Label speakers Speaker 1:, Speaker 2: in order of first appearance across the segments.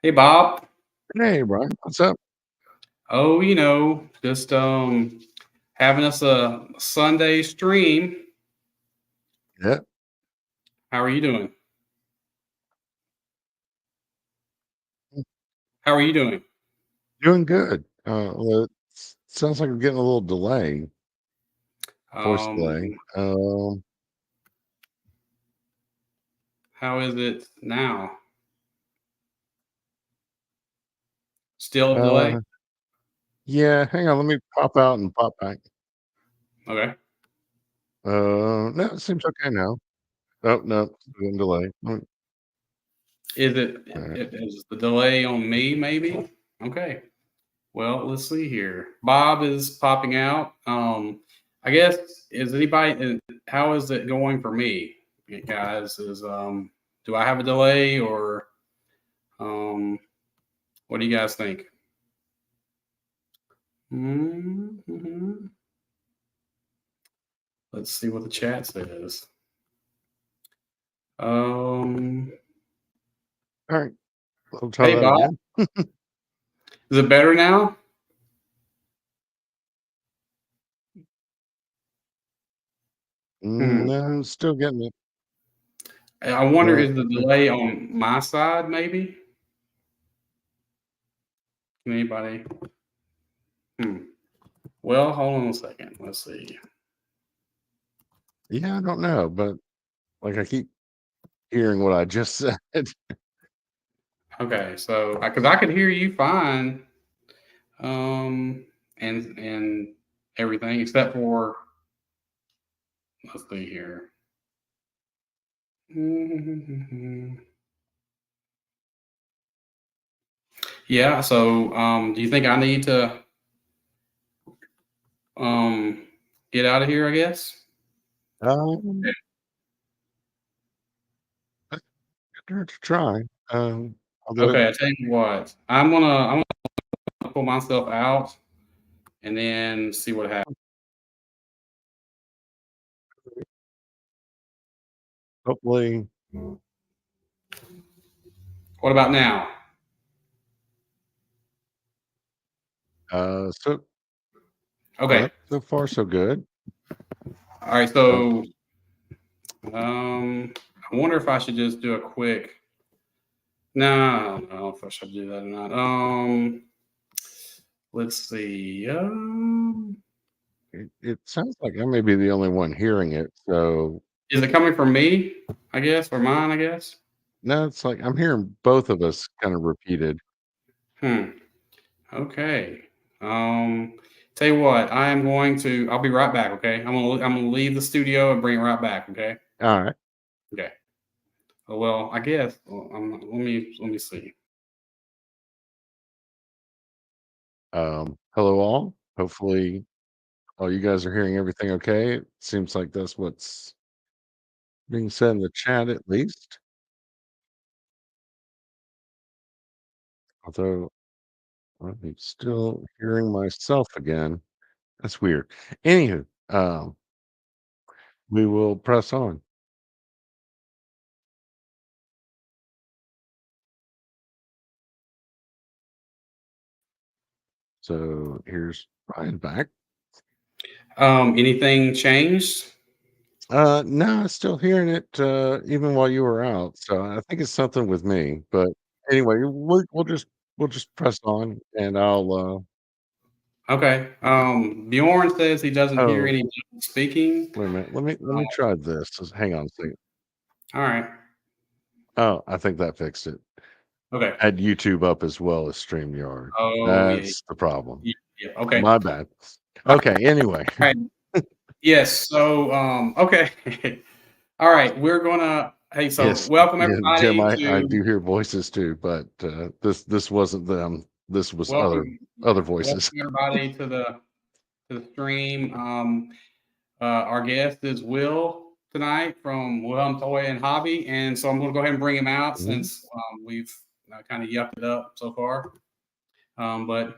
Speaker 1: Hey Bob.
Speaker 2: Hey, Brian, what's up?
Speaker 1: Oh, just having us a Sunday stream.
Speaker 2: Yeah,
Speaker 1: How are you doing? How are you doing?
Speaker 2: doing good. Well, it sounds like we're getting a little delay, voice
Speaker 1: Um,
Speaker 2: delay.
Speaker 1: how is it now? Still a delay?
Speaker 2: Uh, yeah, hang on, let me pop out and pop back.
Speaker 1: Okay.
Speaker 2: No, it seems okay now. Oh, no, still getting delay.
Speaker 1: Is it,
Speaker 2: All right.
Speaker 1: is the delay on me maybe? Okay. Well, let's see here. Bob is popping out. I guess is anybody how is it going for me, guys? Is do I have a delay or um what do you guys think? Mm-hmm. Let's see what the chat says. Um,
Speaker 2: All right, we'll try
Speaker 1: hey
Speaker 2: that
Speaker 1: Bob,
Speaker 2: again.
Speaker 1: is it better now? Hmm.
Speaker 2: No, still getting it.
Speaker 1: I wonder
Speaker 2: Yeah,
Speaker 1: is the delay on my side? Maybe. Can anybody? Hmm. Well, hold on a second. Let's see.
Speaker 2: yeah, I don't know, but like I keep hearing what I just said.
Speaker 1: Okay, so because I could hear you fine, um, and everything except for let's see here. Yeah. So, do you think I need to um get out of here? I guess.
Speaker 2: Um, to try. Although
Speaker 1: Okay, I tell you what, I'm gonna pull myself out and then see what happens.
Speaker 2: hopefully,
Speaker 1: What about now?
Speaker 2: so
Speaker 1: Okay,
Speaker 2: so far so good.
Speaker 1: all right.
Speaker 2: Uh,
Speaker 1: So, I wonder if I should just do a quick. No, I don't know if I should do that or not. Let's see.
Speaker 2: it sounds like I may be the only one hearing it, so
Speaker 1: Is it coming from me? I guess or mine? I guess.
Speaker 2: no, it's like I'm hearing both of us kind of repeated.
Speaker 1: Hmm. Okay. Um. Tell you what, I am going to. I'll be right back. Okay. I'm gonna leave the studio and bring it right back. Okay.
Speaker 2: All right.
Speaker 1: Okay. Well, I guess. Well, let me see.
Speaker 2: Hello all. Hopefully all you guys are hearing everything okay. It seems like that's what's being said in the chat at least. Although I'm still hearing myself again. That's weird. Anywho, we will press on. So here's Ryan back.
Speaker 1: Anything changed?
Speaker 2: No, still hearing it, even while you were out, so I think it's something with me, but anyway, we'll just press on, and
Speaker 1: Okay. Bjorn says he doesn't hear
Speaker 2: oh,
Speaker 1: any speaking.
Speaker 2: wait a minute, let me try this, just hang on a second.
Speaker 1: All right.
Speaker 2: Oh, I think that fixed it.
Speaker 1: Okay.
Speaker 2: Had YouTube up as well as StreamYard.
Speaker 1: Oh yeah.
Speaker 2: That's the problem.
Speaker 1: Yeah. Okay.
Speaker 2: My bad. Okay, anyway.
Speaker 1: All right. Yes. So, okay. All right. We're gonna. Hey, so
Speaker 2: Yes,
Speaker 1: welcome
Speaker 2: yeah, Jim,
Speaker 1: everybody
Speaker 2: I
Speaker 1: to
Speaker 2: do hear voices too, but, this wasn't them. This was other
Speaker 1: welcome.
Speaker 2: other
Speaker 1: Yeah,
Speaker 2: voices.
Speaker 1: welcome everybody to the stream. Our guest is Will tonight from Wilhelm Toy and Hobby, and so I'm going to go ahead and bring him out
Speaker 2: Mhm.
Speaker 1: since we've kind of yucked it up so far. But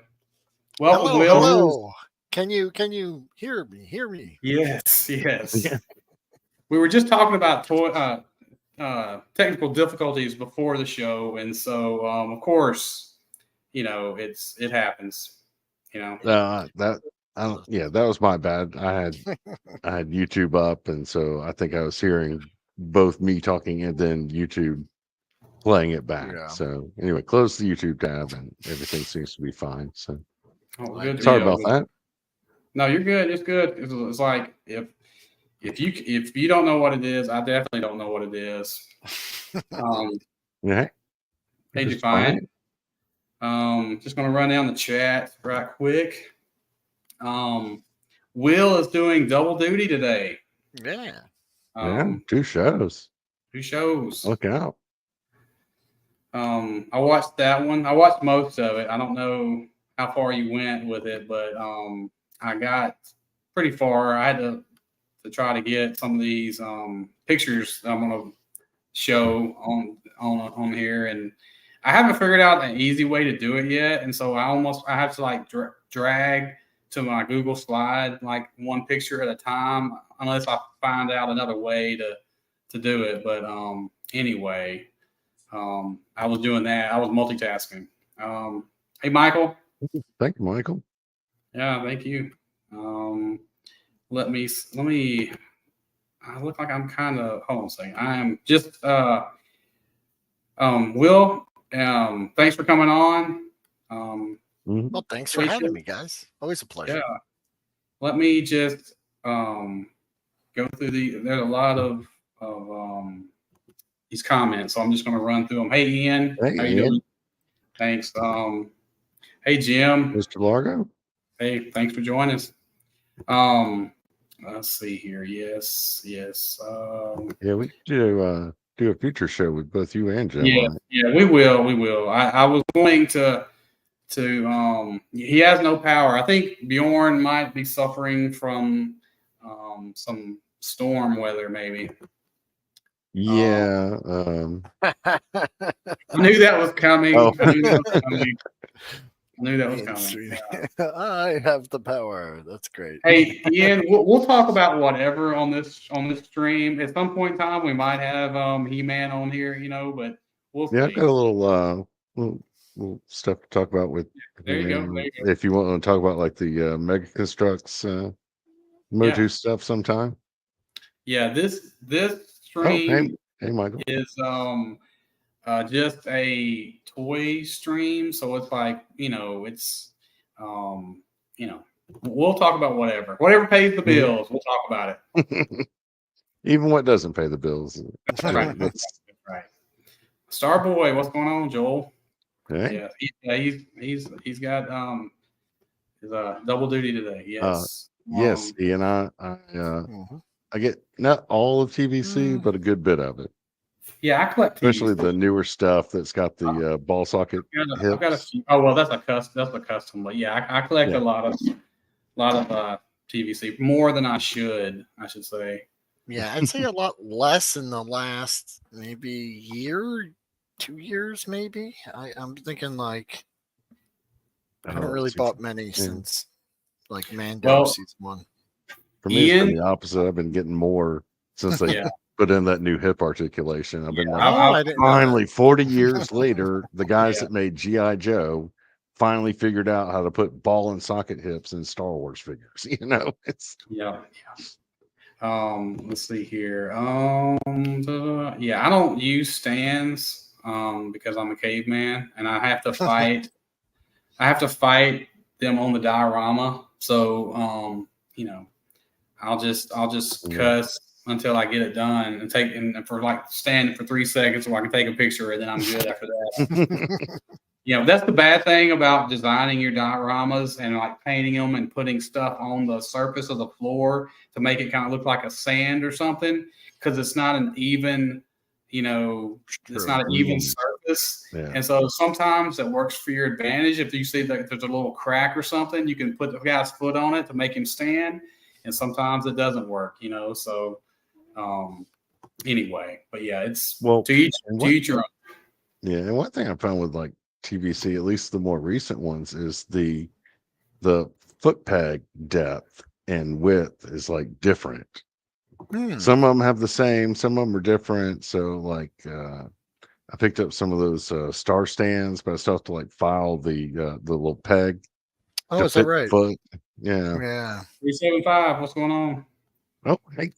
Speaker 1: welcome,
Speaker 3: Hello,
Speaker 1: Will.
Speaker 3: hello. Can you hear me? Hear me?
Speaker 1: Yes, yes.
Speaker 2: Yeah.
Speaker 1: We were just talking about technical difficulties before the show, and so of course, it happens.
Speaker 2: That I don't, yeah, that was my bad. I had YouTube up, and so I think I was hearing both me talking and then YouTube playing it back.
Speaker 3: Yeah.
Speaker 2: So anyway, close the YouTube tab, and everything seems to be fine. So
Speaker 1: Oh,
Speaker 3: Like,
Speaker 1: good
Speaker 2: sorry
Speaker 1: deal.
Speaker 2: about that.
Speaker 1: No, you're good. It's good. It's like if you don't know what it is, I definitely don't know what it is.
Speaker 2: Yeah,
Speaker 1: Hey,
Speaker 2: just fine.
Speaker 1: Defiant. Just gonna run down the chat right quick. Will is doing double duty today.
Speaker 3: yeah.
Speaker 2: Yeah,
Speaker 1: Um,
Speaker 2: 2 shows.
Speaker 1: 2 shows.
Speaker 2: Look out.
Speaker 1: I watched that one. I watched most of it. I don't know how far you went with it, but I got pretty far. I had to try to get some of these pictures I'm gonna show on here, and I haven't figured out an easy way to do it yet. And so I have to like drag to my Google slide like one picture at a time, unless I find out another way to do it. But anyway. I was doing that. I was multitasking. Hey, Michael.
Speaker 2: Thank you, Michael.
Speaker 1: Yeah, thank you. Let me. I look like I'm kind of. Hold on a second. I am just. Will. Thanks for coming on.
Speaker 3: Well, thanks for having me, guys. Always a pleasure.
Speaker 1: Yeah. Let me just go through There's a lot of these comments, so I'm just going to run through them. Hey, Ian.
Speaker 2: Hey,
Speaker 1: How you
Speaker 2: Ian.
Speaker 1: doing? Thanks. Hey, Jim.
Speaker 2: Mr. Largo.
Speaker 1: Hey, thanks for joining us. Let's see here. Yes.
Speaker 2: Yeah, we could do a future show with both you and Jim.
Speaker 1: Yeah, we will. I was going to he has no power. I think Bjorn might be suffering from some storm weather, maybe.
Speaker 2: Yeah.
Speaker 1: I knew that was coming.
Speaker 2: Oh.
Speaker 1: I knew that was coming. Yeah.
Speaker 3: I have the power. That's great.
Speaker 1: Hey, Ian, we'll talk about whatever on this stream. At some point in time, we might have He-Man on here, but we'll see.
Speaker 2: Yeah, I've got a little stuff to talk about with
Speaker 1: There you go.
Speaker 2: if you want to talk about like the Mega Constructs Motu stuff sometime.
Speaker 1: Yeah, this
Speaker 2: Oh,
Speaker 1: stream
Speaker 2: hey Michael.
Speaker 1: is just a toy stream, so it's like it's we'll talk about whatever pays the bills. We'll talk about it.
Speaker 2: Even what doesn't pay the bills.
Speaker 1: Right. Right. Starboy, what's going on, Joel?
Speaker 2: Okay.
Speaker 1: Yeah, he's got his double duty today. Yes.
Speaker 2: Yes, Ian, I get not all of TVC, but a good bit of it.
Speaker 1: Yeah, I collect
Speaker 2: especially
Speaker 1: TVC.
Speaker 2: the newer stuff that's got the ball socket
Speaker 1: I've got a few. Oh well, that's a custom. But yeah, I collect a lot of TVC, more than I should say.
Speaker 3: Yeah, I'd say a lot less in the last maybe year, 2 years, maybe. I'm thinking like I haven't really bought many since like Mando season 1.
Speaker 2: For me, it's been the opposite. I've been getting more since they put in that new hip articulation. I've been finally 40 years later, the guys that made G.I. Joe finally figured out how to put ball and socket hips in Star Wars figures. It's
Speaker 1: let's see here. I don't use stands because I'm a caveman and I have to fight. I have to fight them on the diorama. So I'll just cuss until I get it done and for like standing for 3 seconds so I can take a picture and then I'm good after that. That's the bad thing about designing your dioramas and like painting them and putting stuff on the surface of the floor to make it kind of look like a sand or something, because it's not an even, it's not an even surface. Yeah. And so sometimes it works for your advantage. If you see that there's a little crack or something, you can put the guy's foot on it to make him stand. And sometimes it doesn't work, so anyway, but yeah, it's to each your own.
Speaker 2: Yeah. And one thing I found with like TVC, at least the more recent ones, is the foot peg depth and width is like different. Some of them have the same, some of them are different. So like I picked up some of those star stands, but I still have to like file the little peg
Speaker 3: Oh,
Speaker 2: to
Speaker 3: is that
Speaker 2: fit the
Speaker 3: right?
Speaker 2: foot. Yeah.
Speaker 3: Yeah.
Speaker 1: 375. What's going on?
Speaker 2: Oh, hey.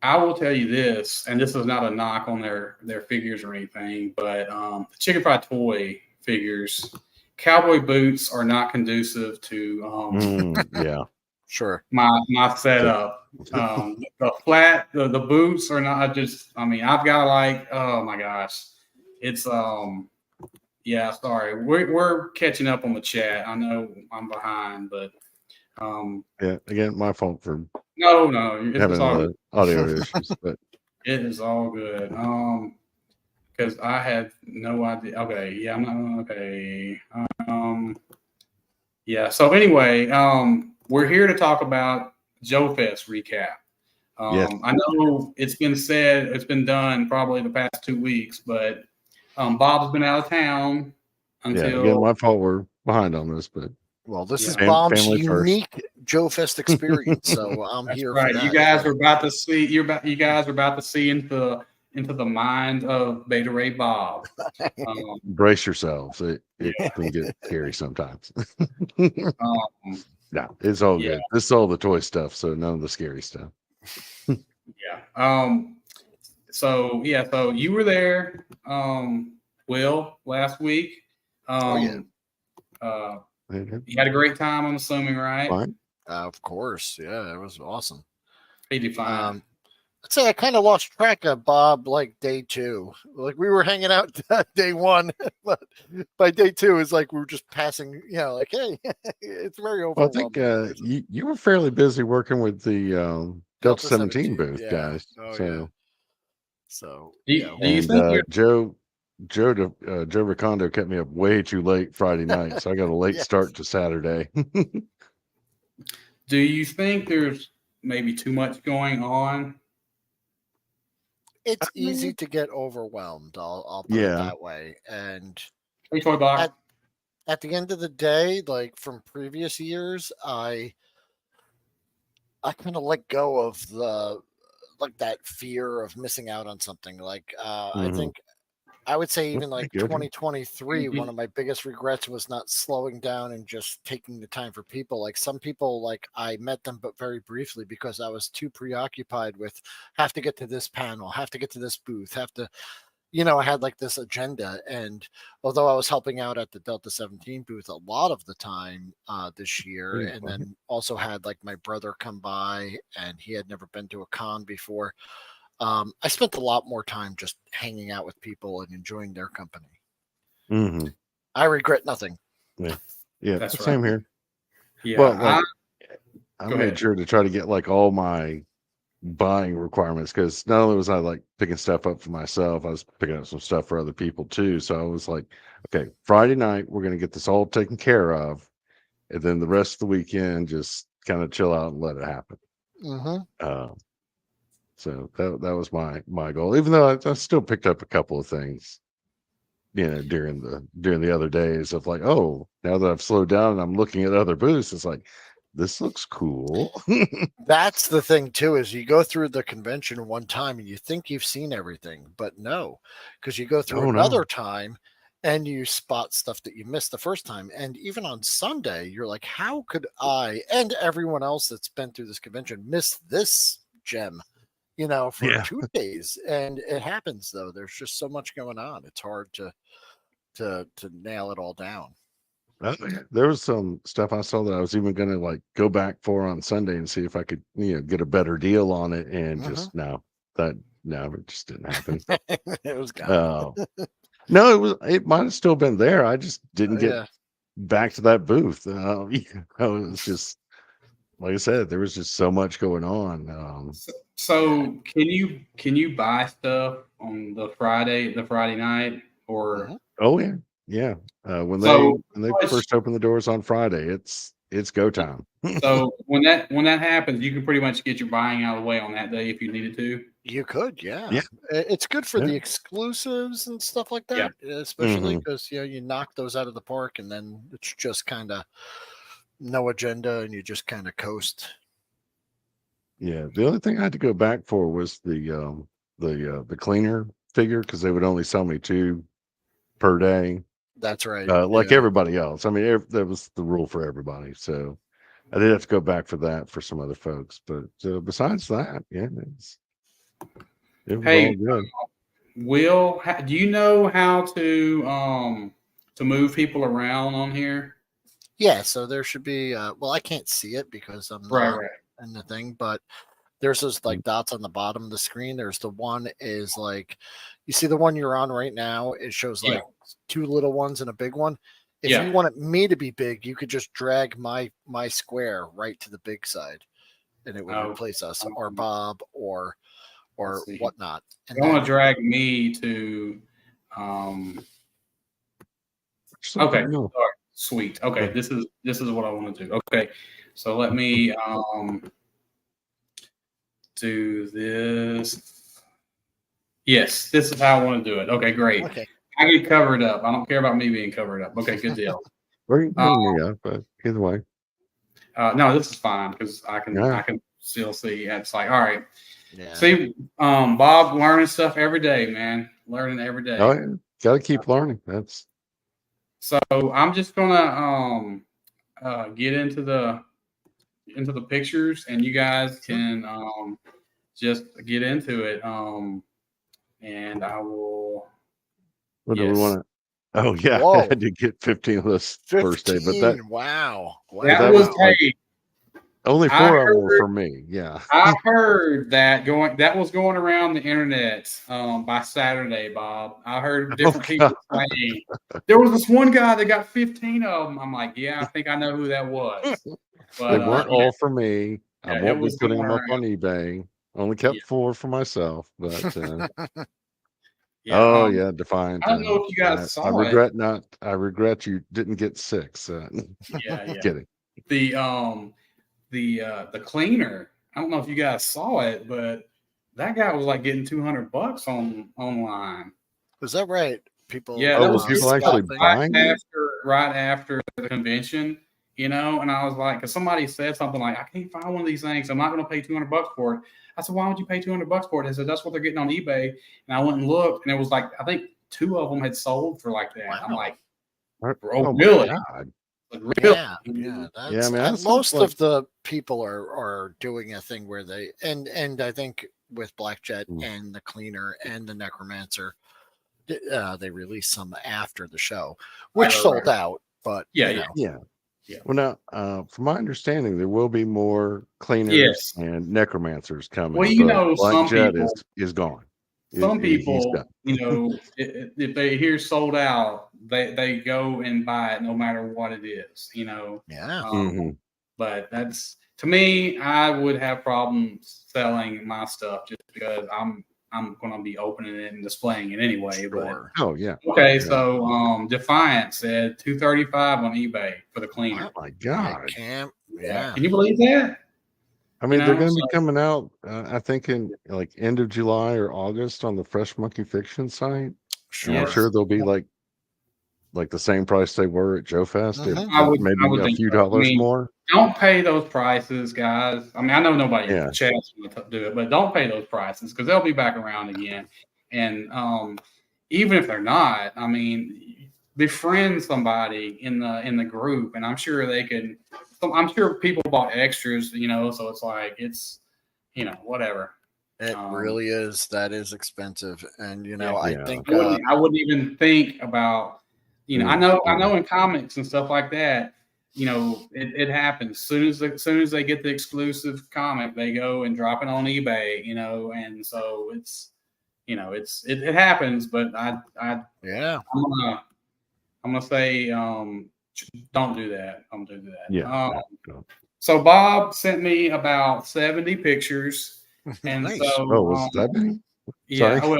Speaker 1: I will tell you this, and this is not a knock on their figures or anything, but the Chicken Fried Toy figures, cowboy boots are not conducive to
Speaker 2: Yeah.
Speaker 3: Sure.
Speaker 1: my setup. The boots are not just. I mean, I've got like, oh my gosh, it's yeah. Sorry, we're catching up on the chat. I know I'm behind, but
Speaker 2: Yeah. Again, my fault for
Speaker 1: no,
Speaker 2: having the audio issues, but
Speaker 1: it is all good. Because I had no idea. Okay, yeah, I'm not okay. Yeah. So anyway, we're here to talk about Joefest recap.
Speaker 2: yes.
Speaker 1: I know it's been done probably the past 2 weeks, but Bob's been out of town until.
Speaker 2: Again, my fault. We're behind on this, but
Speaker 3: well, this is Bob's unique Joefest experience, so I'm here
Speaker 1: right.
Speaker 3: for that.
Speaker 1: You guys are about to see. You guys are about to see into the mind of BetarayBob.
Speaker 2: Brace yourselves. It can get scary sometimes. No, it's all good. This is all the toy stuff, so none of the scary stuff.
Speaker 1: So you were there, Will, last week. You had a great time, I'm assuming, right?
Speaker 2: Fine.
Speaker 3: Of course, yeah, it was awesome.
Speaker 1: He defined.
Speaker 3: I'd say I kind of lost track of Bob like day 2. Like we were hanging out day 1, but by day 2 it's like we were just passing. Like hey, it's very overwhelming.
Speaker 2: Well, I think you were fairly busy working with the Delta 17 booth, guys.
Speaker 3: So
Speaker 1: do you think
Speaker 2: Joe Ricondo kept me up way too late Friday night, so I got a late start to Saturday.
Speaker 1: Do you think there's maybe too much going on?
Speaker 3: It's easy to get overwhelmed. I'll put it that way. And
Speaker 1: Toybox.
Speaker 3: At the end of the day, like from previous years, I kind of let go of that fear of missing out on something. Like I think I would say even like 2023, one of my biggest regrets was not slowing down and just taking the time for people. Like some people, like I met them, but very briefly because I was too preoccupied with have to get to this panel, have to get to this booth, have to, I had like this agenda. And although I was helping out at the Delta 17 booth a lot of the time this year, and then also had like my brother come by and he had never been to a con before. I spent a lot more time just hanging out with people and enjoying their company. I regret nothing.
Speaker 2: Yeah,
Speaker 1: that's
Speaker 2: same
Speaker 1: right.
Speaker 2: here.
Speaker 1: Yeah,
Speaker 2: well, I made sure to try to get like all my buying requirements because not only was I like picking stuff up for myself, I was picking up some stuff for other people too. So I was like, okay, Friday night we're gonna get this all taken care of, and then the rest of the weekend just kind of chill out and let it happen. So that was my goal. Even though I still picked up a couple of things, during the other days of like, oh, now that I've slowed down and I'm looking at other booths, it's like, this looks cool.
Speaker 3: That's the thing too, is you go through the convention one time and you think you've seen everything, but no, because you go through another time and you spot stuff that you missed the first time. And even on Sunday, you're like, how could I and everyone else that's been through this convention miss this gem? For 2 days. And it happens though. There's just so much going on. It's hard to nail it all down.
Speaker 2: There was some stuff I saw that I was even going to like go back for on Sunday and see if I could, get a better deal on it. And just it just didn't happen.
Speaker 3: It was gone.
Speaker 2: No, it might have still been there. I just didn't get back to that booth. It was just, like I said, there was just so much going on.
Speaker 1: So can you buy stuff on the Friday night or?
Speaker 2: Oh yeah. When they first open the doors on Friday, it's go time.
Speaker 1: So when that happens, you can pretty much get your buying out of the way on that day if you needed to.
Speaker 3: You could, yeah. It's good for the exclusives and stuff like that, especially because you knock those out of the park, and then it's just kind of no agenda, and you just kind of coast.
Speaker 2: Yeah, the only thing I had to go back for was the cleaner figure because they would only sell me 2 per day,
Speaker 3: That's right.
Speaker 2: like
Speaker 3: Yeah.
Speaker 2: everybody else. I mean, that was the rule for everybody. So I did have to go back for that for some other folks, but besides that, yeah, it was all
Speaker 1: Hey,
Speaker 2: good.
Speaker 1: Will, do you know how to move people around on here?
Speaker 3: Yeah. So there should be. Well, I can't see it because I'm
Speaker 1: Right,
Speaker 3: not
Speaker 1: right.
Speaker 3: in the thing, but there's those
Speaker 2: Mm.
Speaker 3: like dots on the bottom of the screen. There's the one is like, you see the one you're on right now. It shows
Speaker 1: Yeah.
Speaker 3: like 2 little ones and a big one. If
Speaker 1: Yeah.
Speaker 3: you wanted me to be big, you could just drag my square right to the big side, and it would
Speaker 1: Oh,
Speaker 3: replace us or Bob or
Speaker 1: let's see.
Speaker 3: whatnot. And
Speaker 1: You want
Speaker 3: then
Speaker 1: to drag me to okay.
Speaker 2: No.
Speaker 1: All right. Sweet. Okay, this is what I want to do. Okay. So let me do this. Yes, this is how I want to do it. Okay, great.
Speaker 3: okay.
Speaker 1: I get covered up. I don't care about me being covered up. Okay, good deal.
Speaker 2: Or you can bring me up, but either way.
Speaker 1: No, this is fine because I
Speaker 2: Yeah.
Speaker 1: can still see. It's like, all right.
Speaker 3: Yeah.
Speaker 1: See, Bob learning stuff every day, man. Learning every day.
Speaker 2: Oh yeah, got to keep learning. That's
Speaker 1: So I'm just gonna get into the pictures, and you guys can just get into it. And I will.
Speaker 2: what do we
Speaker 1: Yes.
Speaker 2: want to? Oh yeah, I
Speaker 3: Whoa.
Speaker 2: had to get 15 of this first day, but
Speaker 3: 15. Wow.
Speaker 1: That was hey,
Speaker 2: only
Speaker 1: I
Speaker 2: 4 of them were
Speaker 1: heard-
Speaker 2: for me. Yeah.
Speaker 1: I heard that was going around the internet by Saturday, Bob. I heard different people saying there was this one guy that got 15 of them. I'm like, yeah, I think I know who that was. But
Speaker 2: They weren't all for me.
Speaker 1: yeah,
Speaker 2: I
Speaker 1: it
Speaker 2: won't be
Speaker 1: was
Speaker 2: putting
Speaker 1: going
Speaker 2: them up on
Speaker 1: around.
Speaker 2: eBay. Only kept
Speaker 1: Yeah.
Speaker 2: 4 for myself, but
Speaker 1: Yeah,
Speaker 2: oh yeah, Defiant.
Speaker 1: I don't know if you guys saw
Speaker 2: I
Speaker 1: it.
Speaker 2: regret not. I regret you didn't get 6.
Speaker 1: Yeah.
Speaker 2: Kidding.
Speaker 1: The cleaner. I don't know if you guys saw it, but that guy was like getting $200 online.
Speaker 3: Was that right? People.
Speaker 1: Yeah,
Speaker 2: Oh,
Speaker 1: that
Speaker 2: were
Speaker 1: was
Speaker 2: people actually buying it?
Speaker 1: right after the convention, and I was like, because somebody said something like, I can't find one of these things. I'm not going to pay $200 for it. I said, why would you pay $200 for it? They said, that's what they're getting on eBay. And I went and looked, and it was like, I think 2 of them had sold for like that. Wow. I'm like, oh really?
Speaker 3: Really? Yeah.
Speaker 2: Yeah, I mean,
Speaker 3: most of the people are doing a thing where they and I think with Blackjet and the cleaner and the necromancer, they released some after the show, which sold out. But
Speaker 2: yeah. Well, now, from my understanding, there will be more cleaners and necromancers coming.
Speaker 1: Well,
Speaker 2: Blackjet is gone.
Speaker 1: Some people, if they hear sold out, they go and buy it no matter what it is,
Speaker 3: Yeah.
Speaker 1: But that's, to me, I would have problems selling my stuff just because I'm going to be opening it and displaying it anyway.
Speaker 3: Sure.
Speaker 2: But, oh yeah.
Speaker 1: Okay,
Speaker 2: yeah.
Speaker 1: So Defiant said $235 on eBay for the cleaner.
Speaker 2: Oh my God.
Speaker 3: Yeah.
Speaker 1: Can you believe that?
Speaker 2: I mean, they're going to be coming out, I think, in like end of July or August on the Fresh Monkey Fiction site.
Speaker 3: Sure.
Speaker 2: I'm sure they'll be like the same price they were at Joefest, maybe a few dollars more.
Speaker 1: Don't pay those prices, guys. I mean, I know nobody in the chat's going to do it, but don't pay those prices because they'll be back around again. And even if they're not, I mean, befriend somebody in the group, and I'm sure they can. I'm sure people bought extras, so it's like it's, whatever.
Speaker 3: It really is. That is expensive, and I think
Speaker 1: I wouldn't even think about. I know in comics and stuff like that, it happens. As soon as they get the exclusive comic, they go and drop it on eBay, and so it's, it happens. But I'm gonna say, don't do that. Don't do that.
Speaker 2: Yeah.
Speaker 1: So Bob sent me about 70 pictures, and
Speaker 3: nice.
Speaker 1: so
Speaker 2: was that many?
Speaker 1: Yeah, well,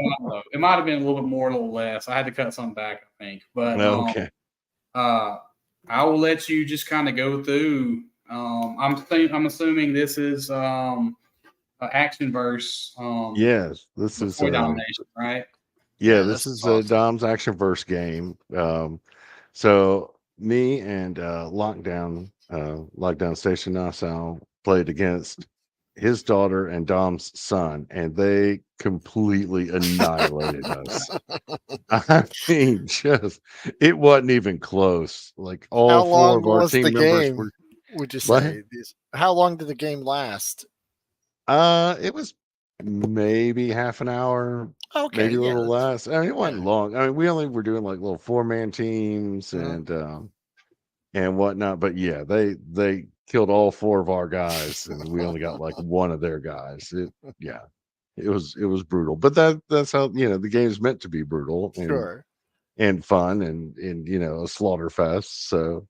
Speaker 1: it might have been a little bit more, a little less. I had to cut something back, I think. But
Speaker 2: okay.
Speaker 1: I will let you just kind of go through. I'm assuming this is Action Verse.
Speaker 2: Yes, this is
Speaker 1: Domination, right?
Speaker 2: Yeah, this is awesome. Dom's Action Verse game. So me and Lockdown Station Nassau played against his daughter, and Dom's son, and they completely annihilated us. I mean, just it wasn't even close. Like all
Speaker 3: How
Speaker 2: 4
Speaker 3: long
Speaker 2: of our
Speaker 3: was the
Speaker 2: team members
Speaker 3: game?
Speaker 2: were.
Speaker 3: Would you
Speaker 2: What?
Speaker 3: say? How long did the game last?
Speaker 2: It was maybe half an hour,
Speaker 3: Okay,
Speaker 2: maybe a
Speaker 3: yeah,
Speaker 2: little less. I mean, it wasn't
Speaker 3: yeah.
Speaker 2: long. I mean, we only were doing like little 4-man teams and whatnot. But yeah, they killed all 4 of our guys, and we only got like one of their guys. Yeah, it was brutal. But that's how the game's meant to be brutal
Speaker 3: Sure.
Speaker 2: and fun and a slaughter fest. So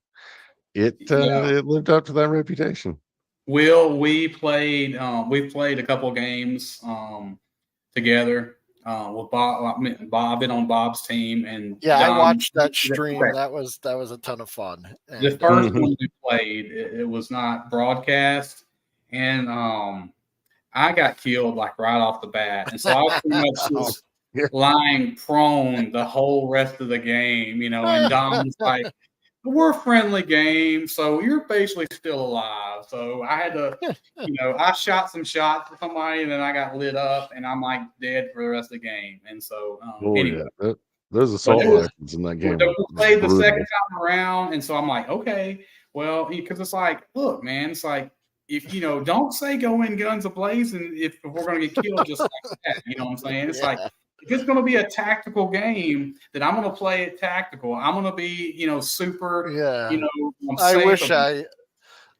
Speaker 2: it
Speaker 1: Yeah.
Speaker 2: it lived up to that reputation.
Speaker 1: We played a couple games together with Bob. Bob been on Bob's team, and
Speaker 3: Yeah, I
Speaker 1: Dom.
Speaker 3: watched that stream. That was a ton of fun.
Speaker 1: The
Speaker 3: And
Speaker 1: first one we played, it was not broadcast, and I got killed like right off the bat, and so I was pretty much just lying prone the whole rest of the game, And Dom was like, "We're a friendly game, so you're basically still alive." So I had to, I shot some shots at somebody, and then I got lit up, and I'm like dead for the rest of the game. And so anyway.
Speaker 2: Yeah. Those assault rifles in that game
Speaker 1: We played the
Speaker 2: brutal.
Speaker 1: second time around, and so I'm like, okay, well, because it's like, look, man, it's like if don't say go in guns ablazing if we're gonna get killed just like that. You know what I'm saying? It's like if it's gonna be a tactical game, then I'm gonna play it tactical. I'm gonna be super.
Speaker 3: Yeah. I wish I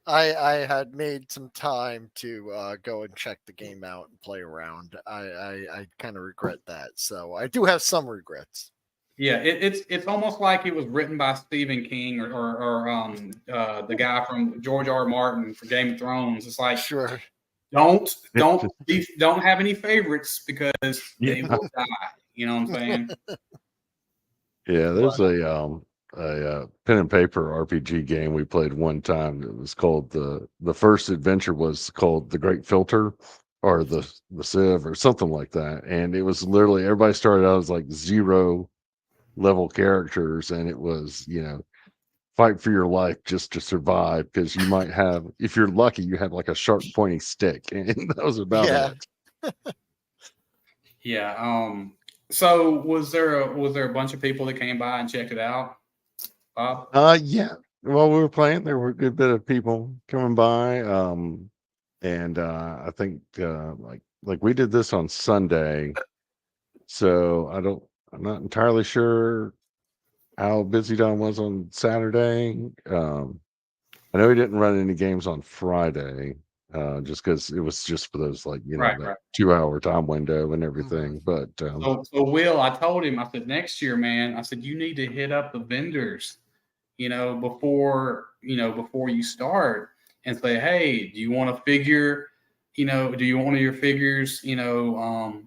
Speaker 3: had made some time to go and check the game out and play around. I kind of regret that. So I do have some regrets.
Speaker 1: Yeah, it's almost like it was written by Stephen King or the guy from George R. Martin for Game of Thrones. It's like
Speaker 3: sure.
Speaker 1: Don't have any favorites because they will die. You know what I'm saying?
Speaker 2: Yeah, there's a pen and paper RPG game we played one time. It was called the first adventure was called The Great Filter or the Civ or something like that. And it was literally everybody started out as like 0 level characters, and it was fight for your life just to survive, because you might have, if you're lucky, you have like a sharp pointy stick, and that was about it.
Speaker 1: Yeah. So was there a bunch of people that came by and checked it out, Bob?
Speaker 2: Yeah, while we were playing, there were a good bit of people coming by, and I think like we did this on Sunday, so I'm not entirely sure how busy Don was on Saturday. I know he didn't run any games on Friday, just because it was just for those that 2-hour time window and everything. But
Speaker 1: so Will, I told him, I said next year, man, I said you need to hit up the vendors, before you start and say, hey, do you want a figure? Do you want one of your figures,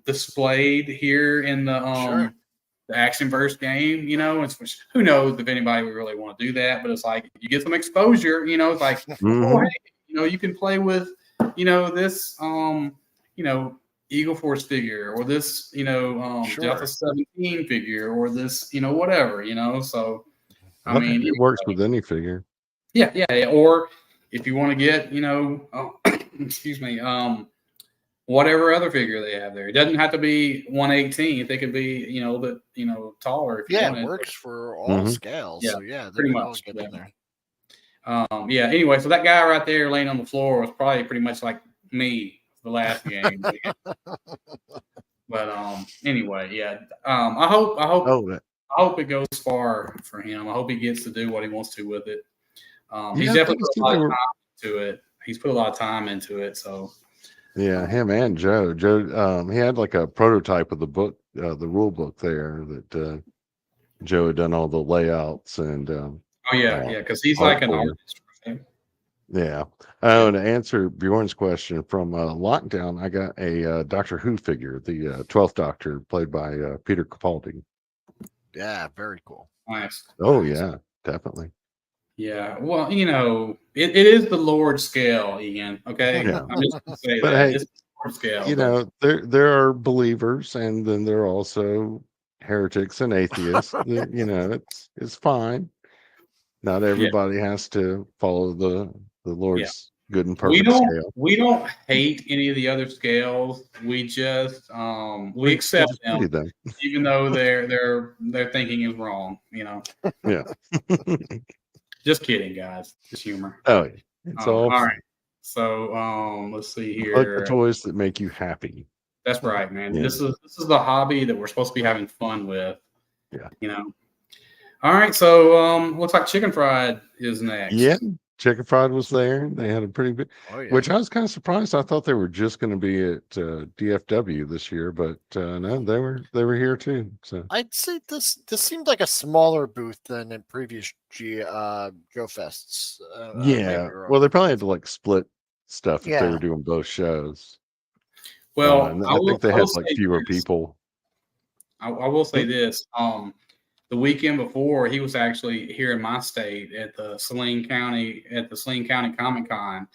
Speaker 1: displayed here in the
Speaker 3: Sure.
Speaker 1: the Actionverse game, who knows if anybody would really want to do that, but it's like you get some exposure, it's like, oh, hey, you can play with, this, Eagle Force figure or this,
Speaker 3: Sure.
Speaker 1: Delta 17 figure or this, whatever, so I mean,
Speaker 2: it works with any figure.
Speaker 1: Yeah. Or if you want to get, excuse me, whatever other figure they have there. It doesn't have to be 1/18. They could be, a little bit, taller. If you want
Speaker 3: it works for all scales.
Speaker 1: Yeah,
Speaker 3: so yeah,
Speaker 1: pretty much.
Speaker 3: All get in there.
Speaker 1: Yeah. Anyway, so that guy right there laying on the floor was probably pretty much like me the last game. But anyway, yeah. I hope it goes far for him. I hope he gets to do what he wants to with it. He's definitely put a lot of time into it. He's put a lot of time into it. So
Speaker 2: yeah, him and Joe. Joe, he had like a prototype of the book, the rule book there that Joe had done all the layouts and.
Speaker 1: Because he's like an artist. Right?
Speaker 2: Yeah. Oh, to answer Bjorn's question from Lockdown, I got a Doctor Who figure, the 12th Doctor, played by Peter Capaldi.
Speaker 3: Yeah, very cool.
Speaker 1: Nice.
Speaker 2: Oh, yeah, definitely.
Speaker 1: Yeah, well, it is the Lord scale, Ian. Okay,
Speaker 2: yeah.
Speaker 1: I'm just gonna say
Speaker 2: but
Speaker 1: that
Speaker 2: hey,
Speaker 1: it's the Lord scale.
Speaker 2: There are believers, and then there are also heretics and atheists. It's fine. Not everybody has to follow the Lord's good and perfect scale.
Speaker 1: We don't hate any of the other scales. We just we accept them, even though their thinking is wrong.
Speaker 2: Yeah.
Speaker 1: Just kidding, guys. Just humor.
Speaker 2: Oh, yeah. It's all
Speaker 1: right. So let's see here.
Speaker 2: Like the toys that make you happy.
Speaker 1: That's right, man. Yeah. This is the hobby that we're supposed to be having fun with.
Speaker 2: Yeah.
Speaker 1: All right. So looks like Chicken Fried is next.
Speaker 2: Yeah. Chicken Fried was there. They had a pretty big, which I was kind of surprised. I thought they were just going to be at DFW this year, but no, they were here too. So
Speaker 3: I'd say this seemed like a smaller booth than in previous Joefests.
Speaker 2: Yeah, well, they probably had to like split stuff if they were doing both shows.
Speaker 1: Well,
Speaker 2: I think they had like fewer people.
Speaker 1: I will say this. The weekend before, he was actually here in my state at the Saline County Comic-Con.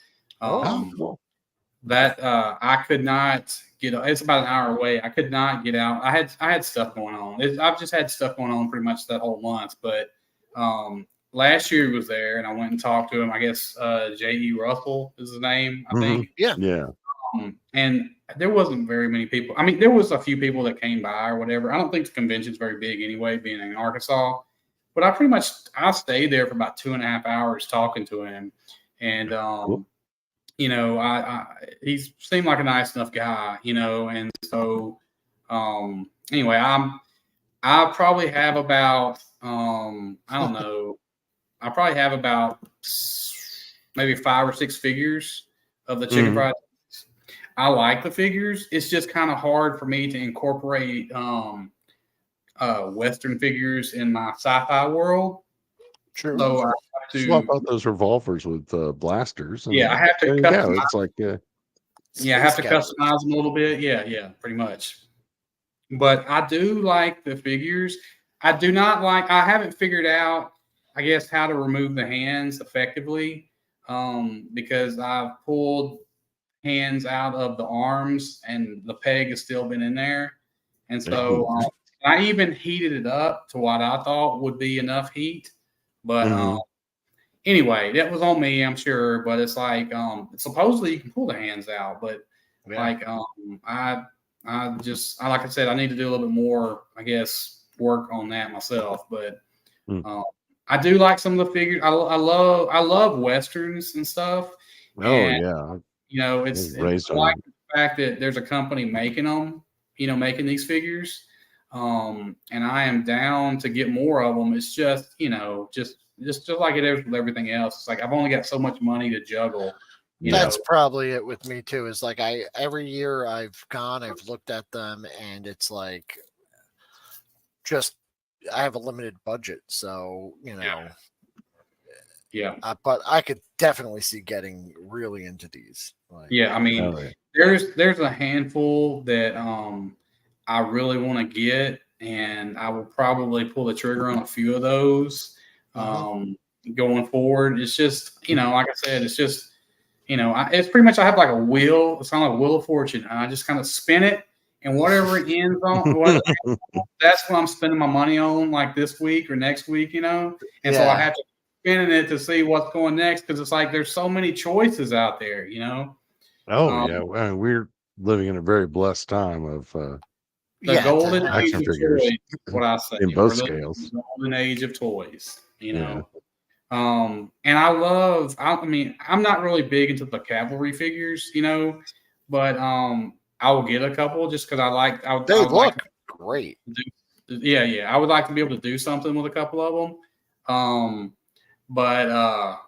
Speaker 1: That I could not get. It's about an hour away. I could not get out. I had stuff going on. I've just had stuff going on pretty much that whole month. But last year he was there, and I went and talked to him. I guess J.E. Russell is his name. I think.
Speaker 3: Yeah.
Speaker 1: And there wasn't very many people. I mean, there was a few people that came by or whatever. I don't think the convention's very big anyway, being in Arkansas. But I stayed there for about 2.5 hours talking to him. And, he seemed like a nice enough guy, And so, anyway, I probably have about, I don't know. I probably have about maybe 5 or 6 figures of the Chicken Fried. I like the figures. It's just kind of hard for me to incorporate Western figures in my sci-fi world.
Speaker 3: True.
Speaker 1: So I have to
Speaker 2: swap out those revolvers with blasters.
Speaker 1: I have to customize.
Speaker 2: It's like
Speaker 1: I have to customize them a little bit. Yeah, pretty much. But I do like the figures. I do not like. I haven't figured out, I guess, how to remove the hands effectively, because I've pulled hands out of the arms and the peg has still been in there, and so I even heated it up to what I thought would be enough heat, but anyway, that was on me, I'm sure. But it's like supposedly you can pull the hands out, but like I like I said, I need to do a little bit more, I guess, work on that myself. But I do like some of the figures. I love Westerns and stuff. It's I like the fact that there's a company making them, making these figures. And I am down to get more of them. It's just, just like it is with everything else. It's like I've only got so much money to juggle.
Speaker 3: That's probably it with me too. Is like every year I've looked at them, and it's like I have a limited budget, so but I could definitely see getting really into these.
Speaker 1: I mean, there's a handful that I really want to get, and I will probably pull the trigger on a few of those going forward. It's just, like I said, it's just, it's pretty much I have like a wheel. It's kind of like a wheel of fortune, and I just kind of spin it, and whatever it ends on, that's what I'm spending my money on, like this week or next week, and so I have to spinning it to see what's going next, because it's like there's so many choices out there,
Speaker 2: we're living in a very blessed time of
Speaker 1: the golden age of toys, what I say,
Speaker 2: in both scales.
Speaker 1: The golden age of toys, and I mean, I'm not really big into the cavalry figures, but I will get a couple just because
Speaker 3: they look great.
Speaker 1: I would like to be able to do something with a couple of them. But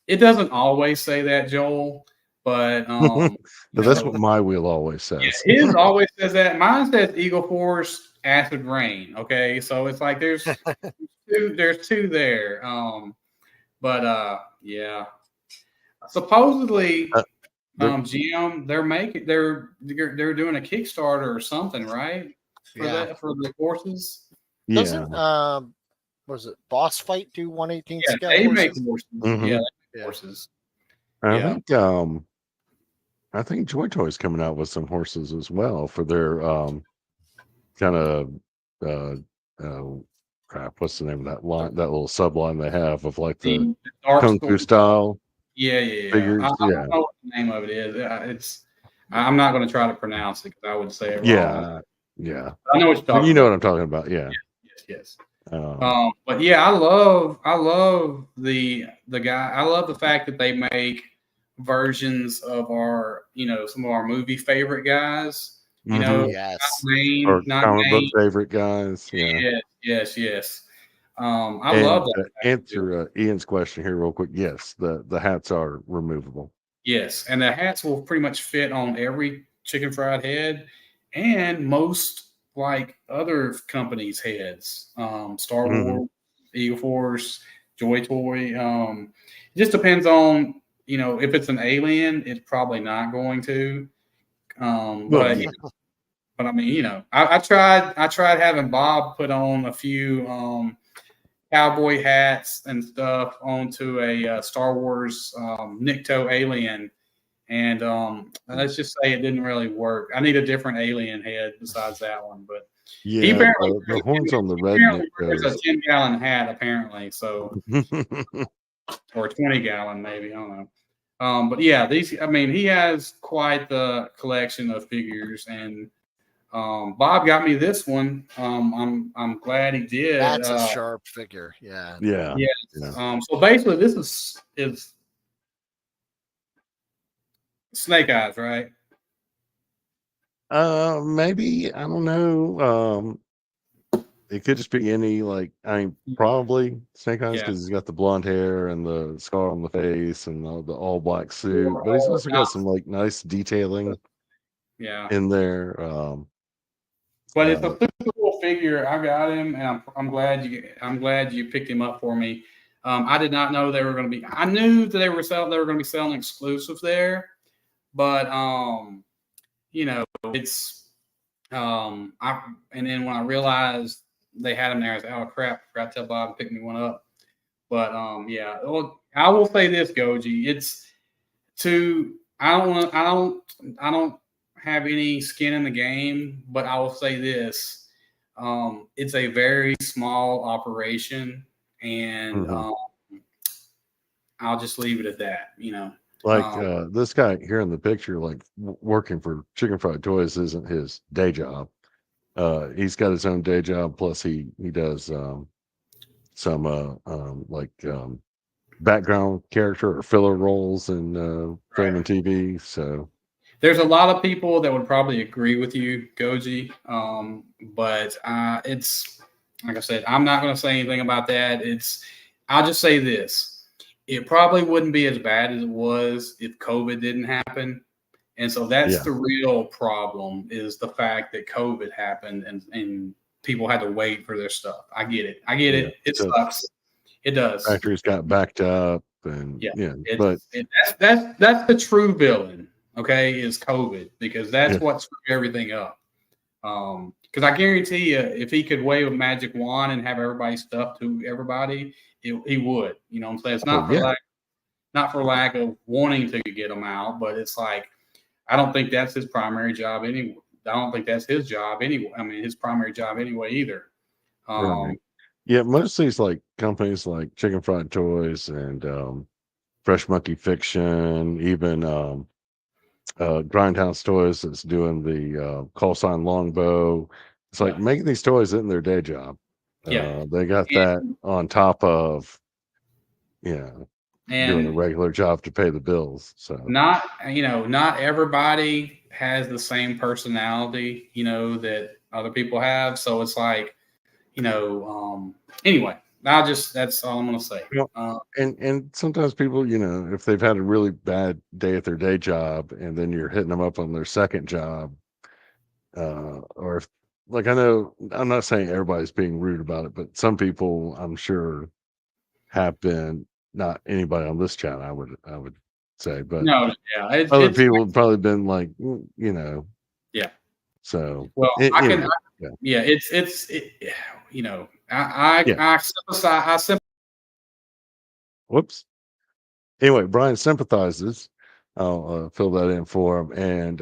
Speaker 1: it doesn't always say that, Joel. But
Speaker 2: that's what my wheel always says.
Speaker 1: His always says that. Mine says Eagle Force Acid Rain. Okay, so it's like there's two there. Supposedly, GM they're doing a Kickstarter or something, right? For the courses.
Speaker 3: Doesn't was it Boss Fight do 1/18 scale?
Speaker 1: They make horses. They make horses.
Speaker 2: I think Joy Toy's coming out with some horses as well for their kind of crap. What's the name of that line? That little sub line they have of like the Kung Fu style. figures.
Speaker 1: I don't know what the name of it is. I'm not going to try to pronounce it because I would say it wrong.
Speaker 2: Yeah.
Speaker 1: I know what you're talking
Speaker 2: You know
Speaker 1: about.
Speaker 2: what I'm talking about. Yeah.
Speaker 1: Yes.
Speaker 2: Um,
Speaker 1: But yeah, I love the guy. I love the fact that they make versions of our, some of our movie favorite guys.
Speaker 3: Yes.
Speaker 1: Not
Speaker 2: comic book
Speaker 1: named.
Speaker 2: favorite guys. Yeah.
Speaker 1: Yes. I love
Speaker 2: And
Speaker 1: that.
Speaker 2: to answer Ian's question here real quick, yes, the hats are removable.
Speaker 1: Yes, and the hats will pretty much fit on every chicken fried head and most like other companies' heads. Star Wars, Eagle Force, Joy Toy. It just depends on, if it's an alien, it's probably not going to.
Speaker 2: Well, yeah.
Speaker 1: But I mean, I tried having Bob put on a few cowboy hats and stuff onto a Star Wars Nikto alien. And let's just say it didn't really work. I need a different alien head besides that one. But he
Speaker 2: Yeah,
Speaker 1: apparently
Speaker 2: the horns on the redneck
Speaker 1: wears a 10-gallon hat, apparently. So, or a 20-gallon, maybe. I don't know. But yeah, he has quite the collection of figures, and Bob got me this one. I'm glad he did.
Speaker 3: That's a sharp figure. Yeah.
Speaker 2: Yeah.
Speaker 1: So basically, this is Snake Eyes, right?
Speaker 2: Maybe, I don't know. It could just be any, probably Snake Eyes because he's got the blonde hair and the scar on the face and the all black suit, but he's also got some nice detailing in there.
Speaker 1: But it's a cool figure. I got him, and I'm glad you picked him up for me. I did not know they were going to be. I knew that they were going to be selling exclusive there, but it's and then when I realized they had them there, I was like, oh crap, I forgot to tell Bob to pick me one up. But yeah, well, I will say this, Goji, I don't have any skin in the game, but I will say this: it's a very small operation, and I'll just leave it at that.
Speaker 2: This guy here in the picture, working for Chicken Fried Toys isn't his day job. He's got his own day job, plus he does some background character or filler roles in film and TV. So
Speaker 1: there's a lot of people that would probably agree with you, Goji. But it's like I said, I'm not going to say anything about that. I'll just say this: it probably wouldn't be as bad as it was if COVID didn't happen. And so that's the real problem, is the fact that COVID happened and people had to wait for their stuff. I get it. It sucks. It does.
Speaker 2: Factories got backed up, and but
Speaker 1: that's the true villain. Okay, is COVID, because that's what screwed everything up. Because I guarantee you, if he could wave a magic wand and have everybody stuff to everybody, he would. You know what I'm saying? It's not for lack of wanting to get them out, but it's like, I don't think that's his primary job anyway. I don't think that's his job anyway. I mean, his primary job anyway either.
Speaker 2: Yeah, most of these companies like Chicken Fried Toys and Fresh Monkey Fiction, even Grindhouse Toys that's doing the call sign Longbow. It's making these toys in their day job. They got that on top of doing a regular job to pay the bills. So
Speaker 1: not everybody has the same personality, that other people have. So it's anyway, that's all I'm going to say.
Speaker 2: And sometimes people, if they've had a really bad day at their day job and then you're hitting them up on their second job, or if, I know, I'm not saying everybody's being rude about it, but some people I'm sure have been. Not anybody on this channel, I would say, but other people have probably been So
Speaker 1: I sympathize.
Speaker 2: Whoops. Anyway, Brian sympathizes. I'll fill that in for him, and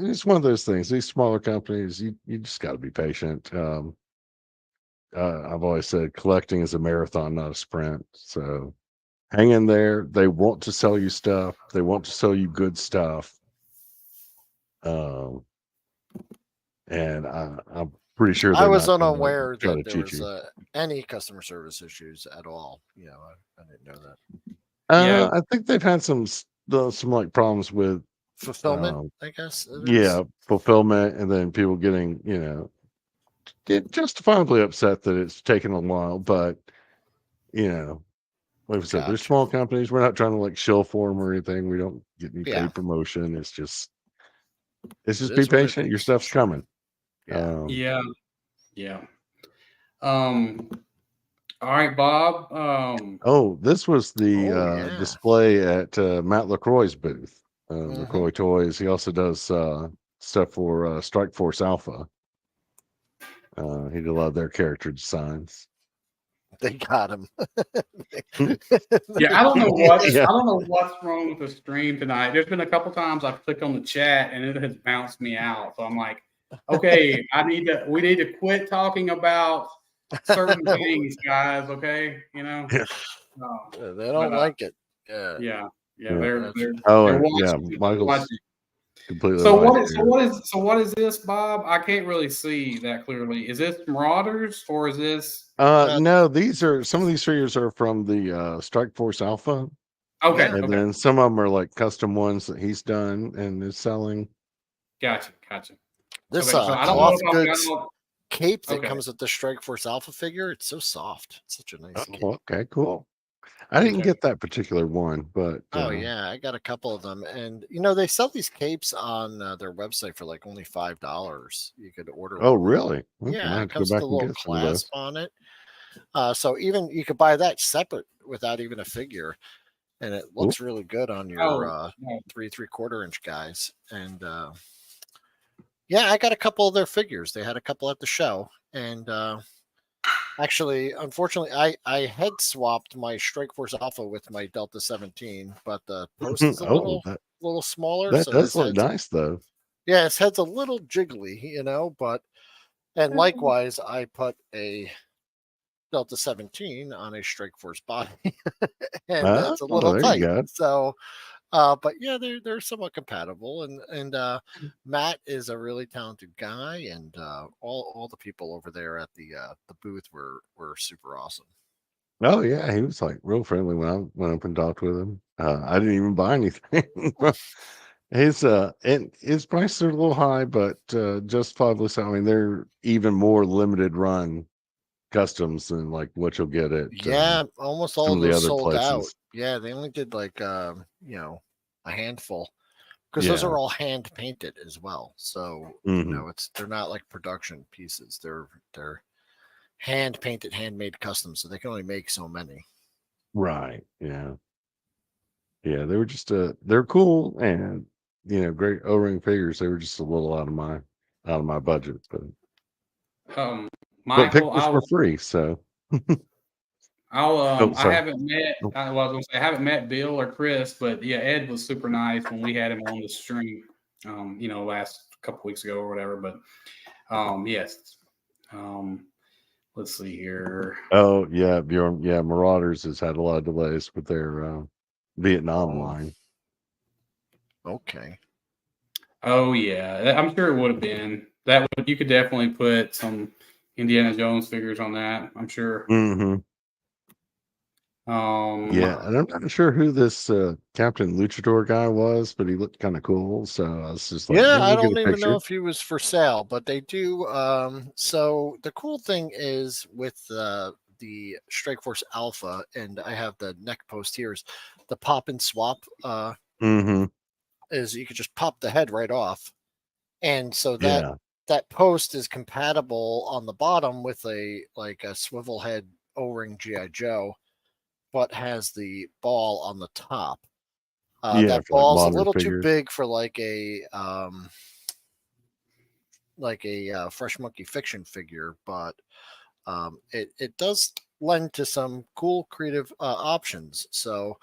Speaker 2: it's one of those things. These smaller companies, you just got to be patient. I've always said collecting is a marathon, not a sprint. So hang in there. They want to sell you stuff. They want to sell you good stuff. And I'm pretty sure
Speaker 3: I
Speaker 2: they're
Speaker 3: was
Speaker 2: not going
Speaker 3: unaware
Speaker 2: to try
Speaker 3: that
Speaker 2: to
Speaker 3: there
Speaker 2: cheat
Speaker 3: was
Speaker 2: you.
Speaker 3: any customer service issues at all. I didn't know that.
Speaker 1: Yeah.
Speaker 2: I think they've had some like problems with
Speaker 3: Fulfillment, I guess.
Speaker 2: fulfillment, and then people getting get justifiably upset that it's taken a while. But like I said, they're
Speaker 3: Gotcha.
Speaker 2: small companies. We're not trying to like shill for them or anything. We don't get any
Speaker 3: Yeah.
Speaker 2: paid promotion. It's just
Speaker 3: It
Speaker 2: be
Speaker 3: is what it
Speaker 2: patient. Your
Speaker 3: is.
Speaker 2: stuff's
Speaker 3: Sure.
Speaker 2: coming.
Speaker 1: Yeah. All right, Bob.
Speaker 2: This was the display at Matt LaCroix's booth. LaCroix Toys. He also does stuff for Strike Force Alpha. He did a lot of their character designs.
Speaker 3: They got him.
Speaker 1: Yeah, I don't know what's wrong with the stream tonight. There's been a couple times I've clicked on the chat and it has bounced me out. So I'm like, okay, we need to quit talking about certain things, guys. Okay,
Speaker 3: they don't like it.
Speaker 1: Yeah.
Speaker 2: They're
Speaker 1: watching.
Speaker 2: Michael's completely.
Speaker 1: So what is this, Bob? I can't really see that clearly. Is this Marauders or is this?
Speaker 2: No, some of these figures are from the Strike Force Alpha.
Speaker 1: Okay,
Speaker 2: and then some of them are like custom ones that he's done and is selling.
Speaker 1: Gotcha.
Speaker 3: This
Speaker 1: so I don't
Speaker 3: cloth
Speaker 1: know if
Speaker 3: goods cape that comes with the Strike Force Alpha figure. It's so soft. It's such a nice cape.
Speaker 2: Okay, cool. I didn't get that particular one, but
Speaker 3: I got a couple of them, and they sell these capes on their website for like only $5. You could order.
Speaker 2: Oh, really?
Speaker 3: Okay, yeah, it comes with a little clasp on it. So even you could buy that separate without even a figure, and it looks really good on your 3 3/4 inch guys. And I got a couple of their figures. They had a couple at the show, and actually, unfortunately, I had swapped my Strike Force Alpha with my Delta 17, but the post is a little smaller.
Speaker 2: That does look nice, though.
Speaker 3: Yeah, his head's a little jiggly, and likewise, I put a Delta 17 on a Strike Force body, and that's a little tight. So, but yeah, they're somewhat compatible, and Matt is a really talented guy, and all the people over there at the booth were super awesome.
Speaker 2: Oh yeah, he was like real friendly when I went up and talked with him. I didn't even buy anything. His prices are a little high, but justifiably so. I mean, they're even more limited run customs than like what you'll get at
Speaker 3: almost all of those sold out. Yeah, they only did like a handful, because those are all hand painted as well. So they're not like production pieces. They're hand painted, handmade custom, so they can only make so many.
Speaker 2: Right. Yeah. They were just they're cool and great O-ring figures. They were just a little out of my budget, but
Speaker 1: Michael,
Speaker 2: pictures were free, so
Speaker 1: I haven't met Bill or Chris, but yeah, Ed was super nice when we had him on the stream, last couple weeks ago or whatever. But yes. Let's see here.
Speaker 2: Oh yeah, Bjorn. Yeah, Marauders has had a lot of delays with their Vietnam line.
Speaker 3: Okay.
Speaker 1: Oh yeah, I'm sure it would have been that. You could definitely put some Indiana Jones figures on that. I'm sure.
Speaker 2: Mm-hmm. And I'm not sure who this Captain Luchador guy was, but he looked kind of cool. So I was just like,
Speaker 3: I don't even know if he was for sale, but they do. So the cool thing is with the Strike Force Alpha, and I have the neck post here, is the pop and swap. Is you could just pop the head right off, and so that post is compatible on the bottom with a swivel head O-ring GI Joe, but has the ball on the top. That ball's a little too big for like a Fresh Monkey Fiction figure, but it does lend to some cool creative options. So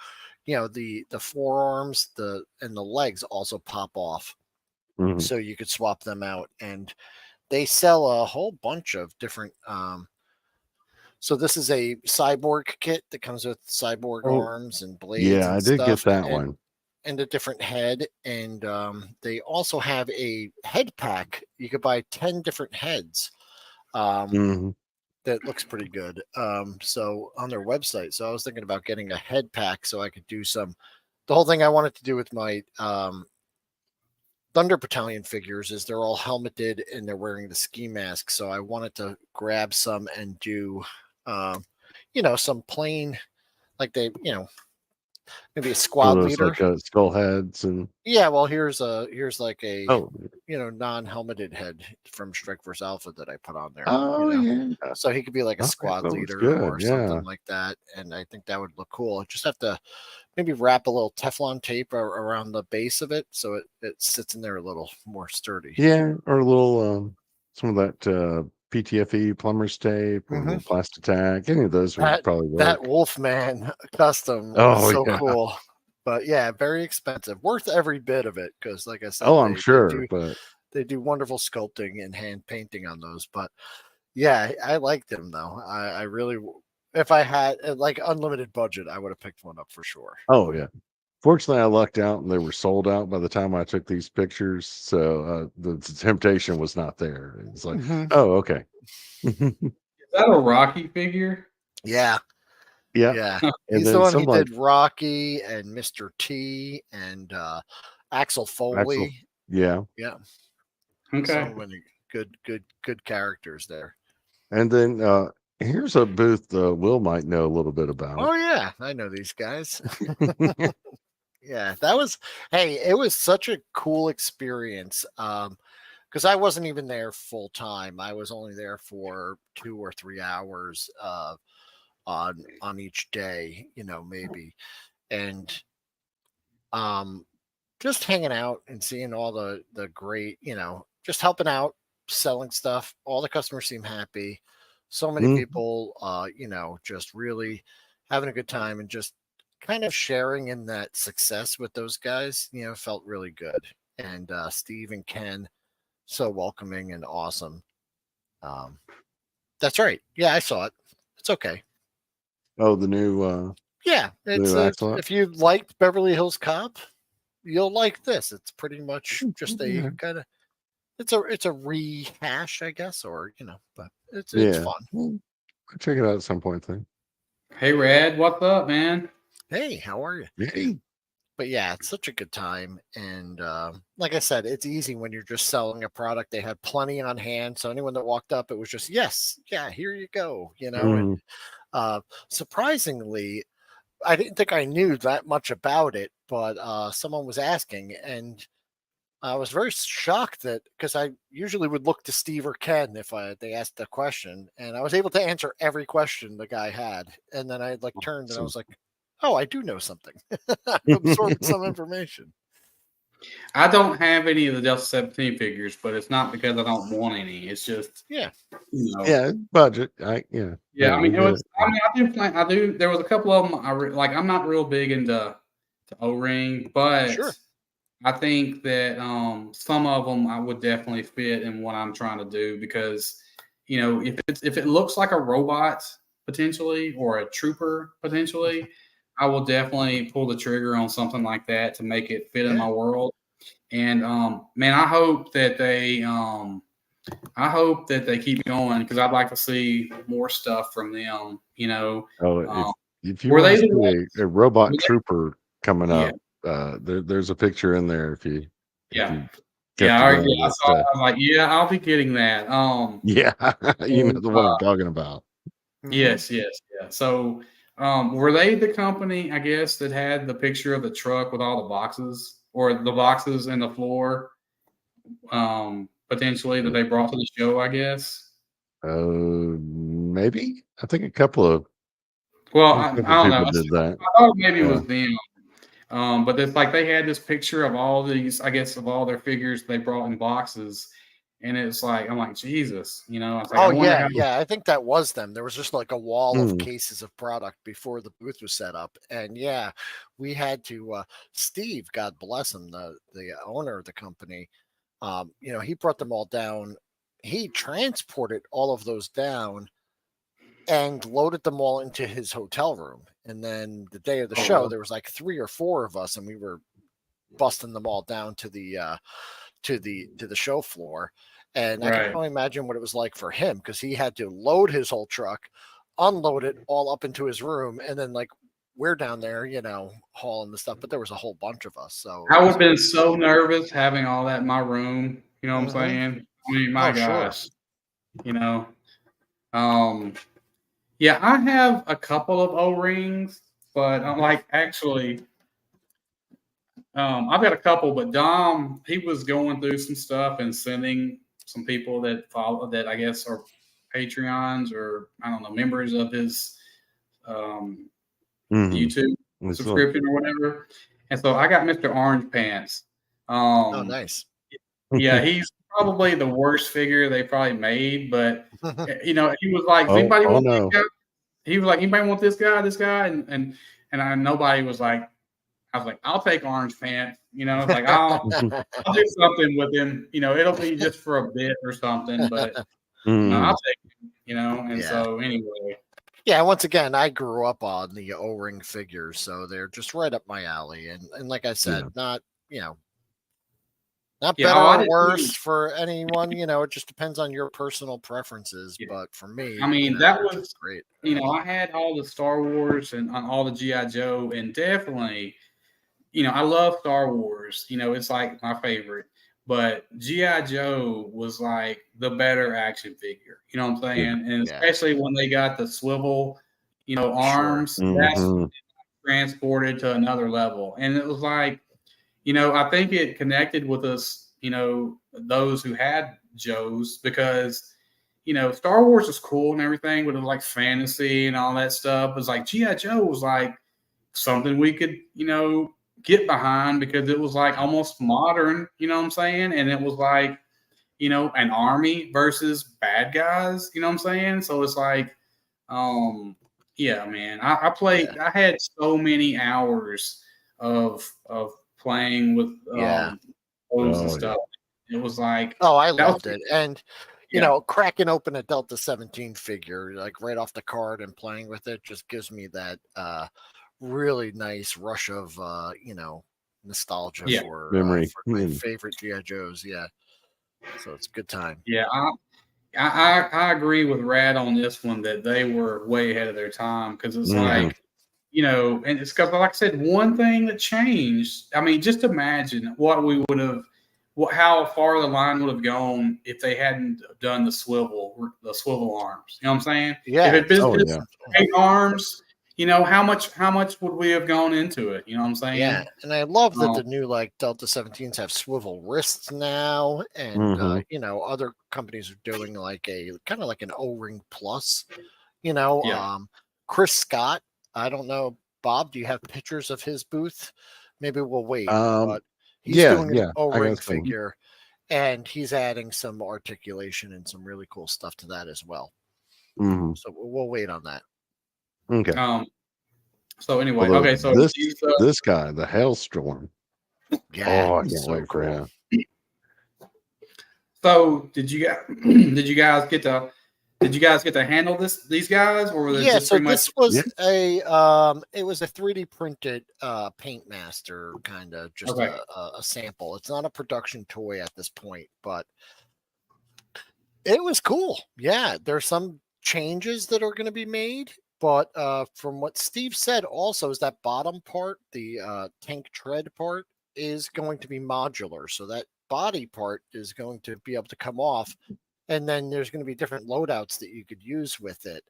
Speaker 3: the forearms and the legs also pop off, so you could swap them out, and they sell a whole bunch of different So this is a cyborg kit that comes with cyborg arms and blades.
Speaker 2: Yeah,
Speaker 3: and
Speaker 2: I did get that
Speaker 3: and,
Speaker 2: one.
Speaker 3: And a different head. And they also have a head pack. You could buy 10 different heads. That looks pretty good. So on their website. So I was thinking about getting a head pack so I could do the whole thing I wanted to do with my Thunder Battalion figures is they're all helmeted and they're wearing the ski mask. So I wanted to grab some and do, some plain, like maybe a squad leader.
Speaker 2: Like skull heads and.
Speaker 3: Yeah, well, here's like a non-helmeted head from Strike Force Alpha that I put on there.
Speaker 2: Yeah.
Speaker 3: So he could be like a squad leader or something like that, and I think that would look cool. Just have to maybe wrap a little Teflon tape around the base of it so it sits in there a little more sturdy.
Speaker 2: Yeah, or a little some of that PTFE plumber's tape or a little Plastitac. Any of those would probably work.
Speaker 3: That Wolfman custom was so cool. But yeah, very expensive. Worth every bit of it because, like I said,
Speaker 2: I'm sure, but
Speaker 3: they do wonderful sculpting and hand painting on those. But yeah, I liked them though. I really, if I had like unlimited budget, I would have picked one up for sure.
Speaker 2: Oh yeah. Fortunately, I lucked out and they were sold out by the time I took these pictures. So the temptation was not there. It's like, oh, okay.
Speaker 1: Is that a Rocky figure?
Speaker 3: Yeah.
Speaker 2: Yeah.
Speaker 3: He's the one who did Rocky and Mr. T and Axel Foley.
Speaker 2: Yeah.
Speaker 1: Okay.
Speaker 3: So many good characters there.
Speaker 2: And then here's a booth Will might know a little bit about.
Speaker 3: Oh yeah, I know these guys. Yeah, it was such a cool experience. Because I wasn't even there full time. I was only there for 2 or 3 hours on each day, maybe. And just hanging out and seeing all the great, just helping out, selling stuff. All the customers seem happy. So many people, just really having a good time and just kind of sharing in that success with those guys, felt really good. And Steve and Ken, so welcoming and awesome. That's right. Yeah, I saw it. It's okay.
Speaker 2: Oh, the new
Speaker 3: it's if you liked Beverly Hills Cop, you'll like this. It's pretty much just a kind of it's a rehash, I guess, or but it's fun.
Speaker 2: I'll check it out at some point then.
Speaker 1: Hey Rad, what's up, man?
Speaker 3: Hey, how are you?
Speaker 2: Hey.
Speaker 3: But yeah, it's such a good time. And like I said, it's easy when you're just selling a product. They had plenty on hand. So anyone that walked up, it was just, yes, yeah, here you go. And surprisingly, I didn't think I knew that much about it, but someone was asking. And I was very shocked because I usually would look to Steve or Ken if they asked a question. And I was able to answer every question the guy had. And then I turned and I was like, oh, I do know something. I've absorbed some information.
Speaker 1: I don't have any of the Delta 17 figures, but it's not because I don't want any. It's just
Speaker 2: budget.
Speaker 1: I mean, I do. There was a couple of them. I'm not real big into O-ring, but I think that some of them I would definitely fit in what I'm trying to do because if it looks like a robot potentially or a trooper potentially. I will definitely pull the trigger on something like that to make it fit in my world. And man, I hope that they keep going because I'd like to see more stuff from them.
Speaker 2: If you want to see a robot trooper coming up, there's a picture in there. If you
Speaker 1: I saw it. I'm like, I'll be getting that.
Speaker 2: You know the one I'm talking about.
Speaker 1: Yes. So. Were they the company, I guess, that had the picture of the truck with all the boxes or the boxes in the floor, potentially that they brought to the show, I guess?
Speaker 2: Maybe. I think a couple of
Speaker 1: I don't know.
Speaker 2: Did that.
Speaker 1: I thought maybe it was them. But it's like they had this picture of all these, I guess, of all their figures they brought in boxes. And it's like, I'm like, Jesus, I was like,
Speaker 3: I think that was them. There was just like a wall of cases of product before the booth was set up. And we had to, Steve, God bless him, the owner of the company, he brought them all down. He transported all of those down and loaded them all into his hotel room. And then the day of the show, there was like 3 or 4 of us, and we were busting them all down to the show floor. And I can only imagine what it was like for him, because he had to load his whole truck, unload it all up into his room, and then like we're down there, hauling the stuff. But there was a whole bunch of us. So
Speaker 1: I would have been so nervous having all that in my room. You know what I'm saying? I mean, my gosh. Sure. Yeah, I have a couple of O-rings, but I'm like, actually, I've got a couple, but Dom, he was going through some stuff and sending some people that follow that I guess are Patreons or I don't know, members of his YouTube subscription or whatever. And so I got Mr. Orange Pants.
Speaker 3: Oh, nice.
Speaker 1: Yeah, he's probably the worst figure they probably made, but he was like, anybody want this guy? He was like, anybody want this guy, and nobody was like, I was like, I'll take Orange Pants, it's like I'll do something with him, it'll be just for a bit or something, but I'll take him, and so anyway.
Speaker 3: Yeah, once again, I grew up on the O-ring figures, so they're just right up my alley. And like I said, not better or worse for anyone. It just depends on your personal preferences. Yeah. But for me,
Speaker 1: I mean, that was great. I had all the Star Wars and all the G.I. Joe, and definitely, I love Star Wars. It's like my favorite. But G.I. Joe was like the better action figure. You know what I'm saying? And especially when they got the swivel, arms, that's transported to another level. And it was like, I think it connected with us, those who had Joes, because, Star Wars is cool and everything, but it was like fantasy and all that stuff. It was like G.I. Joe was like something we could, get behind, because it was like almost modern, you know what I'm saying? And it was like, an army versus bad guys, you know what I'm saying? So it's like, yeah, man, I played, I had so many hours of playing with those and stuff. It was like,
Speaker 3: I loved it. And cracking open a Delta 17 figure like right off the card and playing with it just gives me that really nice rush of nostalgia for
Speaker 2: memory
Speaker 3: for my favorite G.I. Joes. So it's a good time.
Speaker 1: I agree with Rad on this one, that they were way ahead of their time, because it's like, and it's because, like I said, one thing that changed. I mean, just imagine what we would have, how far the line would have gone if they hadn't done the swivel arms. You know what I'm saying?
Speaker 3: Yeah.
Speaker 1: If it been 8 arms, how much would we have gone into it? You know what I'm saying?
Speaker 3: Yeah, and I love that the new Delta 17s have swivel wrists now, and other companies are doing like a kind of like an O-ring plus. Chris Scott. I don't know, Bob. Do you have pictures of his booth? Maybe we'll wait. But he's doing an O-ring figure, and he's adding some articulation and some really cool stuff to that as well. So we'll wait on that.
Speaker 2: Okay.
Speaker 1: So anyway, so
Speaker 2: this guy, the Hailstorm.
Speaker 3: Yeah.
Speaker 2: I can't wait for him.
Speaker 1: So did you guys get to handle these guys, or was it just pretty much?
Speaker 3: This was it was a 3D printed Paint Master kind of just a sample. It's not a production toy at this point, but it was cool. Yeah, there's some changes that are going to be made. But from what Steve said also is that bottom part, the tank tread part, is going to be modular. So that body part is going to be able to come off. And then there's going to be different loadouts that you could use with it.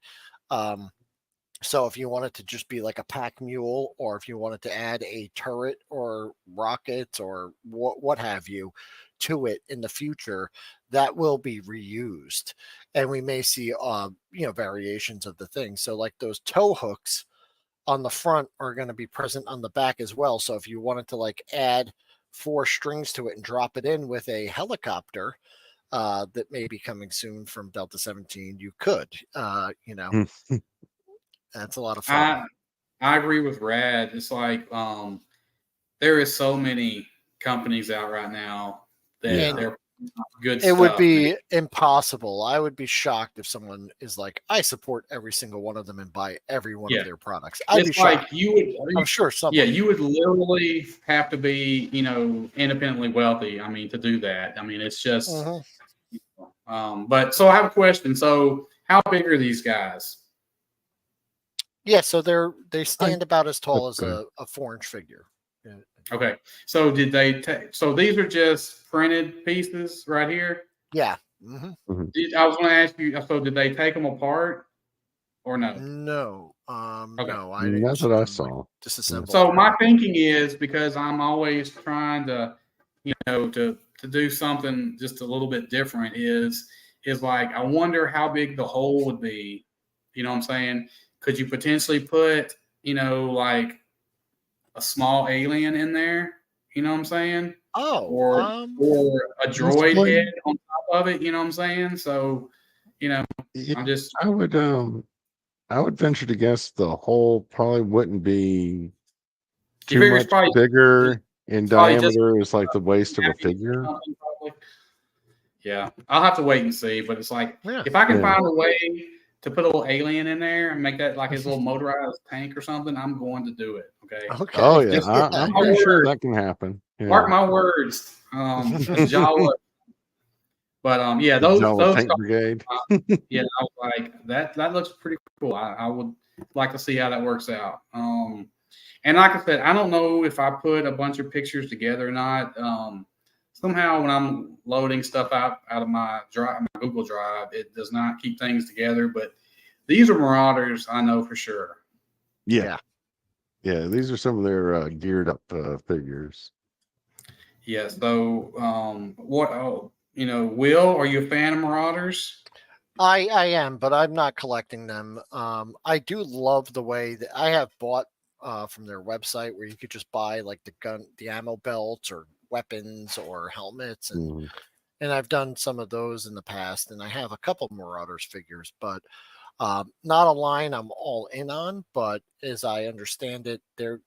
Speaker 3: So if you wanted to just be like a pack mule, or if you wanted to add a turret or rockets or what have you to it in the future, that will be reused, and we may see variations of the thing. So like those tow hooks on the front are going to be present on the back as well. So if you wanted to like add 4 strings to it and drop it in with a helicopter that may be coming soon from Delta 17, you could. That's a lot of fun.
Speaker 1: I agree with Rad. It's like there is so many companies out right now that they're good
Speaker 3: It
Speaker 1: stuff.
Speaker 3: would be impossible. I would be shocked if someone is like, I support every single one of them and buy every one of their products. I'd be shocked. I'm sure someone.
Speaker 1: Yeah, you would literally have to be, independently wealthy. I mean, to do that. I mean, it's just. But so I have a question. So, how big are these guys?
Speaker 3: Yeah, so they stand about as tall as a 4-inch figure. Yeah.
Speaker 1: Okay. So did they so these are just printed pieces right here?
Speaker 3: Yeah.
Speaker 1: I was going to ask you, so did they take them apart or no?
Speaker 3: No.
Speaker 1: Okay.
Speaker 3: No, I didn't.
Speaker 2: That's what I saw.
Speaker 3: Disassemble.
Speaker 1: So my thinking is, because I'm always trying to, to do something just a little bit different, is like, I wonder how big the hole would be. You know what I'm saying? Could you potentially put, like a small alien in there? You know what I'm saying?
Speaker 3: Oh,
Speaker 1: or a droid head on top of it. You know what I'm saying? So, I'm just.
Speaker 2: I would venture to guess the hole probably wouldn't be too much bigger in diameter. It's like the waist of a figure.
Speaker 1: Yeah, I'll have to wait and see. But it's like, if I can find a way to put a little alien in there and make that like his little motorized tank or something, I'm going to do it. Okay.
Speaker 2: Oh yeah, I'm pretty sure that can happen. Yeah.
Speaker 1: Mark my words. Jawa. But yeah, those
Speaker 2: tank brigade.
Speaker 1: Yeah, I was like, that looks pretty cool. I would like to see how that works out. And like I said, I don't know if I put a bunch of pictures together or not. Somehow when I'm loading stuff out of my Google Drive, it does not keep things together. But these are Marauders, I know for sure.
Speaker 2: Yeah. These are some of their geared up figures.
Speaker 1: Yeah. So, Will, are you a fan of Marauders?
Speaker 3: I am, but I'm not collecting them. I do love the way that I have bought from their website, where you could just buy like the ammo belts or weapons or helmets, and I've done some of those in the past, and I have a couple of Marauders figures, but not a line I'm all in on. But as I understand it, they're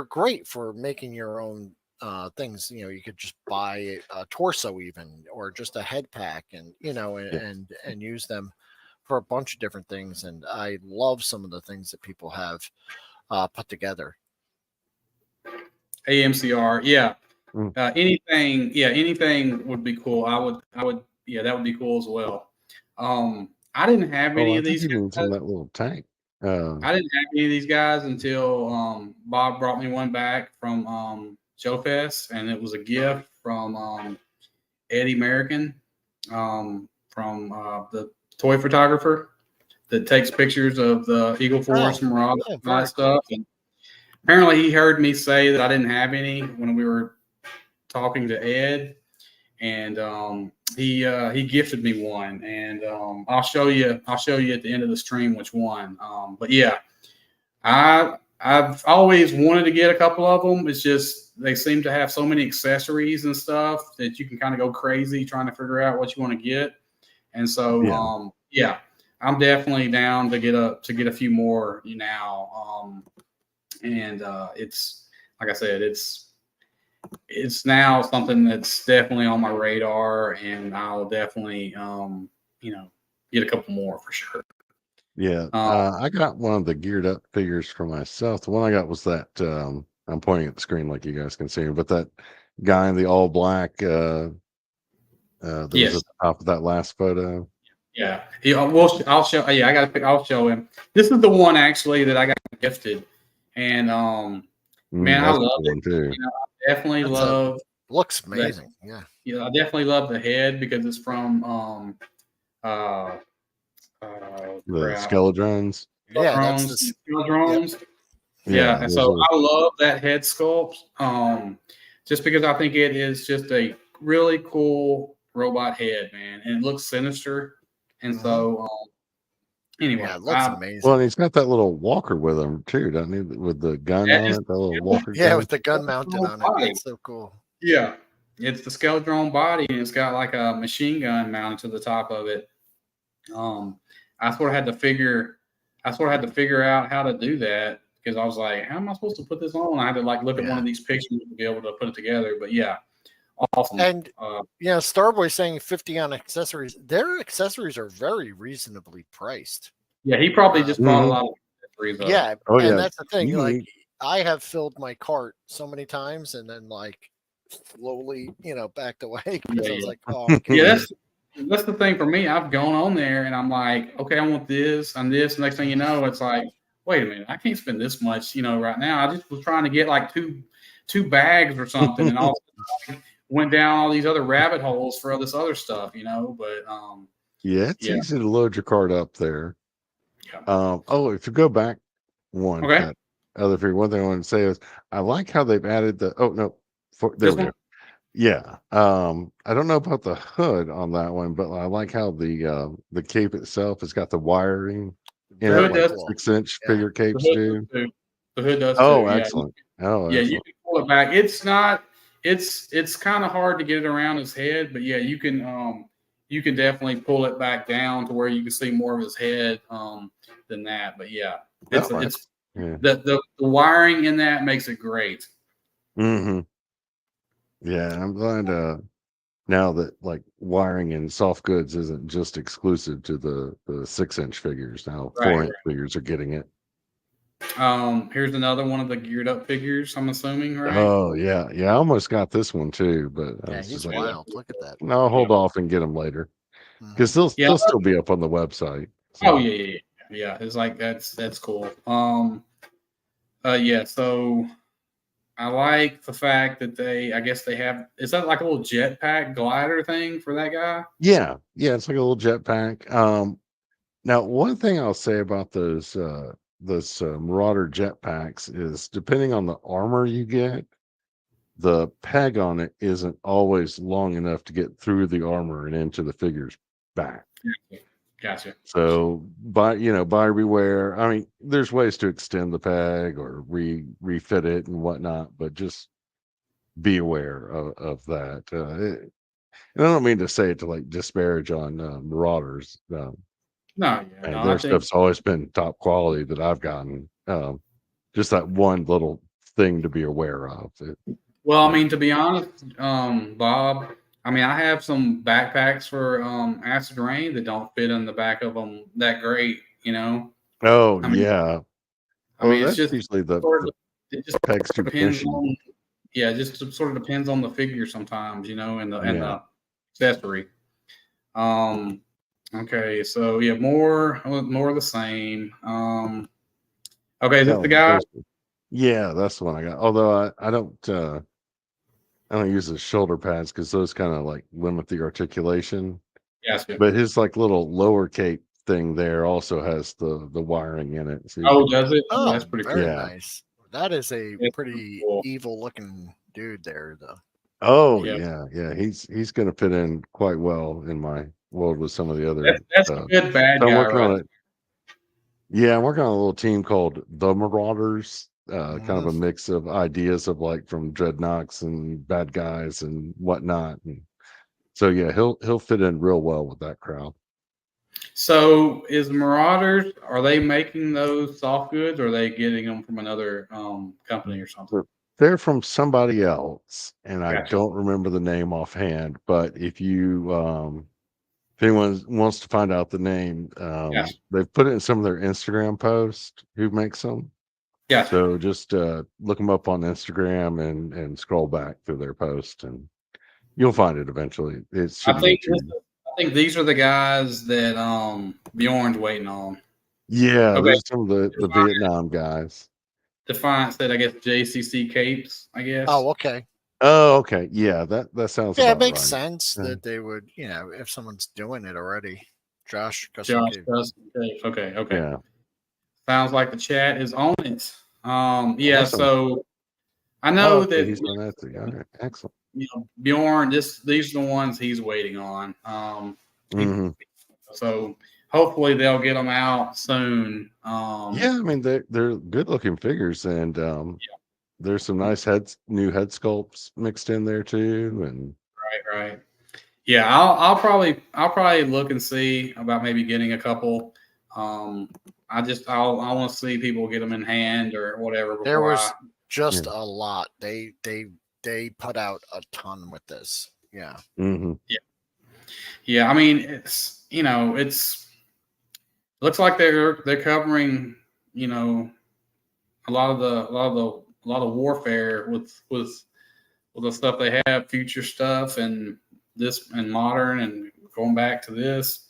Speaker 3: great for making your own things. You could just buy a torso even, or just a head pack, and and use them for a bunch of different things. And I love some of the things that people have put together.
Speaker 1: AMCR, yeah. Anything would be cool. I would, that would be cool as well. I didn't have any of these guys.
Speaker 2: That little tank.
Speaker 1: I didn't have any of these guys until Bob brought me one back from Joefest, and it was a gift from Eddie American, from the toy photographer that takes pictures of the Eagle Force and Marauder and all that stuff. And apparently he heard me say that I didn't have any when we were talking to Ed, and he gifted me one, and I'll show you at the end of the stream which one. But yeah, I've always wanted to get a couple of them. It's just they seem to have so many accessories and stuff that you can kind of go crazy trying to figure out what you want to get. And so I'm definitely down to get a few more now. And it's like I said, it's now something that's definitely on my radar, and I'll definitely get a couple more for sure.
Speaker 2: Yeah, I got one of the geared up figures for myself. The one I got was that I'm pointing at the screen like you guys can see, but that guy in the all black that was at the top of that last photo.
Speaker 1: Yeah, I'll show. Yeah, I'll show him. This is the one actually that I got gifted, and man, I love it too. I definitely love.
Speaker 3: Looks amazing.
Speaker 1: I definitely love the head because it's from
Speaker 2: the Skeledrons.
Speaker 1: Skeledrons. Yeah, and so I love that head sculpt. Just because I think it is just a really cool robot head, man, and it looks sinister. And so, anyway,
Speaker 3: it looks amazing.
Speaker 2: Well, and he's got that little walker with him too, doesn't he? With the gun on it, that little walker.
Speaker 3: Yeah, with the gun mounted on it. That's so cool.
Speaker 1: Yeah, it's the Skeledron body, and it's got like a machine gun mounted to the top of it. I sort of had to figure out how to do that, because I was like, how am I supposed to put this on? I had to like look at one of these pictures to be able to put it together. But yeah, awesome.
Speaker 3: And Starboy saying 50 on accessories. Their accessories are very reasonably priced.
Speaker 1: Yeah, he probably just bought a lot of accessories.
Speaker 3: Yeah, that's the thing. Like, I have filled my cart so many times, and then like slowly, backed away because I was like, oh,
Speaker 1: that's the thing for me. I've gone on there and I'm like, okay, I want this and this. Next thing you know, it's like, wait a minute, I can't spend this much, right now. I just was trying to get like two bags or something, and all went down all these other rabbit holes for all this other stuff, But
Speaker 2: it's easy to load your cart up there. Yeah. If you go back one,
Speaker 1: okay.
Speaker 2: Other figure, one thing I want to say is I like how they've added there we go. Yeah. I don't know about the hood on that one, but I like how the cape itself has got the wiring in it, like 6-inch figure capes do.
Speaker 1: The hood does
Speaker 2: too.
Speaker 1: Excellent.
Speaker 2: Yeah,
Speaker 1: you can pull it back. It's not it's kind of hard to get it around his head, but you can definitely pull it back down to where you can see more of his head than that. But the wiring in that makes it great.
Speaker 2: Mm-hmm. Yeah, I'm glad now that like wiring in soft goods isn't just exclusive to the 6-inch figures. Now 4-inch figures are getting it.
Speaker 1: Here's another one of the geared up figures, I'm assuming, right?
Speaker 2: Oh yeah. I almost got this one too, but
Speaker 3: he's wild. Look at that.
Speaker 2: No, I'll hold off and get them later because they'll still be up on the website.
Speaker 1: So. Oh yeah. It's like that's cool. So I like the fact that they have, is that like a little jetpack glider thing for that guy?
Speaker 2: Yeah, it's like a little jetpack. Now one thing I'll say about those Marauder jetpacks is depending on the armor you get, the peg on it isn't always long enough to get through the armor and into the figure's back.
Speaker 1: Gotcha.
Speaker 2: So buyer beware. I mean, there's ways to extend the peg or refit it and whatnot, but just be aware of that. And I don't mean to say it to like disparage on Marauders. Their stuff's always been top quality that I've gotten. Just that one little thing to be aware of.
Speaker 1: Well, I mean, to be honest, Bob, I mean, I have some backpacks for Acid Rain that don't fit in the back of them that great,
Speaker 2: Oh, yeah.
Speaker 1: I mean, it's
Speaker 2: just
Speaker 1: just
Speaker 2: usually the
Speaker 1: peg's too depends on, it just sort of depends on the figure sometimes, and the accessory. Okay, so more of the same. Okay, is that the guy?
Speaker 2: Yeah, that's the one I got. Although I don't use the shoulder pads because those kind of like limit the articulation.
Speaker 1: Yes.
Speaker 2: But his like little lower cape thing there also has the wiring in it.
Speaker 1: So does it?
Speaker 3: Oh, that's pretty cool. Nice. That is a pretty evil looking dude there, though.
Speaker 2: Oh yeah. He's going to fit in quite well in my world with some of the other.
Speaker 1: That's a good bad guy.
Speaker 2: I'm working on it. Yeah, I'm working on a little team called the Marauders. Kind of a mix of ideas of like from Dreadnoks and bad guys and whatnot. And so he'll fit in real well with that crowd.
Speaker 1: So is Marauders, are they making those soft goods or are they getting them from another company or something?
Speaker 2: They're from somebody else, and I don't remember the name offhand, but if anyone wants to find out the name, they've put it in some of their Instagram posts who makes them.
Speaker 1: Yeah.
Speaker 2: So just look them up on Instagram and scroll back through their post, and you'll find it eventually.
Speaker 1: I think these are the guys that Bjorn's waiting on.
Speaker 2: Yeah, okay. Those are some of the Vietnam guys.
Speaker 1: Defiant said, I guess JCC capes. I guess.
Speaker 3: Oh, okay.
Speaker 2: Oh, okay. Yeah, that sounds.
Speaker 3: Yeah, it makes sense that they would, if someone's doing it already. Josh does.
Speaker 1: Okay.
Speaker 2: Yeah.
Speaker 1: Sounds like the chat is on it. Awesome. So I know that
Speaker 2: he's on that too. All right. Excellent.
Speaker 1: Bjorn, these are the ones he's waiting on. So hopefully they'll get them out soon.
Speaker 2: I mean they're good looking figures, and there's some nice new head sculpts mixed in there too, and
Speaker 1: right. Yeah, I'll probably look and see about maybe getting a couple. I want to see people get them in hand or whatever.
Speaker 3: There was just a lot. They they put out a ton with this. Yeah.
Speaker 2: Mm-hmm.
Speaker 1: Yeah. I mean, it looks like they're covering, a lot of warfare with the stuff they have, future stuff and this and modern and going back to this.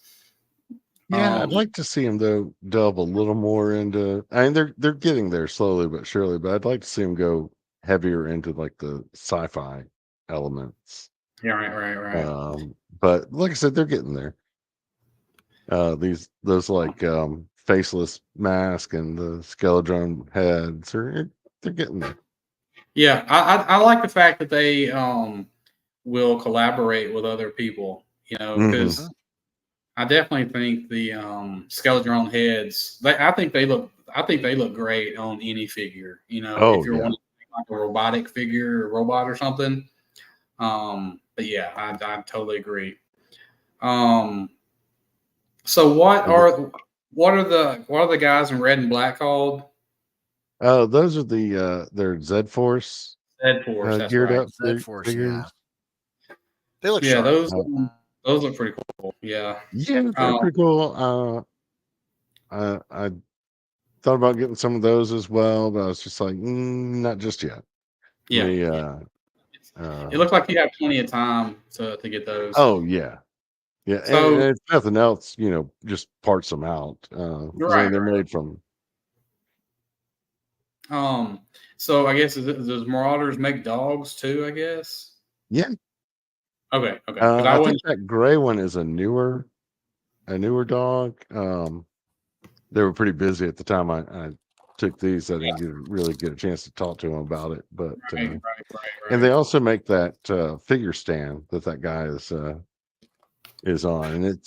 Speaker 2: Yeah, I'd like to see them though delve a little more into. I mean, they're getting there slowly but surely, but I'd like to see them go heavier into like the sci-fi elements.
Speaker 1: Yeah, right.
Speaker 2: But like I said, they're getting there. Those like faceless mask and the skeleton heads they're getting there.
Speaker 1: Yeah, I like the fact that they will collaborate with other people, because I definitely think the skeleton heads. I think they look great on any figure. If you're wanting like a robotic figure, or robot or something. But yeah, I totally agree. So what are the guys in red and black called?
Speaker 2: Oh, those are they're Z Force.
Speaker 1: Zed Force, that's
Speaker 2: geared
Speaker 1: right.
Speaker 2: up
Speaker 3: Zed Force,
Speaker 2: figures.
Speaker 3: yeah. They look
Speaker 1: Yeah,
Speaker 3: sharp.
Speaker 1: those look pretty cool. Yeah.
Speaker 2: Yeah, they're pretty cool. I thought about getting some of those as well, but I was just like, not just yet.
Speaker 1: Yeah. It looks like you have plenty of time to get those.
Speaker 2: Oh yeah. Yeah,
Speaker 1: So,
Speaker 2: and if nothing else, just parts them out.
Speaker 1: Right.
Speaker 2: They're made from.
Speaker 1: So I guess does Marauders make dogs too? I guess.
Speaker 2: Yeah.
Speaker 1: Okay.
Speaker 2: I think that gray one is a newer dog. They were pretty busy at the time I took these. I didn't really get a chance to talk to them about it, but
Speaker 1: right.
Speaker 2: And they also make that figure stand that guy is on, and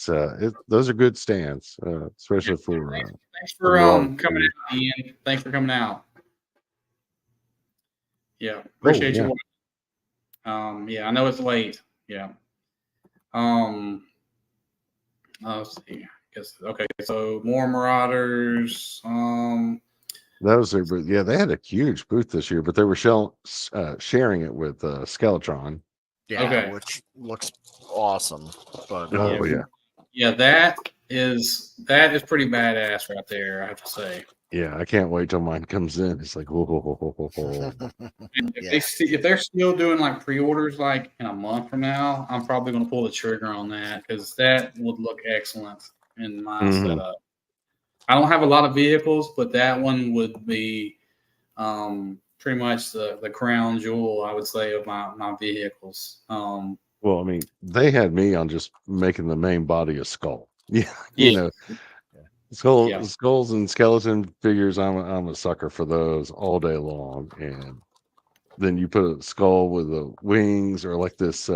Speaker 2: those are good stands, especially for.
Speaker 1: Thanks for coming out, Ian. Thanks for coming out. Yeah, appreciate you. Yeah, I know it's late. Yeah. Let's see. Okay. So more Marauders.
Speaker 2: Those are, but yeah, they had a huge booth this year, but they were sharing it with Skeletron.
Speaker 3: Yeah,
Speaker 1: okay.
Speaker 3: Which looks awesome. But
Speaker 1: yeah, that is pretty badass right there, I have to say.
Speaker 2: Yeah, I can't wait till mine comes in. It's like, whoa.
Speaker 1: If they're still doing like pre-orders like in a month from now, I'm probably going to pull the trigger on that because that would look excellent in my setup. I don't have a lot of vehicles, but that one would be pretty much the crown jewel, I would say, of my vehicles.
Speaker 2: Well, I mean, they had me on just making the main body a skull. Yeah, skulls and skeleton figures. I'm a sucker for those all day long. And then you put a skull with the wings, or like this.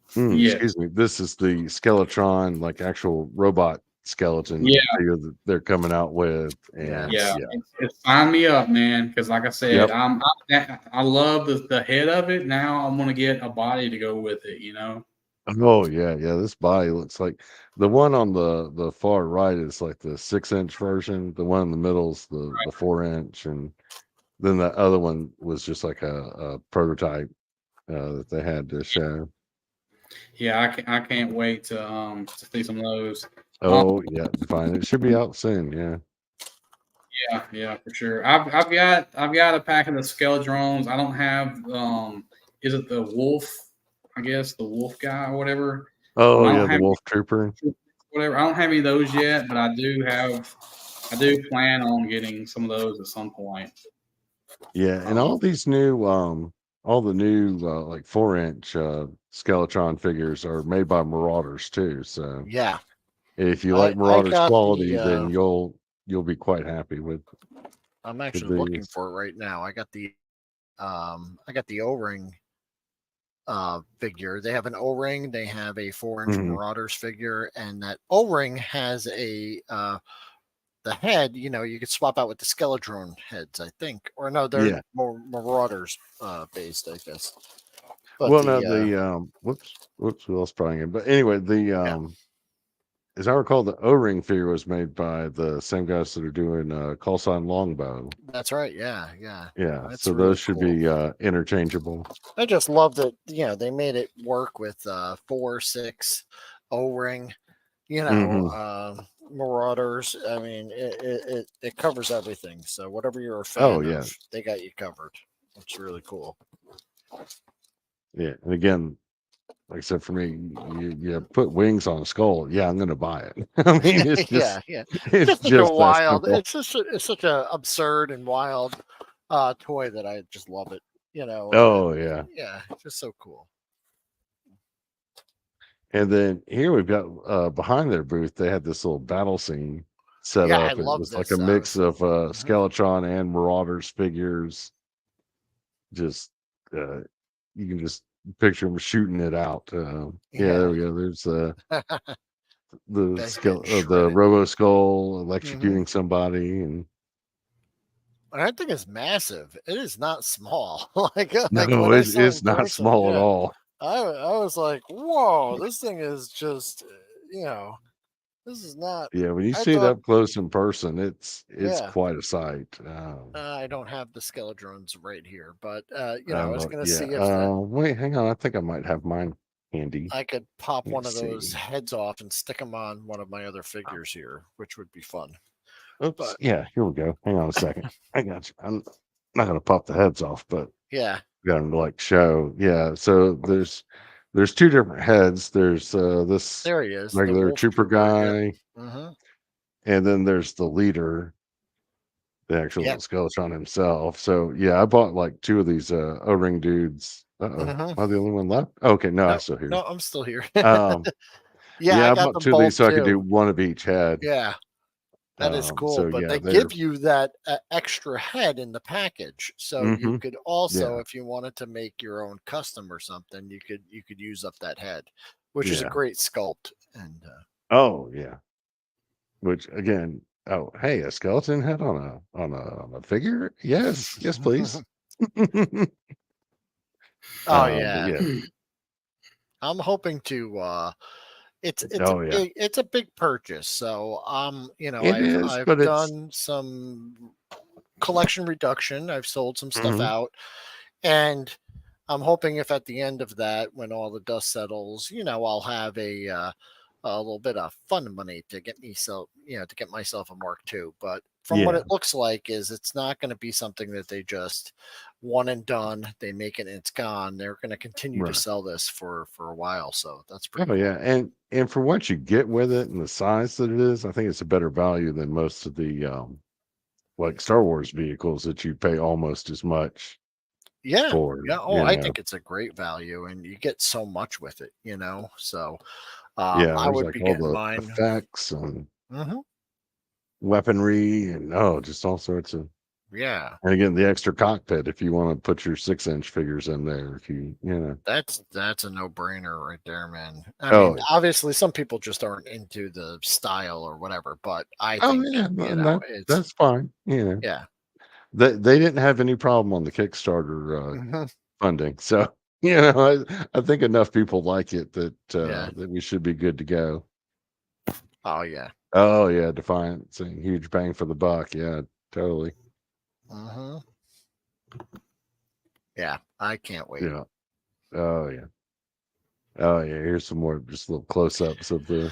Speaker 2: Excuse me. This is the Skeletron, like actual robot skeleton figure that they're coming out with. And
Speaker 1: it's sign me up, man, because like I said, I love the head of it. Now I'm gonna get a body to go with it,
Speaker 2: Oh yeah, this body looks like the one on the far right is like the 6-inch version. The one in the middle is the 4-inch, and then the other one was just like a prototype that they had to show.
Speaker 1: Yeah, I can't wait to see some of those.
Speaker 2: Oh yeah, fine. It should be out soon.
Speaker 1: Yeah, for sure. I've got a pack of the Skeledrones. I don't have is it the wolf? I guess the wolf guy or whatever.
Speaker 2: Oh yeah, the wolf trooper.
Speaker 1: Whatever. I don't have any of those yet, but I do plan on getting some of those at some point.
Speaker 2: Yeah, and all these new all the new like 4-inch Skeletron figures are made by Marauders too. So
Speaker 3: yeah,
Speaker 2: if you like Marauders quality, then you'll be quite happy with.
Speaker 3: I'm actually looking for it right now. I got the O-ring figure. They have an O-ring. They have a 4-inch Marauders figure, and that O-ring has a the head. You could swap out with the Skeledron heads, I think, or no, they're more Marauders based, I guess. But
Speaker 2: well, no, the whoops, we lost probably. But anyway, as I recall, the O-ring figure was made by the same guys that are doing Call Sign Longbow.
Speaker 3: That's right. Yeah, yeah.
Speaker 2: Yeah,
Speaker 3: That's
Speaker 2: so
Speaker 3: really
Speaker 2: those should
Speaker 3: cool.
Speaker 2: be interchangeable.
Speaker 3: I just love that, they made it work with 4, 6 O-ring, Marauders. I mean, it covers everything. So whatever you're a fan
Speaker 2: yeah.
Speaker 3: of, they got you covered. It's really cool.
Speaker 2: Yeah, and again, like I said, for me, you put wings on a skull. Yeah, I'm going to buy it. I mean, it's just
Speaker 3: yeah.
Speaker 2: it's
Speaker 3: Just such a
Speaker 2: just that
Speaker 3: wild.
Speaker 2: simple.
Speaker 3: It's such a absurd and wild toy that I just love it.
Speaker 2: Oh yeah,
Speaker 3: Yeah, just so cool.
Speaker 2: and then here we've got behind their booth, they had this little battle scene set
Speaker 3: Yeah, I
Speaker 2: up. It
Speaker 3: love
Speaker 2: was like
Speaker 3: this.
Speaker 2: a mix of Skeletron and Marauders figures. Just you can just picture them shooting it out. Yeah, there we go. There's the Robo Skull electrocuting somebody, and
Speaker 3: I think it's massive. It is not small.
Speaker 2: no, it's not small at all.
Speaker 3: I was like, whoa, this thing is just, this is not.
Speaker 2: Yeah, when you see it up close in person, it's quite a sight.
Speaker 3: I don't have the Skeledrons right here, but I was going to see if
Speaker 2: wait, hang on. I think I might have mine handy.
Speaker 3: I could pop one of those heads off and stick them on one of my other figures here, which would be fun.
Speaker 2: Oops. But, yeah, here we go. Hang on a second. I got you. I'm not going to pop the heads off, but
Speaker 3: yeah,
Speaker 2: got them to like show. Yeah, so there's 2 different heads. There's this
Speaker 3: there he is,
Speaker 2: regular trooper guy,
Speaker 3: yeah.
Speaker 2: And then there's the leader, the actual Skeletron himself. So yeah, I bought like 2 of these O-ring dudes. Am I the only one left? Okay, no, I'm still here.
Speaker 3: No, I'm still here.
Speaker 2: Yeah, I bought 2 of these so I could do one of each head.
Speaker 3: Yeah. That is cool,
Speaker 2: so,
Speaker 3: but
Speaker 2: yeah,
Speaker 3: they give you that extra head in the package, so you could also, if you wanted to make your own custom or something, you could use up that head, which is a great sculpt. And
Speaker 2: oh yeah, which again, oh hey, a skeleton head on a figure? Yes, please.
Speaker 3: Oh yeah. I'm hoping to. It's a big purchase, so I've done some collection reduction. I've sold some stuff out, and I'm hoping if at the end of that, when all the dust settles, I'll have a little bit of fun money to get myself a Mark II. But from what it looks like, is it's not going to be something that they just one and done. They make it and it's gone. They're going to continue to sell this for a while. So that's pretty cool.
Speaker 2: Yeah, and for what you get with it and the size that it is, I think it's a better value than most of the like Star Wars vehicles that you pay almost as much. For,
Speaker 3: I think it's a great value, and you get so much with it. So I would be getting mine.
Speaker 2: Effects and weaponry and just all sorts of and again the extra cockpit if you want to put your 6-inch figures in there, if you
Speaker 3: that's a no-brainer right there, man. I mean, obviously some people just aren't into the style or whatever, but I think
Speaker 2: that's fine. They didn't have any problem on the Kickstarter funding, so I think enough people like it that that we should be good to go.
Speaker 3: Oh yeah.
Speaker 2: Defiant saying huge bang for the buck. Yeah, totally.
Speaker 3: Yeah, I can't wait.
Speaker 2: Yeah. Oh yeah. Here's some more just little close-ups of the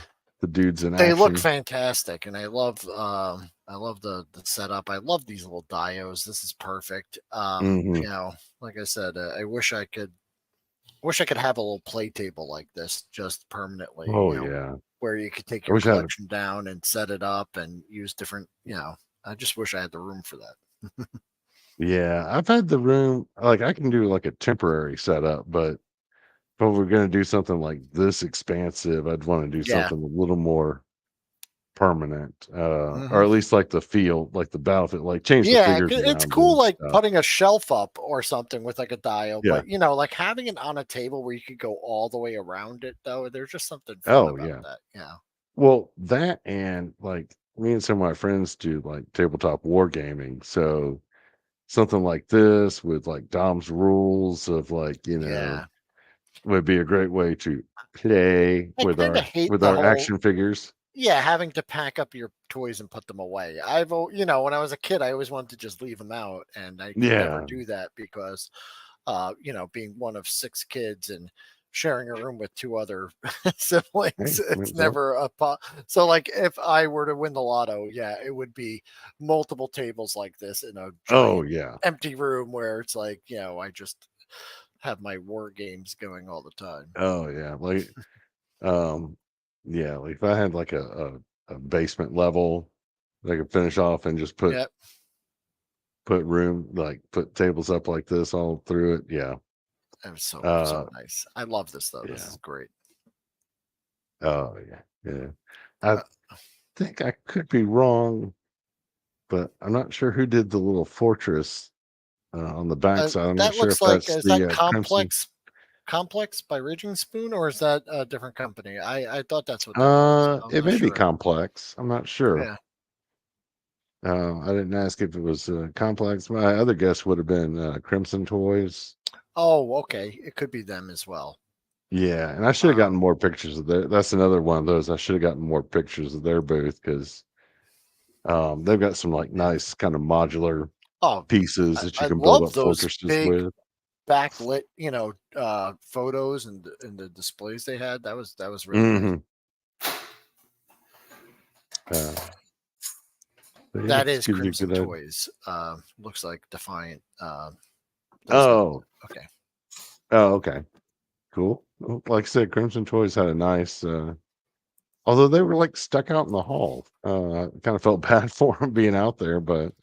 Speaker 2: dudes in action.
Speaker 3: They look fantastic, and I love the setup. I love these little dios. This is perfect. Like I said, I wish I could have a little play table like this just permanently. Where you could take your collection down and set it up and use different. I just wish I had the room for that.
Speaker 2: Yeah, I've had the room. Like I can do like a temporary setup, but if we're gonna do something like this expansive, I'd want to do something a little more permanent, or at least like the feel, like the battlefield, like change the figures.
Speaker 3: It's cool, like putting a shelf up or something with like a dio, but like having it on a table where you could go all the way around it, though. There's just something fun about that. Yeah.
Speaker 2: Well, that and like me and some of my friends do like tabletop wargaming, so something like this with like Dom's rules of like would be a great way to play with our action figures.
Speaker 3: yeah, having to pack up your toys and put them away. When I was a kid, I always wanted to just leave them out, and I could never do that because, being one of 6 kids and sharing a room with 2 other siblings, it's never so like if I were to win the lotto, yeah, it would be multiple tables like this in a giant empty room where it's like, I just have my war games going all the time.
Speaker 2: Oh yeah, like like if I had like a basement level that I could finish off and just put
Speaker 3: Yep.
Speaker 2: put tables up like this all through it. Yeah.
Speaker 3: It was so nice. I love this though.
Speaker 2: Yeah.
Speaker 3: This is great.
Speaker 2: Oh yeah. I think I could be wrong, but I'm not sure who did the little fortress on the backside. I'm not
Speaker 3: That
Speaker 2: sure
Speaker 3: looks
Speaker 2: if
Speaker 3: like,
Speaker 2: that's
Speaker 3: is that
Speaker 2: the Crimson.
Speaker 3: Complex by Raging Spoon, or is that a different company? I thought that's what that was. I'm
Speaker 2: It
Speaker 3: not
Speaker 2: may be
Speaker 3: sure.
Speaker 2: Complex. I'm not sure.
Speaker 3: Yeah.
Speaker 2: I didn't ask if it was Complex. My other guess would have been Crimson Toys.
Speaker 3: Oh, okay. It could be them as well.
Speaker 2: Yeah, and I should have gotten more pictures of that. That's another one of those. I should have gotten more pictures of their booth because they've got some like nice kind of modular pieces that you
Speaker 3: I
Speaker 2: can build
Speaker 3: love
Speaker 2: up
Speaker 3: those
Speaker 2: fortresses
Speaker 3: big
Speaker 2: with.
Speaker 3: backlit, photos and the displays they had. That was really
Speaker 2: good.
Speaker 3: That is Crimson Toys. Looks like Defiant.
Speaker 2: Okay.
Speaker 3: Okay.
Speaker 2: Oh, okay. Cool. Well, like I said, Crimson Toys had a nice although they were like stuck out in the hall. I kind of felt bad for them being out there, but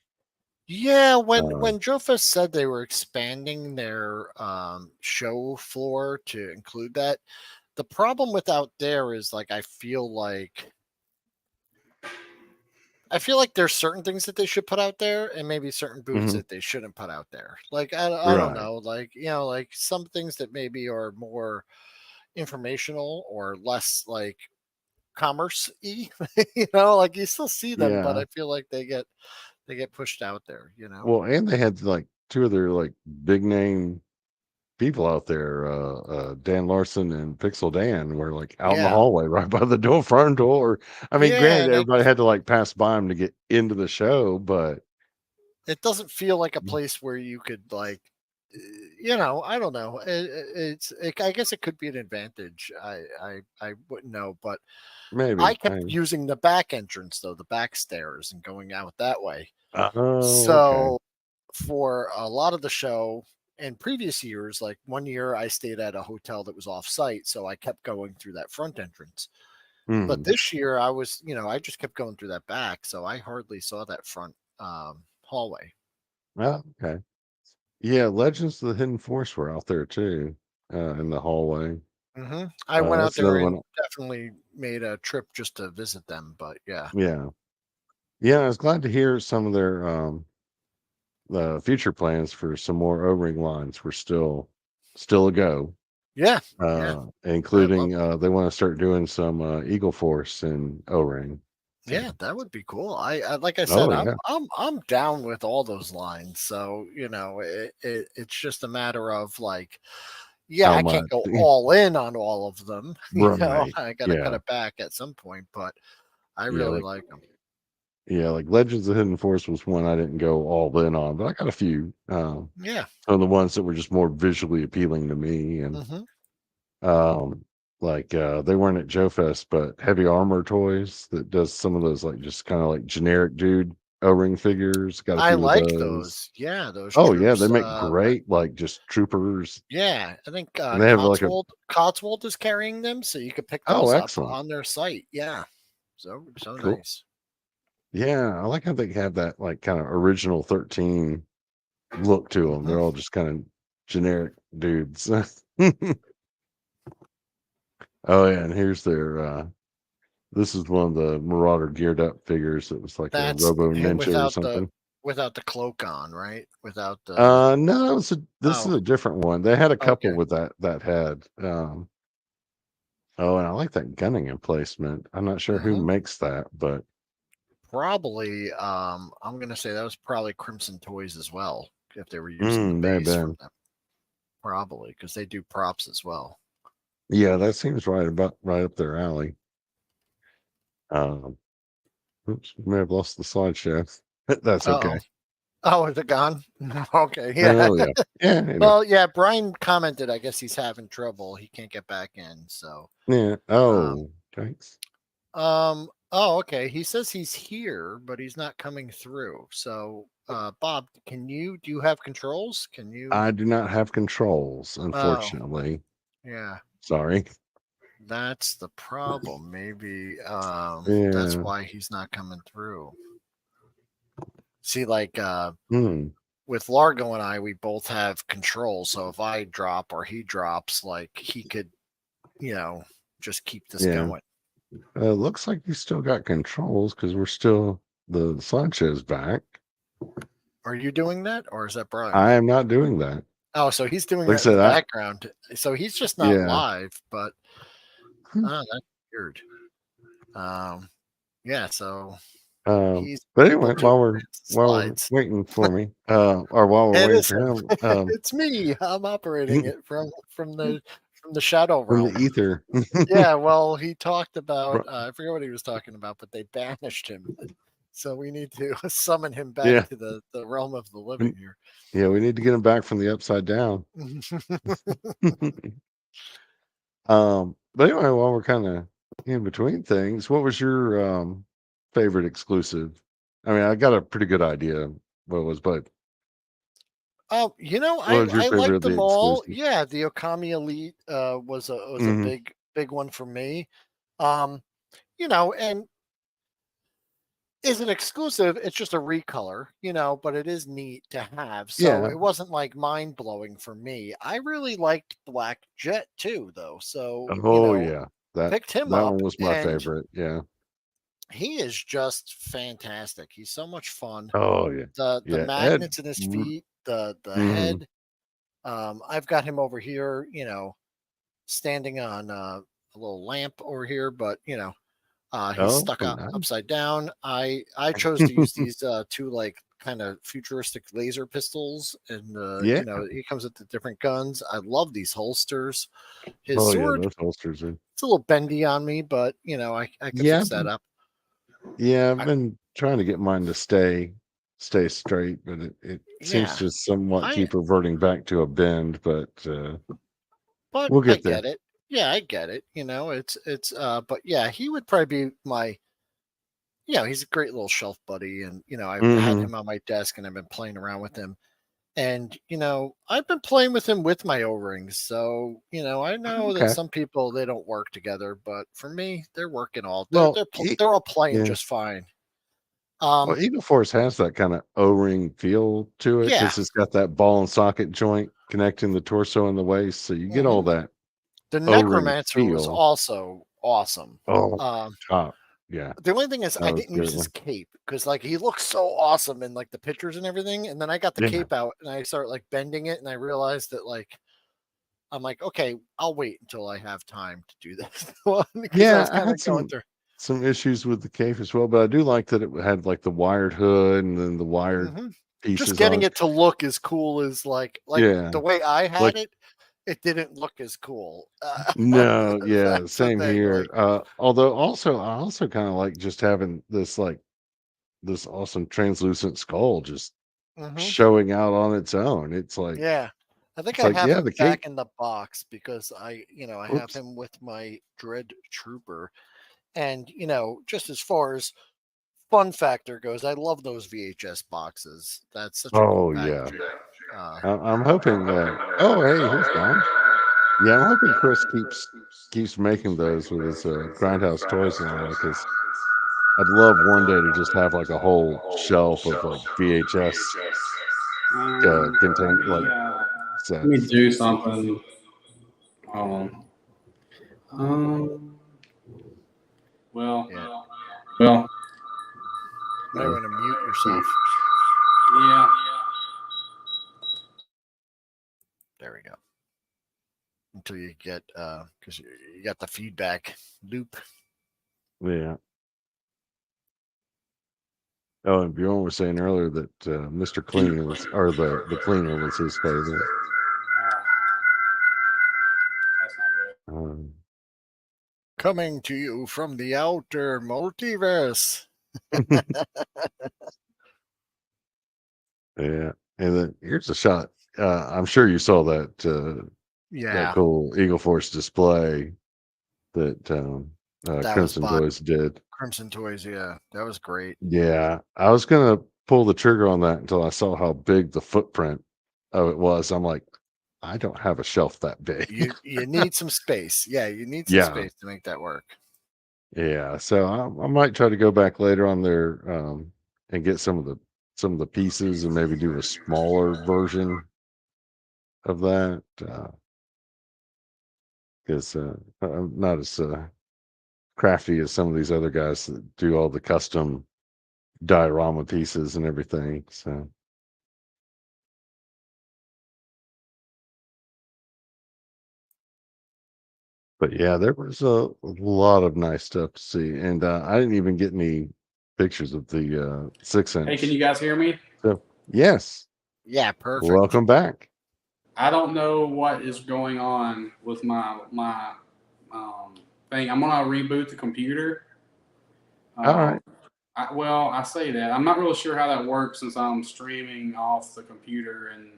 Speaker 3: yeah, when Joefest said they were expanding their show floor to include that, the problem with out there is like I feel like there's certain things that they should put out there, and maybe certain booths that they shouldn't put out there. Like I don't know, like like some things that maybe are more informational or less like commerce-y. Like you still see them, but I feel like they get pushed out there.
Speaker 2: Well, and they had like 2 of their like big name people out there, Dan Larson and Pixel Dan were like out in the hallway right by the front door. I mean, granted, everybody had to like pass by them to get into the show, but
Speaker 3: it doesn't feel like a place where you could like, I don't know. I guess it could be an advantage. I wouldn't know, but
Speaker 2: maybe
Speaker 3: I kept using the back entrance though, the back stairs, and going out that way.
Speaker 2: Oh,
Speaker 3: So for a lot of the show in previous years, like one year I stayed at a hotel that was off site, so I kept going through that front entrance. But this year I was, I just kept going through that back, so I hardly saw that front hallway.
Speaker 2: Well, okay. Yeah, Legends of the Hidden Force were out there too, in the hallway.
Speaker 3: I went out
Speaker 2: That's another
Speaker 3: there and
Speaker 2: one.
Speaker 3: definitely made a trip just to visit them, but yeah.
Speaker 2: Yeah, I was glad to hear some of their future plans for some more O-ring lines were still a go.
Speaker 3: Yeah.
Speaker 2: Including they want to start doing some Eagle Force and O-ring.
Speaker 3: Yeah, that would be cool. I like I said, I'm down with all those lines. So it's just a matter of like, I can't go all in on all of them. I gotta cut it back at some point, but I really like them.
Speaker 2: Yeah, like Legends of Hidden Force was one I didn't go all in on, but I got a few. Some of the ones that were just more visually appealing to me, and they weren't at Joefest, but Heavy Armor Toys that does some of those like just kind of like generic dude O-ring figures. Got a few
Speaker 3: I like
Speaker 2: of
Speaker 3: those. Yeah, those.
Speaker 2: Oh troops, they make great like just troopers.
Speaker 3: Yeah, I think
Speaker 2: they have
Speaker 3: Cotswold is carrying them, so you could pick those up on their site. Yeah, so cool. Nice.
Speaker 2: Yeah, I like how they have that like kind of original 13 look to them. They're all just kind of generic dudes. Oh yeah, and here's their this is one of the Marauder geared up figures that was like a Robo Ninja or something.
Speaker 3: Without the cloak on, right? Without the
Speaker 2: no, this is a different one. They had a couple with that head. And I like that gunning emplacement. I'm not sure who makes that, but
Speaker 3: probably I'm gonna say that was probably Crimson Toys as well, if they were using the base from them. Probably because they do props as well.
Speaker 2: Yeah, that seems right up their alley. Um, oops, we may have lost the slideshow. That's okay.
Speaker 3: Oh, is it gone? Okay, yeah.
Speaker 2: Oh yeah, yeah.
Speaker 3: Well, yeah. Brian commented. I guess he's having trouble. He can't get back in. So.
Speaker 2: Yeah. Oh, thanks.
Speaker 3: Oh, okay. He says he's here, but he's not coming through. So, Bob, do you have controls? Can you?
Speaker 2: I do not have controls,
Speaker 3: Oh,
Speaker 2: unfortunately.
Speaker 3: yeah.
Speaker 2: Sorry.
Speaker 3: That's the problem. Maybe
Speaker 2: Yeah.
Speaker 3: that's why he's not coming through. See, like with Largo and I, we both have control. So if I drop or he drops, like he could, just keep this going.
Speaker 2: Looks like you still got controls because the slideshow's back.
Speaker 3: Are you doing that, or is that Brian?
Speaker 2: I am not doing that.
Speaker 3: Oh, so he's doing that in the background. So he's just not live, but that's weird. Yeah, so
Speaker 2: but anyway, while we're waiting for me, or while we're waiting for him,
Speaker 3: it's me. I'm operating it from the shadow realm.
Speaker 2: From the ether.
Speaker 3: Yeah, well, he talked about I forget what he was talking about, but they banished him. So we need to summon him back to the realm of the living here.
Speaker 2: Yeah, we need to get him back from the upside down. But anyway, while we're kind of in between things, what was your favorite exclusive? I mean, I got a pretty good idea what it was, but
Speaker 3: I liked them all. Yeah, the Okami Elite was a big one for me. And is an exclusive. It's just a recolor, but it is neat to have. So it wasn't like mind blowing for me. I really liked Black Jet too, though. So picked him up.
Speaker 2: That one was my favorite. Yeah,
Speaker 3: he is just fantastic. He's so much fun.
Speaker 2: Oh yeah,
Speaker 3: the magnets in his feet, the head. I've got him over here, standing on a little lamp over here, but he's stuck upside down. I chose to use these two like kind of futuristic laser pistols, and he comes with the different guns. I love these holsters. His sword,
Speaker 2: those holsters are.
Speaker 3: It's a little bendy on me, but I can fix that up.
Speaker 2: Yeah, I've been trying to get mine to stay straight, but it seems to somewhat keep reverting back to a bend. But we'll get there.
Speaker 3: Get it. Yeah, I get it. But yeah, he would probably be my, he's a great little shelf buddy. And, I've had him on my desk and I've been playing around with him. And, I've been playing with him with my O-rings. So, I know that some people, they don't work together, but for me, they're working all, they're all playing just fine.
Speaker 2: Well, Eagle Force has that kind of O-ring feel to it because it's got that ball and socket joint connecting the torso and the waist. So you get all that.
Speaker 3: The Necromancer was also awesome.
Speaker 2: Oh, top. Yeah.
Speaker 3: The only thing is I didn't use his cape because like he looks so awesome in like the pictures and everything. And then I got the cape out and I started like bending it and I realized that like I'm like, okay, I'll wait until I have time to do this.
Speaker 2: I had some issues with the cape as well, but I do like that it had like the wired hood and then the wired pieces.
Speaker 3: Just getting it to look as cool as like the way I had it didn't look as cool.
Speaker 2: No, same here. Although I also kind of like just having this this awesome translucent skull just showing out on its own. It's like
Speaker 3: I think I have him back in the box because I have him with my Dread Trooper, and just as far as fun factor goes, I love those VHS boxes. That's such a cool packaging.
Speaker 2: I'm hoping. Oh, hey, here's Don. Yeah, I'm hoping Chris keeps making those with his Grindhouse Toys line because I'd love one day to just have like a whole shelf of like VHS contain like sets.
Speaker 1: Let me do something. Well.
Speaker 3: You might want to mute yourself.
Speaker 1: Yeah.
Speaker 3: There we go. Until you get because you got the feedback loop.
Speaker 2: Yeah. Oh, and Bjorn was saying earlier that Mr. Cleaner was, or the cleaner was his favorite.
Speaker 1: That's not good.
Speaker 3: Coming to you from the outer multiverse.
Speaker 2: Yeah, and then here's a shot. I'm sure you saw that that cool Eagle Force display that
Speaker 3: that
Speaker 2: Crimson Toys did.
Speaker 3: Crimson Toys, yeah, that was great.
Speaker 2: Yeah, I was gonna pull the trigger on that until I saw how big the footprint of it was. I'm like, I don't have a shelf that big.
Speaker 3: You need some space. Yeah, you need some space to make that work.
Speaker 2: Yeah, so I might try to go back later on there and get some of the pieces and maybe do a smaller version of that because I'm not as crafty as some of these other guys that do all the custom diorama pieces and everything. So, but yeah, there was a lot of nice stuff to see, and I didn't even get any pictures of the 6-inch.
Speaker 1: Hey, can you guys hear me?
Speaker 2: So, yes.
Speaker 3: Yeah, perfect.
Speaker 2: Welcome back.
Speaker 1: I don't know what is going on with my thing. I'm gonna reboot the computer.
Speaker 2: All right.
Speaker 1: I say that I'm not really sure how that works since I'm streaming off the computer, and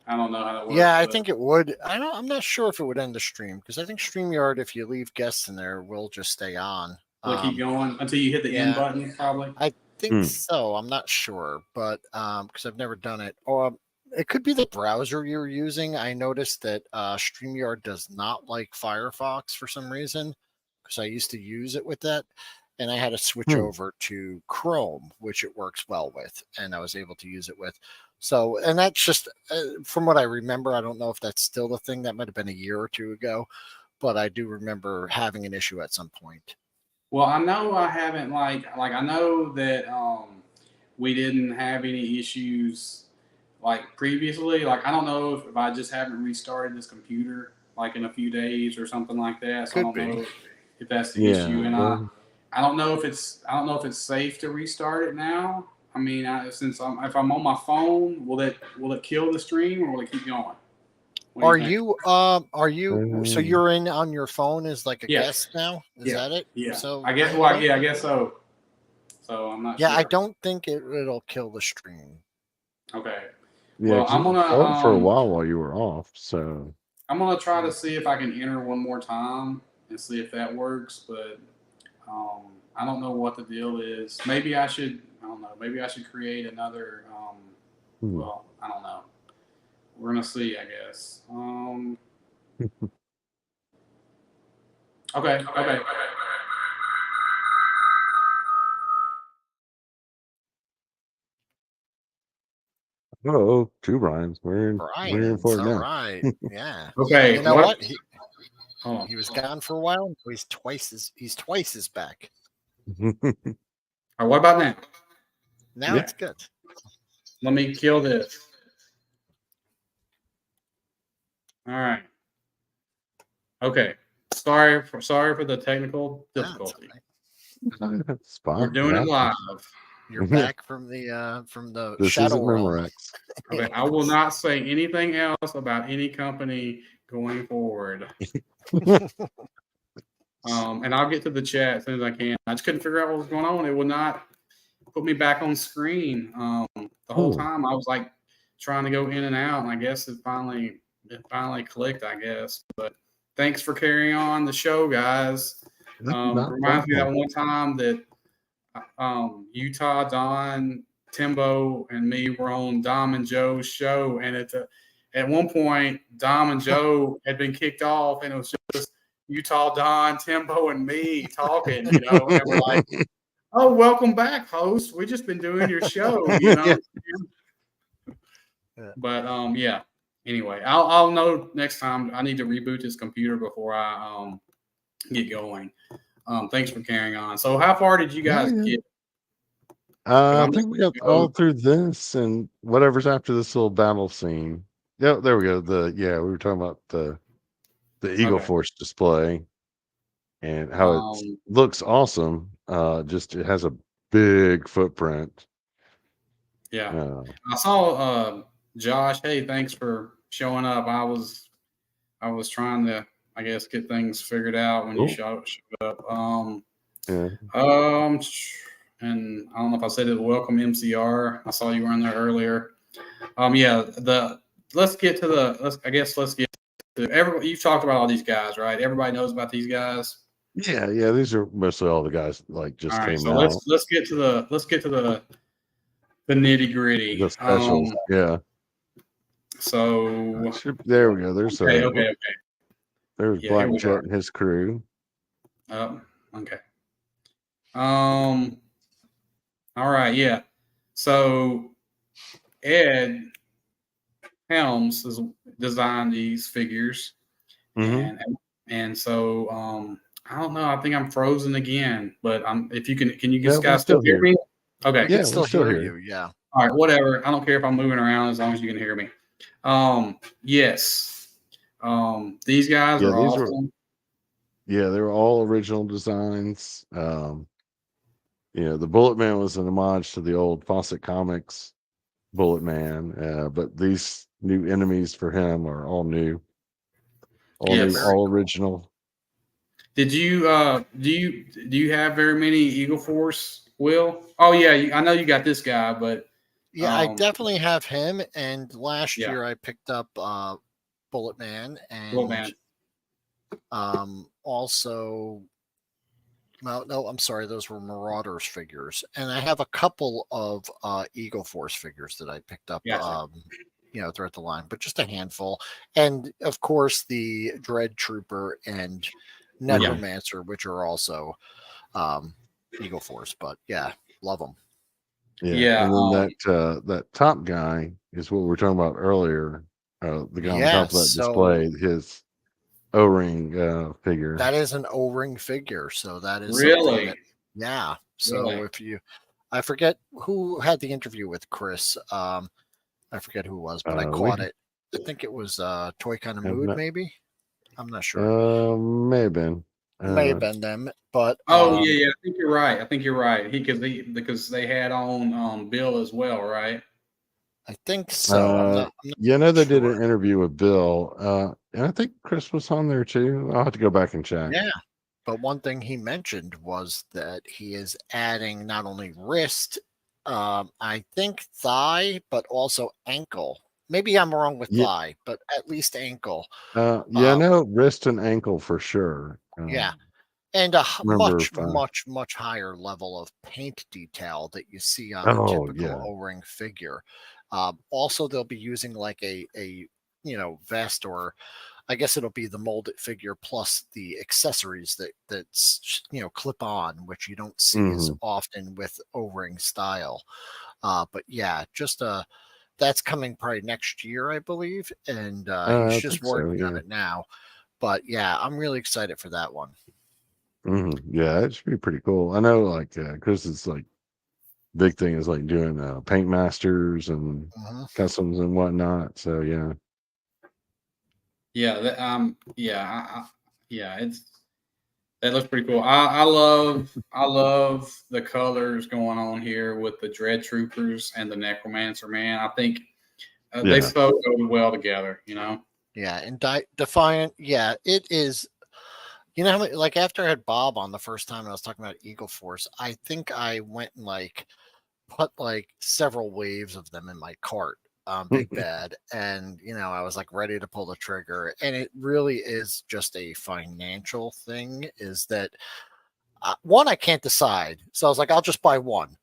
Speaker 1: I don't know how that works.
Speaker 3: Yeah, I think it would. I'm not sure if it would end the stream because I think StreamYard, if you leave guests in there, will just stay on.
Speaker 1: Will keep going until you hit the end button, probably.
Speaker 3: I think so. I'm not sure, but because I've never done it. Or it could be the browser you're using. I noticed that StreamYard does not like Firefox for some reason because I used to use it with that. And I had to switch over to Chrome, which it works well with, and I was able to use it with. So, and that's just from what I remember. I don't know if that's still the thing. That might have been a year or two ago, but I do remember having an issue at some point.
Speaker 1: Well, I know I haven't like I know that we didn't have any issues like previously. Like I don't know if I just haven't restarted this computer like in a few days or something like that. So I don't know if that's the issue, and I don't know if it's safe to restart it now. I mean, if I'm on my phone, will it kill the stream or will it keep going?
Speaker 3: Are you so you're in on your phone as like a guest now? Is that it?
Speaker 1: Yeah.
Speaker 3: So
Speaker 1: I guess I guess so. So I'm not sure.
Speaker 3: I don't think it'll kill the stream.
Speaker 1: Okay.
Speaker 2: Yeah, well, I'm gonna for a while you were off, so
Speaker 1: I'm gonna try to see if I can enter one more time and see if that works, but I don't know what the deal is. Maybe I should. I don't know. Maybe I should create another. Well, I don't know. We're gonna see. I guess. Okay.
Speaker 2: Oh, two Brians. We're in for it now.
Speaker 3: Right. Yeah.
Speaker 1: Okay.
Speaker 3: You know what? He was gone for a while. He's twice as back.
Speaker 1: All right, what about now?
Speaker 3: Now it's good.
Speaker 1: Let me kill this. All right. Okay. Sorry for the technical difficulty. We're doing it live.
Speaker 3: You're back from the
Speaker 2: this
Speaker 3: shadow realm.
Speaker 1: Okay, I will not say anything else about any company going forward. And I'll get to the chat as soon as I can. I just couldn't figure out what was going on. It would not put me back on screen. The whole time I was like trying to go in and out, and I guess it finally clicked, I guess. But thanks for carrying on the show, guys. Reminds me that one time that Utah, Don, Timbo, and me were on Dom and Joe's show, and at one point Dom and Joe had been kicked off, and it was just Utah, Don, Timbo, and me talking, and we're like, "Oh, welcome back, host. We just been doing your show, But yeah. Anyway, I'll know next time. I need to reboot this computer before I get going. Thanks for carrying on. So, how far did you guys get?
Speaker 2: I think we got all through this and whatever's after this little battle scene. Yeah, there we go. We were talking about the Eagle Force display and how it looks awesome. Just it has a big footprint.
Speaker 1: Yeah, I saw Josh. Hey, thanks for showing up. I was trying to I guess, get things figured out when you show up.
Speaker 2: Yeah.
Speaker 1: And I don't know if I said it. Welcome MCR. I saw you were in there earlier. Yeah. Let's get to everybody. You've talked about all these guys, right? Everybody knows about these guys.
Speaker 2: Yeah. These are mostly all the guys like just
Speaker 1: all right,
Speaker 2: came
Speaker 1: so
Speaker 2: out.
Speaker 1: Let's get to the nitty gritty.
Speaker 2: The specials. Yeah.
Speaker 1: So
Speaker 2: there we go. There's
Speaker 1: okay.
Speaker 2: There's Black Jet and his crew.
Speaker 1: Okay. All right. Yeah. So Ed Helms has designed these figures, and so I don't know. I think I'm frozen again, but if you can you guys still hear me? Okay.
Speaker 3: I can still hear you. Yeah.
Speaker 1: All right. Whatever. I don't care if I'm moving around as long as you can hear me. Yes. These guys are awesome.
Speaker 2: They were all original designs. The Bullet Man was an homage to the old Fawcett Comics Bullet Man, but these new enemies for him are all new, all original.
Speaker 1: Did you do you have very many Eagle Force, Will? Oh yeah, I know you got this guy, but
Speaker 3: yeah, I definitely have him. And last year I picked up Bullet Man and also. No, I'm sorry. Those were Marauders figures, and I have a couple of Eagle Force figures that I picked up, throughout the line, but just a handful. And of course, the Dread Trooper and Necromancer, which are also Eagle Force. But yeah, love them.
Speaker 2: Yeah. And then that top guy is what we were talking about earlier. The guy on top of that display, his O-ring figure.
Speaker 3: That is an O-ring figure, so that is
Speaker 1: really
Speaker 3: So if I forget who had the interview with Chris. I forget who it was, but I caught it. I think it was Toy Kind of Mood, maybe. I'm not sure.
Speaker 2: May have been.
Speaker 3: May have been them, but
Speaker 1: I think you're right. Because they had on Bill as well, right?
Speaker 3: I think so. I'm not
Speaker 2: they did an interview with Bill, and I think Chris was on there too. I'll have to go back and check.
Speaker 3: Yeah, but one thing he mentioned was that he is adding not only wrist, I think thigh, but also ankle. Maybe I'm wrong with thigh, but at least ankle.
Speaker 2: No, wrist and ankle for sure.
Speaker 3: And a much higher level of paint detail that you see on a typical O-ring figure. Also, they'll be using like a vest, or I guess it'll be the molded figure plus the accessories that's clip on, which you don't see as often with O-ring style. But yeah, that's coming probably next year, I believe, and he's just working on it now. But yeah, I'm really excited for that one.
Speaker 2: Yeah, it should be pretty cool. I know, like Chris is like big thing is like doing paint masters and customs and whatnot. So yeah.
Speaker 1: That looks pretty cool. I love the colors going on here with the Dread Troopers and the Necromancer. Man, I think they so go well together.
Speaker 3: Yeah, and Defiant. Yeah, it is. You know how many, like after I had Bob on the first time I was talking about Eagle Force, I think I went and put several waves of them in my cart, Big Bad, and I was ready to pull the trigger. And it really is just a financial thing. Is that one, I can't decide, so I was like, I'll just buy one,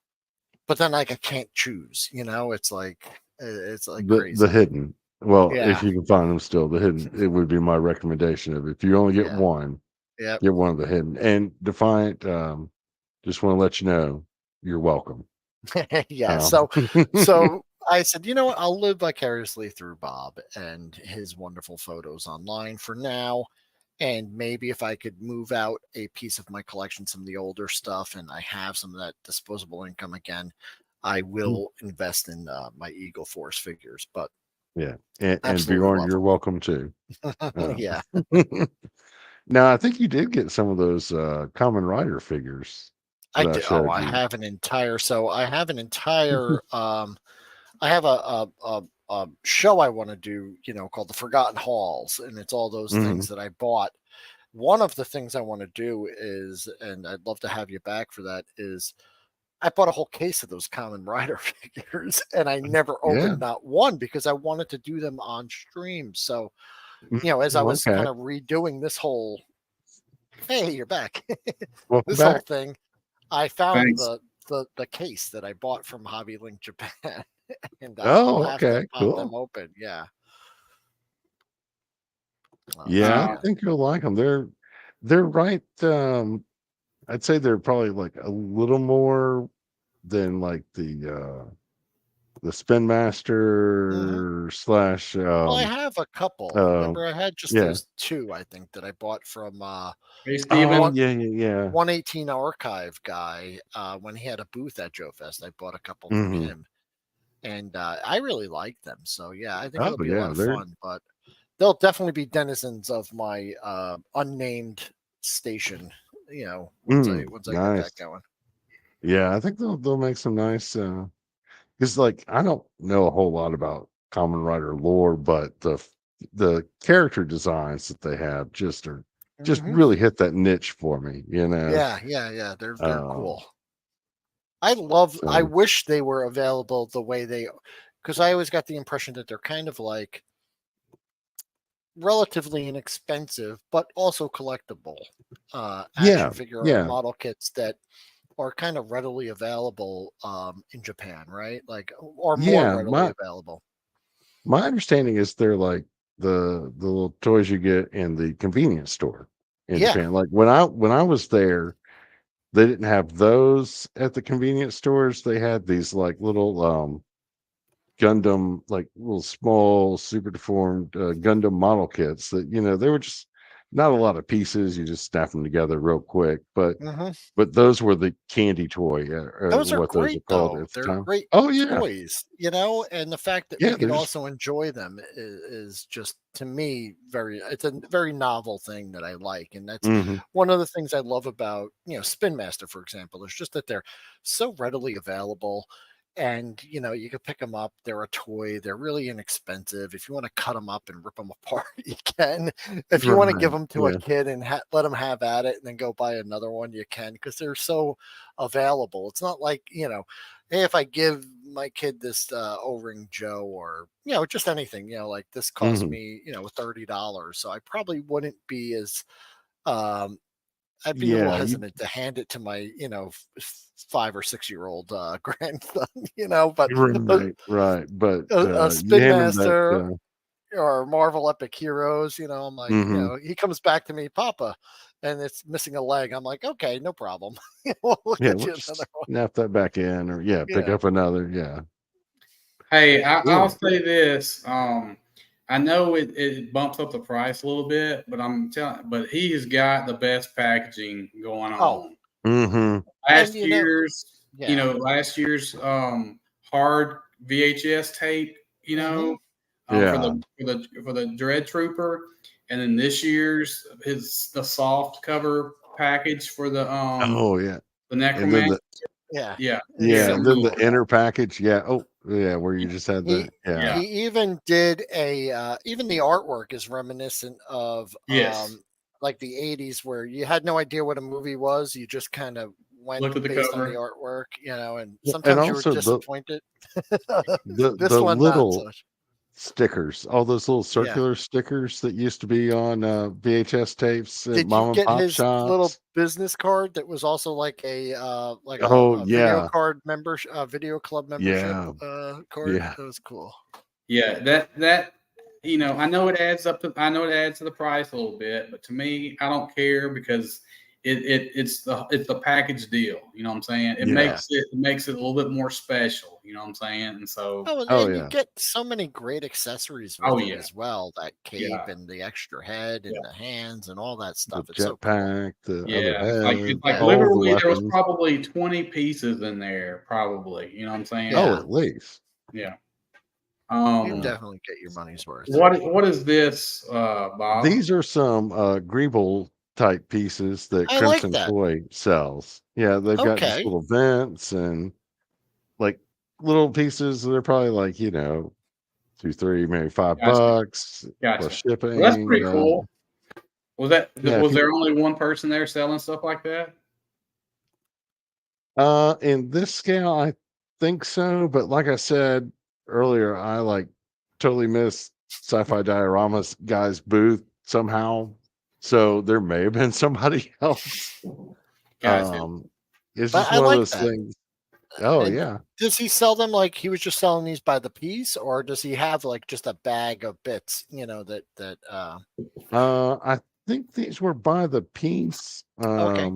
Speaker 3: but then I can't choose. It's like crazy.
Speaker 2: The hidden. Well, if you can find them still, the hidden, it would be my recommendation of if you only get one.
Speaker 3: Yeah,
Speaker 2: get one of the hidden. And Defiant, just want to let you know you're welcome.
Speaker 3: So I said, you know what, I'll live vicariously through Bob and his wonderful photos online for now, and maybe if I could move out a piece of my collection, some of the older stuff, and I have some of that disposable income again, I will invest in my Eagle Force figures. But
Speaker 2: and Bjorn, you're welcome too.
Speaker 3: Yeah.
Speaker 2: Now, I think you did get some of those Common Rider figures.
Speaker 3: I did. I have an entire. So I have an entire. I have a show I want to do, called The Forgotten Halls, and it's all those things that I bought. One of the things I want to do is, and I'd love to have you back for that, is I bought a whole case of those Kamen Rider figures, and I never opened not one because I wanted to do them on stream. So, as I was kind of redoing this whole, hey, you're back. This whole thing, I found the case that I bought from Hobby Link Japan, and I'll have to pop them open. Yeah.
Speaker 2: I think you'll like them. They're right. I'd say they're probably like a little more than like the Spin Master slash.
Speaker 3: Well, I have a couple. Remember, I had just those two. I think that I bought from 118 Archive guy when he had a booth at Joefest. I bought a couple from him, and I really like them. So I think it'll be a lot of fun. But they'll definitely be denizens of my unnamed station. Once I get that going.
Speaker 2: Yeah, I think they'll make some nice. Because like I don't know a whole lot about Kamen Rider lore, but the character designs that they have just really hit that niche for me.
Speaker 3: Yeah. They're cool. I wish they were available the way they, because I always got the impression that they're kind of like relatively inexpensive, but also collectible action figure model kits that are kind of readily available in Japan, right? Like, or more readily available.
Speaker 2: My understanding is they're like the little toys you get in the convenience store in Japan. Like when I was there, they didn't have those at the convenience stores. They had these like little Gundam, like little small, super deformed Gundam model kits that they were just not a lot of pieces. You just snap them together real quick, but those were the candy toy.
Speaker 3: Those are great, though. They're great toys, and the fact that we can also enjoy them is just, to me, it's a very novel thing that I like, and that's one of the things I love about Spin Master, for example, is just that they're so readily available. And you can pick them up. They're a toy. They're really inexpensive. If you want to cut them up and rip them apart, you can. If you want to give them to a kid and let them have at it, and then go buy another one, you can, because they're so available. It's not like hey, if I give my kid this O-ring Joe, or just anything, like this cost me $30, so I probably wouldn't be as I'd be a little hesitant to hand it to my, 5 or 6 year old grandson, but
Speaker 2: right. But
Speaker 3: a Spin Master or Marvel Epic Heroes, I'm like, he comes back to me, Papa, and it's missing a leg. I'm like, okay, no problem. We'll get you another one.
Speaker 2: Snap that back in, or pick up another.
Speaker 1: Hey, I'll say this. I know it bumps up the price a little bit, but but he's got the best packaging going on. Last year's hard VHS tape, for the Dread Trooper, and then this year's the soft cover package for the the Necromancer.
Speaker 2: And then the inner package, where you just had the
Speaker 3: He even did even the artwork is reminiscent of like the 80s, where you had no idea what a movie was. You just kind of went based on the artwork, and sometimes you were disappointed.
Speaker 2: The little stickers, all those little circular stickers that used to be on VHS tapes at mom and pop shops.
Speaker 3: Little business card that was also like a video card video club membership card? That was cool.
Speaker 1: That I know it adds up to the price a little bit, but to me, I don't care, because it's the package deal. You know what I'm saying? It makes it a little bit more special. You know what I'm saying? And so,
Speaker 3: you get so many great accessories with it as well. That cape and the extra head and the hands and all that stuff.
Speaker 2: The jetpack,
Speaker 1: like literally, there was probably 20 pieces in there. Probably, you know what I'm saying?
Speaker 2: At least.
Speaker 1: Yeah.
Speaker 3: You definitely get your money's worth.
Speaker 1: What is this, Bob?
Speaker 2: These are some Greeble type pieces that Crimson Toy sells. They've got just little vents and like little pieces. They're probably like 2, 3, maybe $5 plus shipping.
Speaker 1: Well, that's pretty cool. Was there only one person there selling stuff like that?
Speaker 2: In this scale, I think so. But like I said earlier, I like totally missed Sci-Fi Diorama's guy's booth somehow. So there may have been somebody else.
Speaker 1: Gotcha.
Speaker 2: It's just one of those things. Oh, and yeah.
Speaker 3: Does he sell them like he was just selling these by the piece, or does he have like just a bag of bits?
Speaker 2: I think these were by the piece.
Speaker 3: Okay.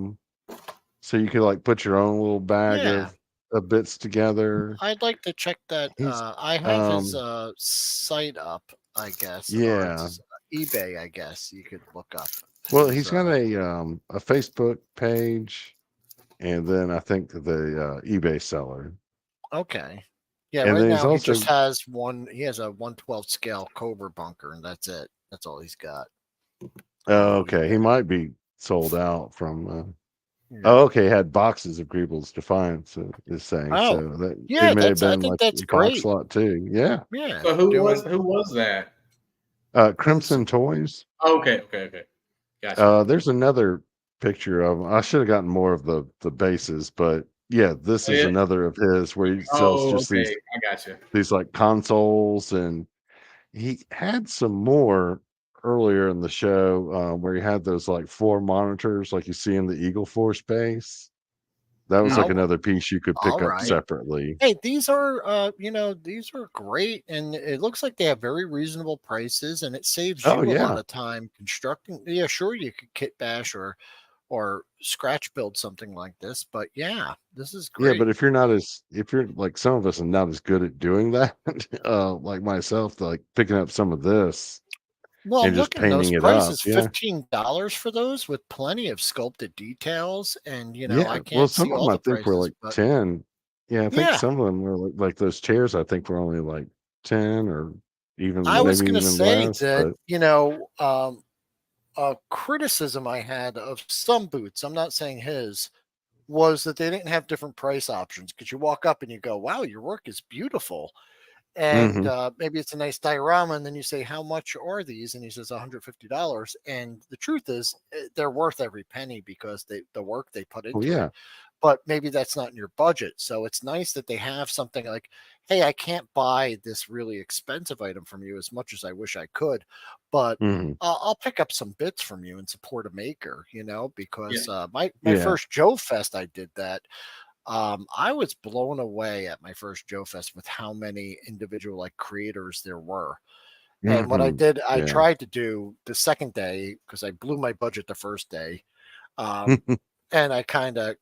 Speaker 2: So you could like put your own little bag of bits together.
Speaker 3: I'd like to check that. I have his site up, I guess.
Speaker 2: Yeah.
Speaker 3: eBay, I guess you could look up.
Speaker 2: Well, he's got a Facebook page, and then I think the eBay seller.
Speaker 3: Okay. Yeah,
Speaker 2: and
Speaker 3: right now he just has one. He has a 1/12 scale Cobra bunker, and that's it. That's all he's got.
Speaker 2: Okay, he might be sold out from. Okay, had boxes of Greebles Defiance is saying.
Speaker 3: Oh,
Speaker 2: so that
Speaker 3: yeah,
Speaker 2: it may have been
Speaker 3: I think
Speaker 2: like
Speaker 3: that's
Speaker 2: a
Speaker 3: great.
Speaker 2: box lot too. Yeah.
Speaker 3: Yeah.
Speaker 1: So who was that?
Speaker 2: Crimson Toys.
Speaker 1: Okay. Gotcha.
Speaker 2: There's another picture of him. I should have gotten more of the bases, but yeah, this is another of his where he sells these.
Speaker 1: I gotcha.
Speaker 2: These like consoles, and he had some more earlier in the show where he had those like 4 monitors like you see in the Eagle Force base. That was like another piece you could pick up separately.
Speaker 3: Hey, these are these are great, and it looks like they have very reasonable prices, and it saves you a lot of time constructing. Yeah, sure, you could kit bash or scratch build something like this, but yeah, this is great.
Speaker 2: Yeah, but if you're like some of us are not as good at doing that, like myself, like picking up some of this.
Speaker 3: Well, look at those prices, $15 for those with plenty of sculpted details. And, I can't
Speaker 2: some
Speaker 3: see
Speaker 2: of
Speaker 3: all
Speaker 2: them
Speaker 3: the
Speaker 2: I think were like 10. Yeah, I think some of them were like those chairs, I think were only like 10 or even
Speaker 3: I was
Speaker 2: maybe
Speaker 3: going to
Speaker 2: even
Speaker 3: say
Speaker 2: less.
Speaker 3: that, a criticism I had of some boots, I'm not saying his, was that they didn't have different price options because you walk up and you go, wow, your work is beautiful. And maybe it's a nice diorama, and then you say, how much are these? And he says $150. And the truth is they're worth every penny because the work they put into it. But maybe that's not in your budget. So it's nice that they have something like, hey, I can't buy this really expensive item from you as much as I wish I could, but I'll pick up some bits from you and support a maker, because my first Joefest, I did that. I was blown away at my first Joefest with how many individual like creators there were. And what I did, I tried to do the second day because I blew my budget the first day. And I kind of,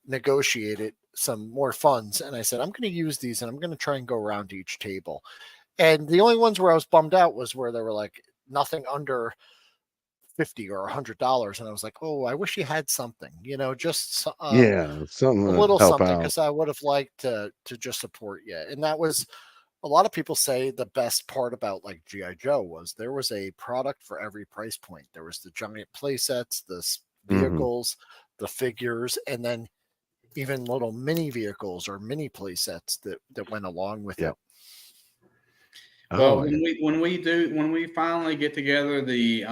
Speaker 3: negotiated some more funds. And I said, I'm going to use these and I'm going to try and go around to each table. And the only ones where I was bummed out was where they were like nothing under $50 or $100, and I was like, oh, I wish you had something, just
Speaker 2: something
Speaker 3: a little something, because I would have liked to just support you. And that was, a lot of people say the best part about like GI Joe was there was a product for every price point. There was the giant play sets, the vehicles, the figures, and then even little mini vehicles or mini play sets that went along with it.
Speaker 1: Well, when we finally get together the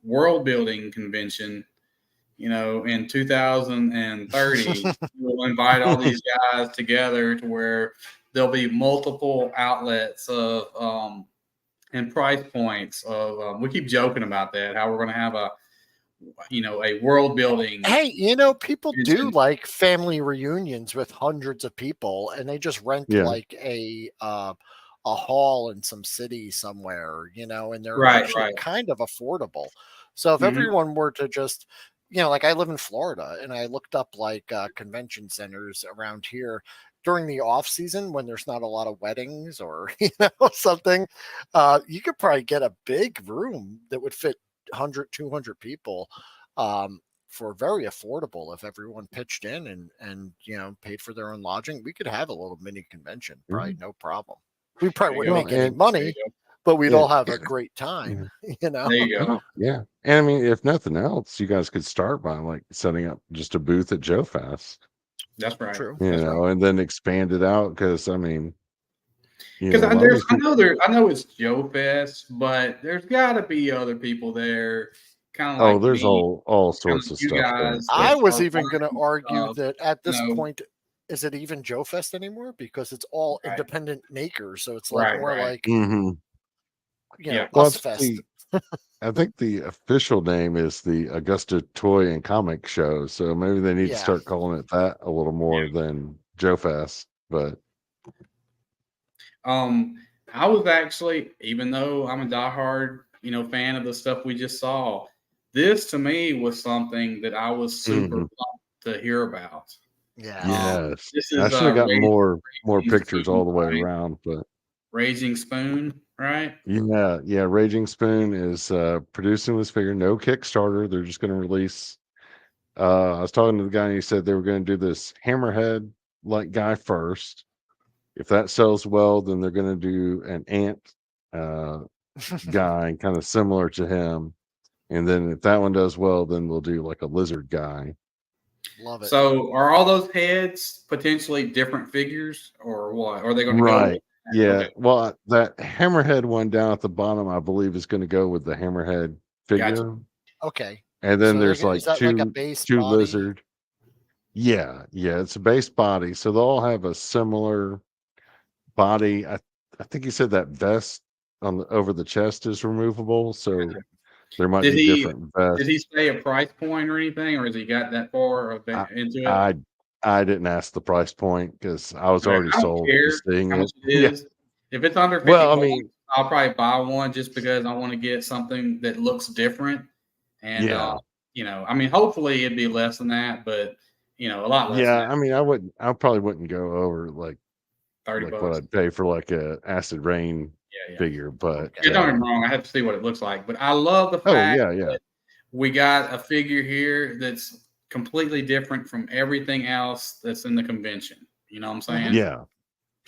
Speaker 1: world building convention, in 2030, we'll invite all these guys together to where there'll be multiple outlets of and price points of. We keep joking about that, how we're going to have a world building.
Speaker 3: Hey, people do like family reunions with hundreds of people, and they just rent like a hall in some city somewhere, and they're actually kind of affordable. So if everyone were to just, like I live in Florida, and I looked up like convention centers around here during the off season when there's not a lot of weddings or, something, you could probably get a big room that would fit 100, 200 people for very affordable if everyone pitched in and paid for their own lodging. We could have a little mini convention, probably no problem. We probably wouldn't make any money, but we'd all have a great time.
Speaker 1: There you go.
Speaker 2: Yeah. And I mean, if nothing else, you guys could start by like setting up just a booth at Joefest.
Speaker 1: That's right.
Speaker 3: True.
Speaker 2: And then expand it out, because I mean,
Speaker 1: Because I know it's Joefest, but there's got to be other people there, kind of like
Speaker 2: there's
Speaker 1: me,
Speaker 2: all sorts of
Speaker 1: you
Speaker 2: stuff there.
Speaker 1: guys.
Speaker 3: I
Speaker 1: that
Speaker 3: was
Speaker 1: are
Speaker 3: even going to
Speaker 1: wanting
Speaker 3: argue
Speaker 1: stuff,
Speaker 3: that at this
Speaker 1: you know,
Speaker 3: point, is it even Joefest anymore? Because it's all
Speaker 1: Right.
Speaker 3: independent makers, so it's like more like
Speaker 2: Mhm.
Speaker 3: Us Fest.
Speaker 2: I think the official name is the Augusta Toy and Comic Show, so maybe they need to start calling it that a little more than Joefest. But
Speaker 1: I was actually, even though I'm a diehard, fan of the stuff we just saw, this to me was something that I was super pumped to hear about.
Speaker 2: Yes,
Speaker 1: this
Speaker 2: I
Speaker 1: is
Speaker 2: should have got more
Speaker 1: Raging
Speaker 2: pictures
Speaker 1: Spoon,
Speaker 2: all the way
Speaker 1: right?
Speaker 2: around, but
Speaker 1: Raging Spoon, right?
Speaker 2: yeah, Raging Spoon is producing this figure. No Kickstarter. They're just going to release. I was talking to the guy, and he said they were going to do this hammerhead like guy first. If that sells well, then they're going to do an ant guy, kind of similar to him. And then if that one does well, then we'll do like a lizard guy.
Speaker 3: Love it.
Speaker 1: So are all those heads potentially different figures or what? Or are they going to go with that?
Speaker 2: Yeah.
Speaker 1: Okay.
Speaker 2: Well, that hammerhead one down at the bottom, I believe, is going to go with the hammerhead figure.
Speaker 1: Gotcha.
Speaker 3: Okay.
Speaker 2: And then there's like
Speaker 3: is that
Speaker 2: two,
Speaker 3: like a base
Speaker 2: two
Speaker 3: body?
Speaker 2: lizard. Yeah, it's a base body. So they'll all have a similar body. I think he said that vest over the chest is removable. So there might be different vests.
Speaker 1: Did he say a price point or anything, or has he got that far into it?
Speaker 2: I didn't ask the price point because I was already sold to seeing
Speaker 1: how
Speaker 2: it.
Speaker 1: much it is. If it's under 50
Speaker 2: Well, I
Speaker 1: bucks,
Speaker 2: mean,
Speaker 1: I'll probably buy one just because I want to get something that looks different. And I mean, hopefully it'd be less than that, but a lot less.
Speaker 2: Yeah, I mean, I probably wouldn't go over like
Speaker 1: 30
Speaker 2: what
Speaker 1: bucks.
Speaker 2: I'd pay for like a acid rain figure, but
Speaker 1: don't get me wrong, I have to see what it looks like. But I love the fact that we got a figure here that's completely different from everything else that's in the convention. You know what I'm saying?
Speaker 2: Yeah.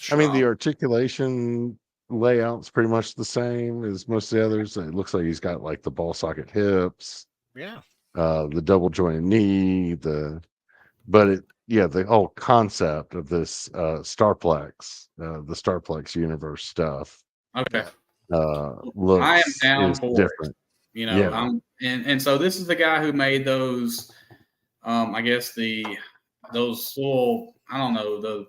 Speaker 2: I mean, the articulation layout's pretty much the same as most of the others. It looks like he's got like the ball socket hips.
Speaker 3: Yeah.
Speaker 2: The double jointed knee, the whole concept of this Starplex, the Starplex universe stuff.
Speaker 1: Okay.
Speaker 2: Looks
Speaker 1: I am down for
Speaker 2: different.
Speaker 1: it. And so this is the guy who made those I guess those little, I don't know,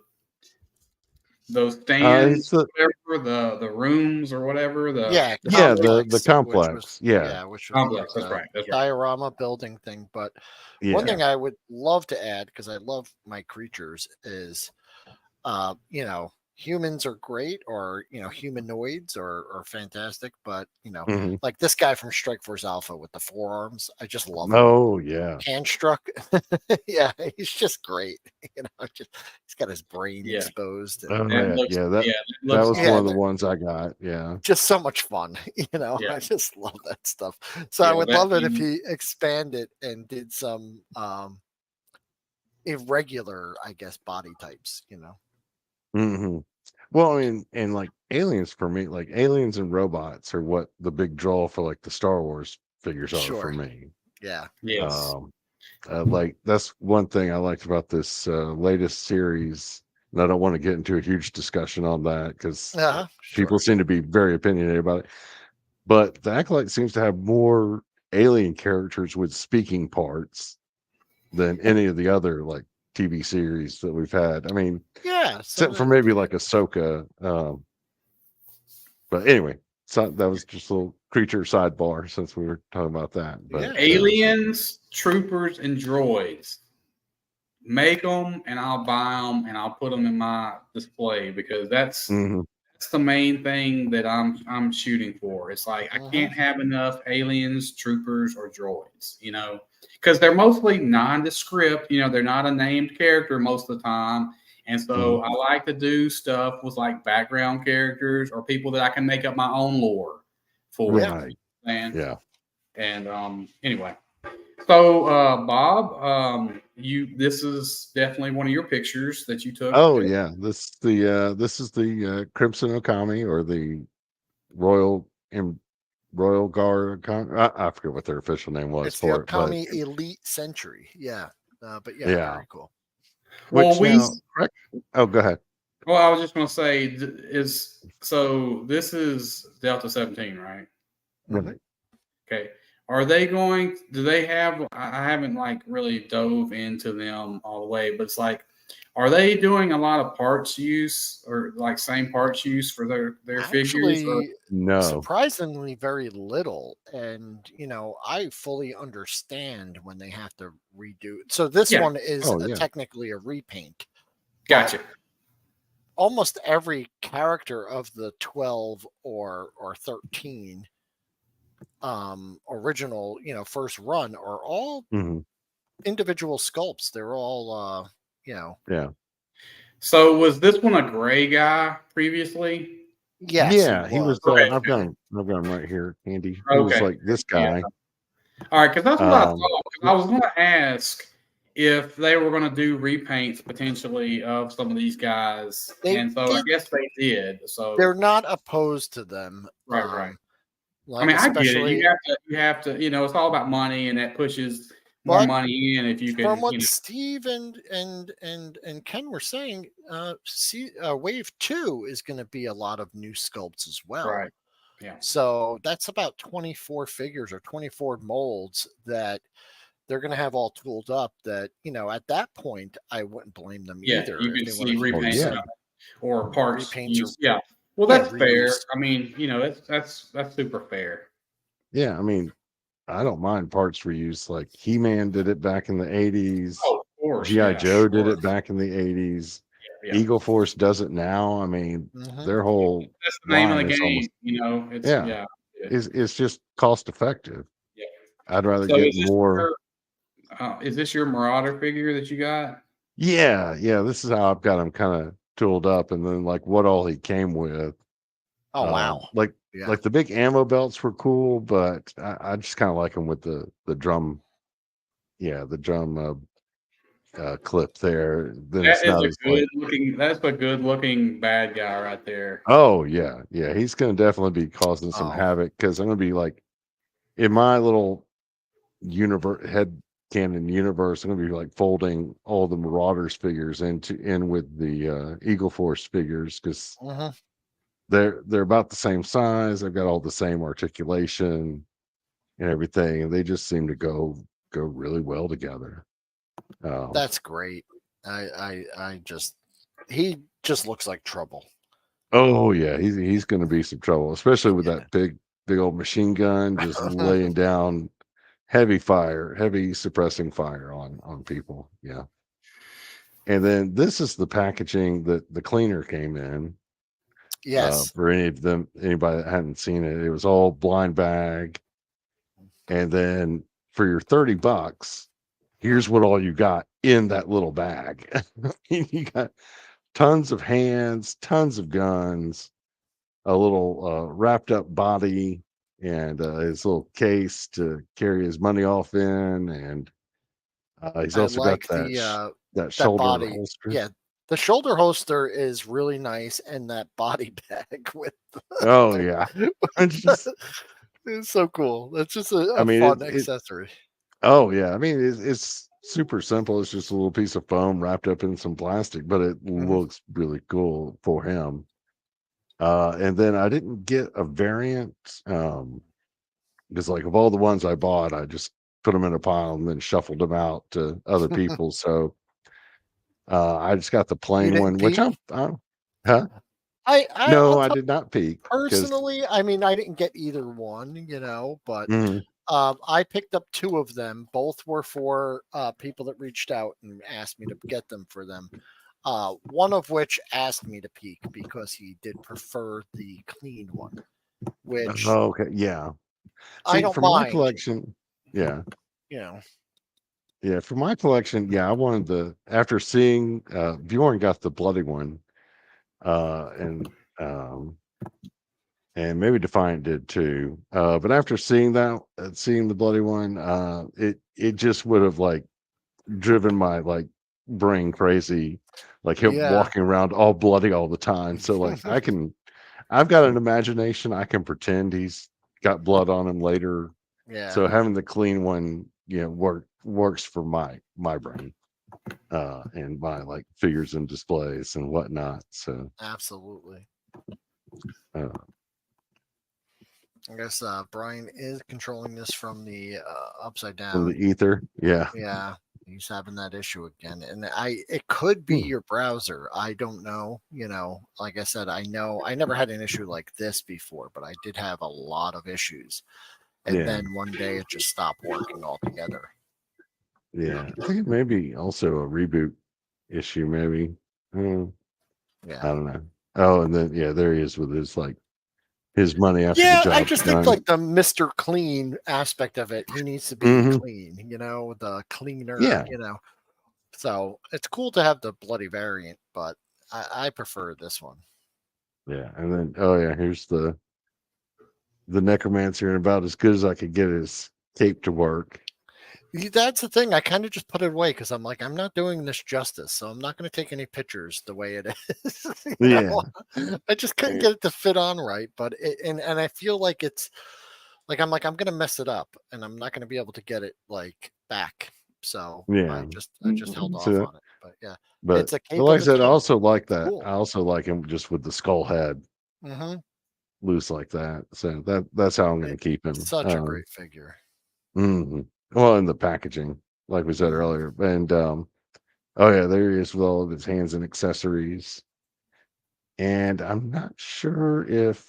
Speaker 1: those stands, whatever, the rooms or whatever.
Speaker 2: The complex.
Speaker 3: Which was
Speaker 1: complex. That's right.
Speaker 3: Diorama building thing. But one thing I would love to add, because I love my creatures, is humans are great, or humanoids are fantastic, but like this guy from Strike Force Alpha with the forearms, I just love him. Hand struck. Yeah, he's just great. He's got his brain exposed.
Speaker 2: And, that was one of the ones I got.
Speaker 3: Just so much fun. I just love that stuff. So I would love it if he expanded and did some irregular, I guess, body types.
Speaker 2: Well, I mean, and like aliens for me, like aliens and robots are what the big draw for like the Star Wars figures are for me.
Speaker 3: Yeah.
Speaker 1: Yes.
Speaker 2: Like that's one thing I liked about this latest series. And I don't want to get into a huge discussion on that because people seem to be very opinionated about it. But the Acolyte seems to have more alien characters with speaking parts than any of the other like TV series that we've had. I mean, except for maybe like Ahsoka. But anyway, so that was just a little creature sidebar since we were talking about that. But
Speaker 1: aliens, troopers, and droids. Make them, and I'll buy them, and I'll put them in my display because that's the main thing that I'm shooting for. It's like I can't have enough aliens, troopers, or droids. Because they're mostly nondescript. They're not a named character most of the time. And so I like to do stuff with like background characters or people that I can make up my own lore for.
Speaker 2: Right.
Speaker 1: And anyway. So Bob, this is definitely one of your pictures that you took.
Speaker 2: Oh yeah. This is the Crimson Okami, or the Royal Guard. I forget what their official name was.
Speaker 3: It's the Okami Elite Century. But very cool.
Speaker 2: Go ahead.
Speaker 1: Well, I was just going to say, this is Delta 17, right?
Speaker 2: Right.
Speaker 1: Okay. Are they going? Do they have? I haven't like really dove into them all the way, but it's like, are they doing a lot of parts use or like same parts use for their figures? Or
Speaker 3: Actually,
Speaker 2: No.
Speaker 3: surprisingly, very little. And I fully understand when they have to redo. So this
Speaker 1: Yeah.
Speaker 3: one is
Speaker 2: Oh, yeah.
Speaker 3: technically a repaint.
Speaker 1: Gotcha.
Speaker 3: Almost every character of the 12 or 13 original, first run are all
Speaker 2: Mhm.
Speaker 3: individual sculpts. They're all
Speaker 2: Yeah.
Speaker 1: So was this one a gray guy previously?
Speaker 3: yes,
Speaker 2: Yeah, he was.
Speaker 1: Okay.
Speaker 2: I've got him right here, Andy. He was
Speaker 1: Okay.
Speaker 2: like this
Speaker 1: Yeah.
Speaker 2: guy.
Speaker 1: All right, because that's what I thought.
Speaker 2: Um,
Speaker 1: 'Cause I was going to ask if they were going to do repaints potentially of some of these guys,
Speaker 3: they
Speaker 1: and so I
Speaker 3: did.
Speaker 1: guess they did. So
Speaker 3: They're not opposed to them.
Speaker 1: right. I
Speaker 3: Like
Speaker 1: mean, I get it.
Speaker 3: especially,
Speaker 1: You have to. It's all about money, and that pushes more
Speaker 3: but
Speaker 1: money in if you
Speaker 3: from
Speaker 1: can.
Speaker 3: what Steve and Ken were saying, Wave 2 is going to be a lot of new sculpts as well.
Speaker 1: Right. Yeah.
Speaker 3: So that's about 24 figures or 24 molds that they're going to have all tooled up. That at that point, I wouldn't blame them
Speaker 1: Yeah,
Speaker 3: either
Speaker 1: you
Speaker 3: if
Speaker 1: can
Speaker 3: they want
Speaker 1: see
Speaker 3: to keep
Speaker 1: repaints
Speaker 2: yeah.
Speaker 1: or parts
Speaker 3: repaints or
Speaker 1: used. Yeah. Well, that's fair.
Speaker 3: reused.
Speaker 1: I mean, that's super fair.
Speaker 2: Yeah, I mean, I don't mind parts reuse. Like He-Man did it back in the 80s.
Speaker 1: Oh, of course.
Speaker 2: G.I.
Speaker 1: Yeah.
Speaker 2: Joe did
Speaker 1: Sure.
Speaker 2: it back in the 80s.
Speaker 1: Yeah.
Speaker 2: Eagle Force does it now. I mean,
Speaker 3: Mhm.
Speaker 2: their whole
Speaker 1: That's the name of
Speaker 2: line
Speaker 1: the
Speaker 2: is
Speaker 1: game.
Speaker 2: almost
Speaker 1: It's
Speaker 2: yeah.
Speaker 1: yeah.
Speaker 2: It's just cost effective.
Speaker 1: Yeah.
Speaker 2: I'd rather
Speaker 1: So
Speaker 2: get more.
Speaker 1: is this your Marauder figure that you got?
Speaker 2: Yeah, this is how I've got him kind of tooled up, and then like what all he came with.
Speaker 3: Oh wow!
Speaker 2: Like
Speaker 3: Yeah,
Speaker 2: the big ammo belts were cool, but I just kind of like them with the drum. Yeah, the drum clip there. Then it's
Speaker 1: That is
Speaker 2: not as like.
Speaker 1: That's a good looking bad guy right there.
Speaker 2: Oh yeah, he's gonna definitely be causing some
Speaker 3: Oh.
Speaker 2: havoc because I'm gonna be like in my little universe head canon universe. I'm gonna be like folding all the Marauders figures in with the Eagle Force figures because
Speaker 3: Mhm.
Speaker 2: they're about the same size. They've got all the same articulation and everything, and they just seem to go really well together.
Speaker 3: That's great. I just he just looks like trouble.
Speaker 2: Oh yeah, he's going to be some trouble, especially with
Speaker 3: Yeah.
Speaker 2: that big old machine gun just laying down heavy suppressing fire on people. Yeah. And then this is the packaging that the cleaner came in.
Speaker 3: Yes.
Speaker 2: For anybody that hadn't seen it, it was all blind bag. And then for your $30, here's what all you got in that little bag. You got tons of hands, tons of guns, a little wrapped up body, and his little case to carry his money off in, and he's
Speaker 3: I
Speaker 2: also got
Speaker 3: like
Speaker 2: that
Speaker 3: that
Speaker 2: shoulder
Speaker 3: body.
Speaker 2: holster.
Speaker 3: Yeah. The shoulder holster is really nice, and that body bag with
Speaker 2: Oh yeah, it's just,
Speaker 3: it's so cool. That's just
Speaker 2: I
Speaker 3: a
Speaker 2: mean,
Speaker 3: fun accessory.
Speaker 2: oh yeah, I mean, it's super simple. It's just a little piece of foam wrapped up in some plastic, but it
Speaker 3: Mhm.
Speaker 2: looks really cool for him. And then I didn't get a variant because, like, of all the ones I bought, I just put them in a pile and then shuffled them out to other people. So I just got the
Speaker 3: You
Speaker 2: plain
Speaker 3: didn't
Speaker 2: one, which
Speaker 3: peek?
Speaker 2: huh?
Speaker 3: I'll
Speaker 2: No, I
Speaker 3: tell
Speaker 2: did not peek because
Speaker 3: personally, I mean, I didn't get either one, but I picked up two of them. Both were for people that reached out and asked me to get them for them. One of which asked me to peek because he did prefer the clean one, which
Speaker 2: okay, yeah.
Speaker 3: I
Speaker 2: See,
Speaker 3: don't
Speaker 2: for my
Speaker 3: mind.
Speaker 2: collection, yeah.
Speaker 3: You know,
Speaker 2: Yeah, for my collection, yeah, I wanted after seeing Bjorn got the bloody one, uh and um and maybe Defiant did too. But after seeing seeing the bloody one, it just would have like driven my like brain crazy, like him
Speaker 3: yeah,
Speaker 2: walking around all bloody all the time. So like I've got an imagination, I can pretend he's got blood on him later.
Speaker 3: yeah.
Speaker 2: So having the clean one, works for my brain. and buy like figures and displays and whatnot. So
Speaker 3: absolutely.
Speaker 2: uh,
Speaker 3: I guess Brian is controlling this from the upside
Speaker 2: from the
Speaker 3: down.
Speaker 2: ether, yeah.
Speaker 3: Yeah, he's having that issue again, and it could be your browser. I don't know. Like I said, I know I never had an issue like this before, but I did have a lot of issues, and then one day it just stopped working altogether.
Speaker 2: Yeah, I think it may be also a reboot issue, maybe.
Speaker 3: Yeah,
Speaker 2: I don't know. Oh, and then there he is with his his money after the
Speaker 3: yeah.
Speaker 2: job.
Speaker 3: I just think like the Mr. Clean aspect of it, he needs to be clean. The cleaner.
Speaker 2: Yeah.
Speaker 3: So it's cool to have the bloody variant, but I prefer this one.
Speaker 2: Yeah, and then here's the necromancer, and about as good as I could get his cape to work.
Speaker 3: That's the thing. I kind of just put it away because I'm like, I'm not doing this justice, so I'm not going to take any pictures the way it is. I just couldn't get it to fit on right, but and I feel like it's like I'm going to mess it up, and I'm not going to be able to get it like back. So I just held off on it. But yeah,
Speaker 2: but
Speaker 3: it's a cape
Speaker 2: like I said, I
Speaker 3: own.
Speaker 2: also like that.
Speaker 3: Cool.
Speaker 2: I also like him just with the skull head loose like that. So that's how I'm going to keep him.
Speaker 3: Such a great figure.
Speaker 2: Well, in the packaging, like we said earlier, and there he is with all of his hands and accessories. And I'm not sure if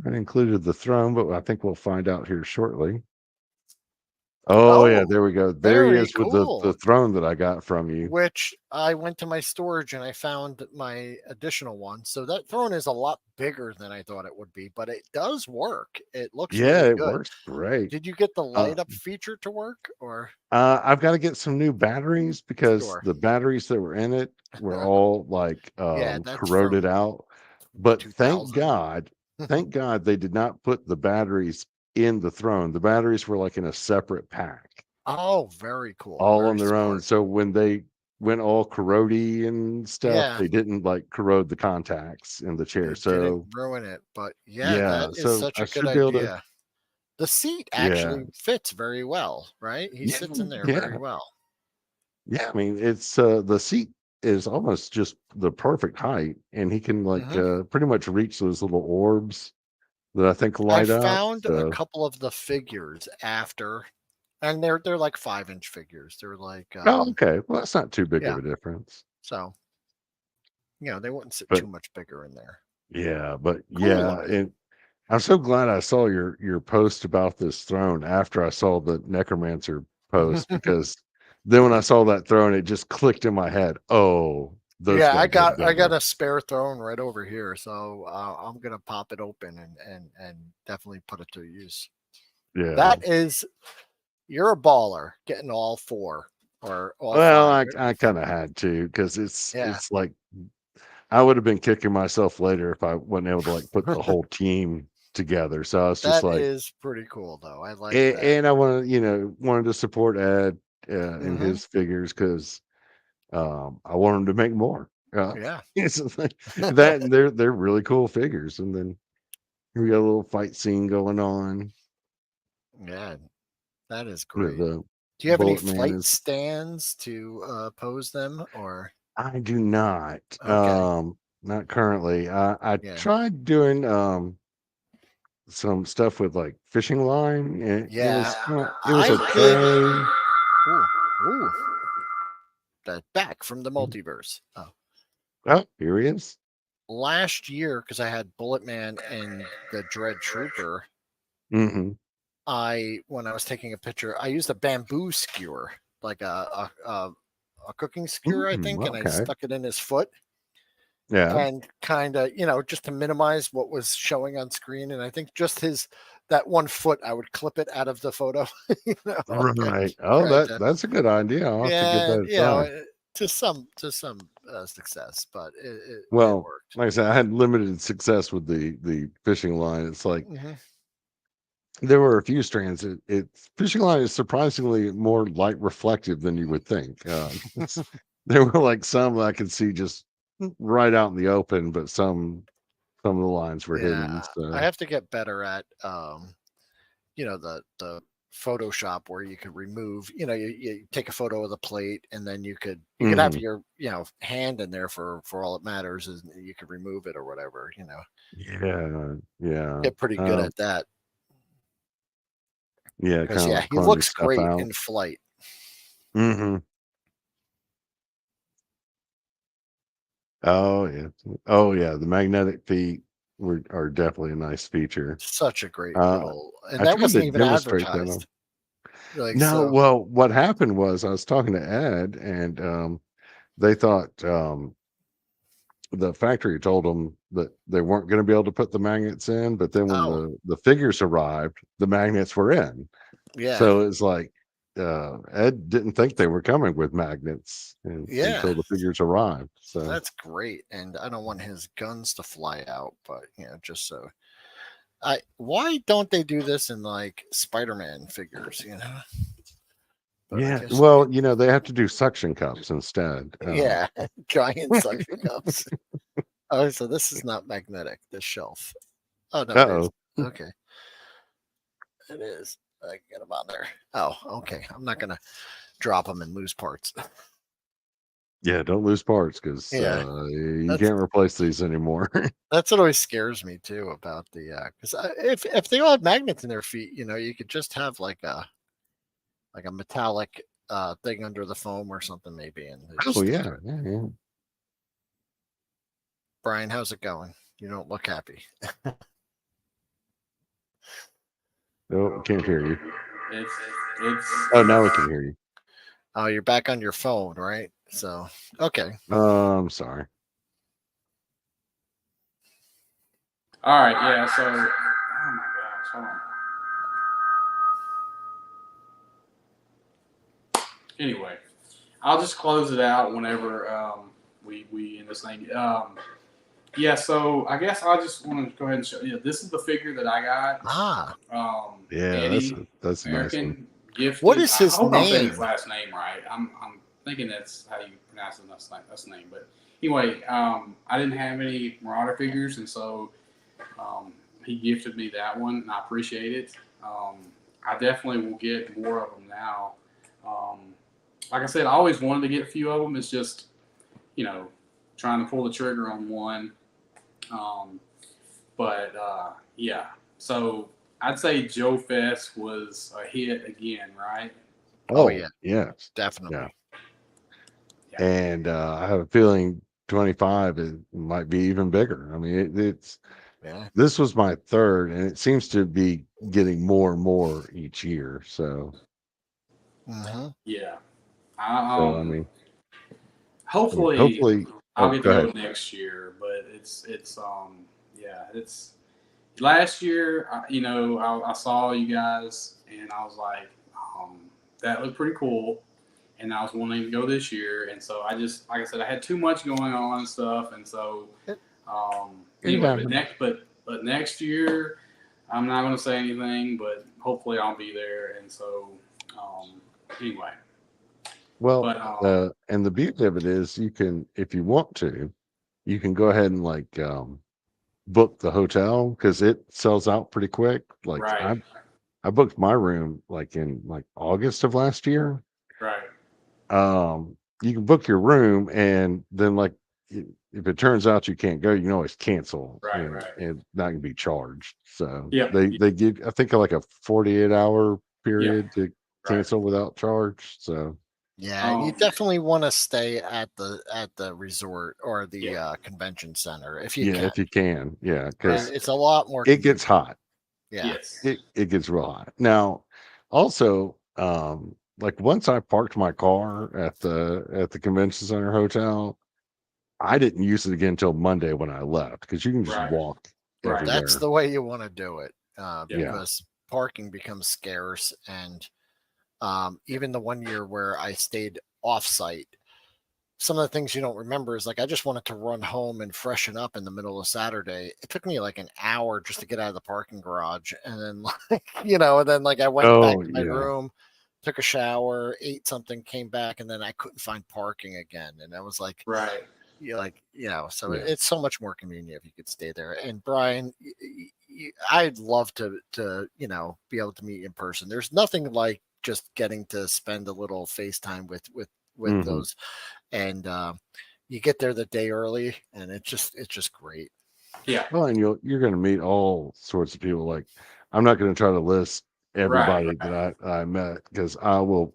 Speaker 2: I included the throne, but I think we'll find out here shortly. Oh yeah, there we go. There he is with the throne that I got from you.
Speaker 3: Which I went to my storage and I found my additional one. So that throne is a lot bigger than I thought it would be, but it does work. It looks really
Speaker 2: it
Speaker 3: good.
Speaker 2: Works great.
Speaker 3: Did you get the light up feature to work, or?
Speaker 2: I've got to get some new batteries because the batteries that were in it were all corroded out. But thank God they did not put the batteries in the throne. The batteries were like in a separate pack.
Speaker 3: Oh, very cool.
Speaker 2: All on their own. So when they went all corrody and stuff, they didn't like corrode the contacts in the chair. So
Speaker 3: didn't ruin it. But that is such a good idea. The seat actually fits very well, right? He sits in there very well.
Speaker 2: Yeah, I mean it's the seat is almost just the perfect height, and he can pretty much reach those little orbs that I think light up.
Speaker 3: I found a couple of the figures after, and they're like 5-inch figures. They're like
Speaker 2: okay, well that's not too big of a difference.
Speaker 3: So they wouldn't sit too much bigger in there.
Speaker 2: Yeah, but and I'm so glad I saw your post about this throne after I saw the necromancer post because then when I saw that throne, it just clicked in my head. Oh,
Speaker 3: I got a spare throne right over here, so I'm gonna pop it open and definitely put it to use.
Speaker 2: Yeah,
Speaker 3: that is, you're a baller getting all 4 or all
Speaker 2: 5. I kind of had to because it's like I would have been kicking myself later if I wasn't able to put the whole team together. So I was just
Speaker 3: that is pretty cool though. I like
Speaker 2: that.
Speaker 3: that.
Speaker 2: And I wanted to support Ed in his figures because I want him to make more. It's like that they're really cool figures. And then we got a little fight scene going on.
Speaker 3: Yeah, that is great. Do you have any flight stands to pose them, or?
Speaker 2: I do not. Not currently. I tried doing some stuff with like fishing line. And it was okay.
Speaker 3: Ooh. That back from the multiverse.
Speaker 2: Oh, here he is.
Speaker 3: Last year, because I had Bullet Man and the Dread Trooper. When I was taking a picture, I used a bamboo skewer, like a cooking skewer, I think, and I stuck it in his foot.
Speaker 2: Yeah.
Speaker 3: And kind of, just to minimize what was showing on screen. And I think just that one foot, I would clip it out of the photo.
Speaker 2: Right. Oh, that's a good idea. I'll have to give that
Speaker 3: to some success, but it
Speaker 2: worked.
Speaker 3: Like
Speaker 2: I said, I had limited success with the fishing line. It's like there were a few strands. Fishing line is surprisingly more light reflective than you would think. There were like some that I could see just right out in the open, but some of the lines were hidden. So.
Speaker 3: I have to get better at the Photoshop where you could remove, you take a photo of the plate and then you could have your, hand in there for all it matters is you could remove it or whatever,
Speaker 2: Yeah.
Speaker 3: Get pretty good at that.
Speaker 2: Yeah, kind of like
Speaker 3: he
Speaker 2: pulling your
Speaker 3: looks
Speaker 2: stuff
Speaker 3: great
Speaker 2: out.
Speaker 3: in flight.
Speaker 2: Mm-hmm. Oh yeah. The magnetic feet are definitely a nice feature.
Speaker 3: Such a great little, and
Speaker 2: I
Speaker 3: that
Speaker 2: tried to
Speaker 3: wasn't even
Speaker 2: demonstrate that.
Speaker 3: advertised.
Speaker 2: No, well, what happened was I was talking to Ed, and they thought the factory told them that they weren't going to be able to put the magnets in, but then when the figures arrived, the magnets were in.
Speaker 3: Yeah.
Speaker 2: So it's like Ed didn't think they were coming with magnets until the figures arrived. So
Speaker 3: that's great, and I don't want his guns to fly out, but just so. Why don't they do this in like Spider-Man figures? But
Speaker 2: yeah, well, they have to do suction cups instead.
Speaker 3: Yeah, giant suction cups. Oh, so this is not magnetic. This shelf. Oh no, it is. Okay, it is. I can get them on there. Oh, okay. I'm not gonna drop them and lose parts.
Speaker 2: Yeah, don't lose parts because you can't replace these anymore.
Speaker 3: That's what always scares me too about the because if they all had magnets in their feet, you could just have like a metallic thing under the foam or something maybe. And
Speaker 2: yeah.
Speaker 3: Brian, how's it going? You don't look happy.
Speaker 2: No, can't hear you.
Speaker 1: It's.
Speaker 2: Oh, now we can hear you.
Speaker 3: Oh, you're back on your phone, right? So, okay.
Speaker 2: I'm sorry.
Speaker 1: All right, yeah. So, oh my gosh, hold on. Anyway, I'll just close it out whenever we end this thing. Yeah. So I guess I just want to go ahead and show you. This is the figure that I got.
Speaker 2: Yeah,
Speaker 1: Eddie,
Speaker 2: that's
Speaker 1: American
Speaker 2: nice one.
Speaker 3: Gifted. What is his name?
Speaker 1: I'm saying his last name right. I'm thinking that's how you pronounce it. That's the name. But anyway, I didn't have any Marauder figures, and so he gifted me that one, and I appreciate it. I definitely will get more of them now. Like I said, I always wanted to get a few of them. It's just, trying to pull the trigger on one. Yeah. So I'd say Joefest was a hit again, right?
Speaker 3: Oh yeah.
Speaker 2: Yes.
Speaker 3: Definitely.
Speaker 2: Yeah. And I have a feeling 25 it might be even bigger. I mean, it's this was my third, and it seems to be getting more and more each year. So
Speaker 1: yeah.
Speaker 2: So I mean,
Speaker 1: hopefully I'll get to go next year, but it's last year. I saw you guys, and I was like, that looked pretty cool, and I was wanting to go this year, and so I just, like I said, I had too much going on and stuff, and so anyway, but next year I'm not going to say anything, but hopefully I'll be there, and so anyway.
Speaker 2: Well, and the beauty of it is you can, if you want to, you can go ahead and like book the hotel because it sells out pretty quick. Like I booked my room like in like August of last year.
Speaker 1: Right.
Speaker 2: You can book your room, and then like if it turns out you can't go, you can always cancel.
Speaker 1: Right.
Speaker 2: And not gonna be charged. So
Speaker 1: yeah,
Speaker 2: they give, I think, like a 48-hour period to cancel without charge. So
Speaker 3: yeah, and you definitely want to stay at the resort or the convention center if you can.
Speaker 2: If you can, because
Speaker 3: it's a lot more.
Speaker 2: It gets hot.
Speaker 3: Yeah,
Speaker 1: yes,
Speaker 2: it gets real hot. Now, also, like once I parked my car at the convention center hotel, I didn't use it again until Monday when I left because you can just walk everywhere.
Speaker 3: That's the way you want to do it because parking becomes scarce, and even the one year where I stayed off-site, some of the things you don't remember is like I just wanted to run home and freshen up in the middle of Saturday. It took me like an hour just to get out of the parking garage, and then I went back to my room, took a shower, ate something, came back, and then I couldn't find parking again, and I was like, So it's so much more convenient if you could stay there. And Brian, I'd love to be able to meet in person. There's nothing like just getting to spend a little FaceTime with those, and you get there the day early, and it's just great.
Speaker 1: Yeah.
Speaker 2: Well, and you're going to meet all sorts of people. Like, I'm not going to try to list everybody that I met, because I will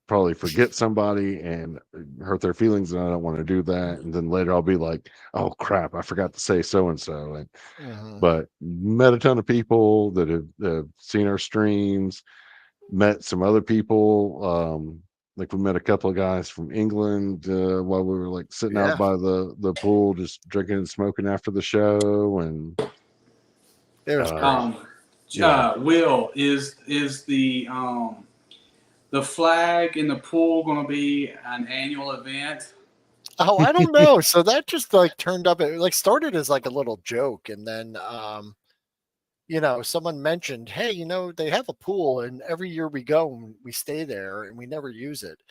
Speaker 2: probably forget somebody and hurt their feelings, and I don't want to do that. And then later I'll be like, oh crap, I forgot to say so and so. And but met a ton of people that have seen our streams, met some other people. Like, we met a couple of guys from England while we were like sitting out by the pool, just drinking and smoking after the show. And
Speaker 3: it was
Speaker 1: great. Will, is the flag in the pool going to be an annual event?
Speaker 3: Oh, I don't know. So that just like turned up. It like started as like a little joke, and then someone mentioned, hey, they have a pool, and every year we go and we stay there, and we never use it.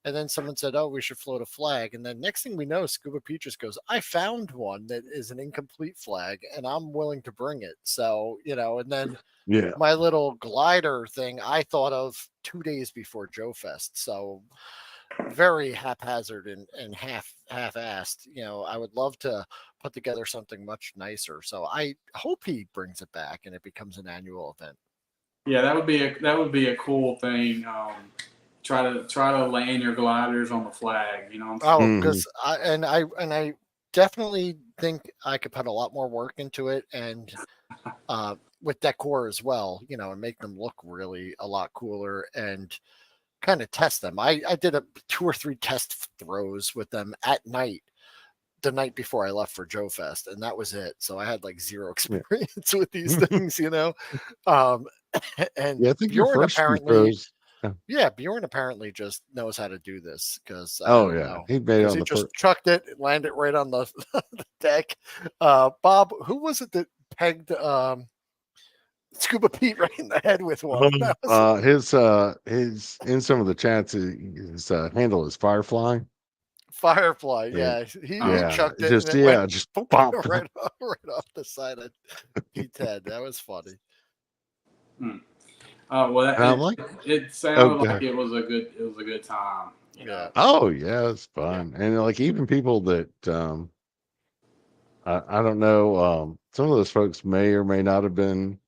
Speaker 3: And then someone said, oh, we should float a flag. And then next thing we know, Scuba Pete just goes, I found one that is an incomplete flag, and I'm willing to bring it. So, and then my little glider thing, I thought of 2 days before Joefest. So very haphazard and half-assed. I would love to put together something much nicer. So I hope he brings it back and it becomes an annual event.
Speaker 1: Yeah, that would be a cool thing. Try to land your gliders on the flag.
Speaker 3: Because I definitely think I could put a lot more work into it, and with decor as well, and make them look really a lot cooler, and kind of test them. I did 2 or 3 test throws with them at night, the night before I left for Joefest, and that was it. So I had like zero experience with these things, and
Speaker 2: I think your
Speaker 3: Bjorn
Speaker 2: first
Speaker 3: apparently. Bjorn apparently just knows how to do this, because
Speaker 2: he made it on
Speaker 3: he just chucked it, landed right on the deck. Bob, who was it that pegged Scuba Pete right in the head with one?
Speaker 2: His in some of the chats, his handle is Firefly.
Speaker 3: Yeah, he chucked it.
Speaker 2: Just
Speaker 3: and it
Speaker 2: just
Speaker 3: went right off the side of Pete's head. That was funny.
Speaker 1: It sounded like it was a good time.
Speaker 2: Oh yeah, it's fun. And like, even people that I don't know, some of those folks may or may not have been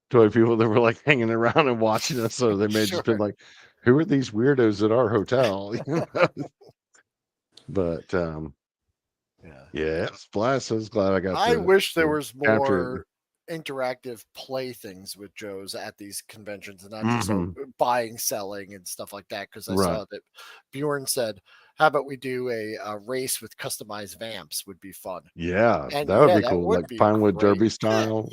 Speaker 2: toy people that were like hanging around and watching us, so they may have just been like, who are these weirdos at our hotel? But it's blast. I was glad I got.
Speaker 3: I wish there was more interactive play things with Joe's at these conventions, and not just buying, selling, and stuff like that. Because I saw that Bjorn said, "How about we do a race with customized vamps? Would be fun."
Speaker 2: Yeah,
Speaker 3: and
Speaker 2: that would be cool, like Pinewood Derby style.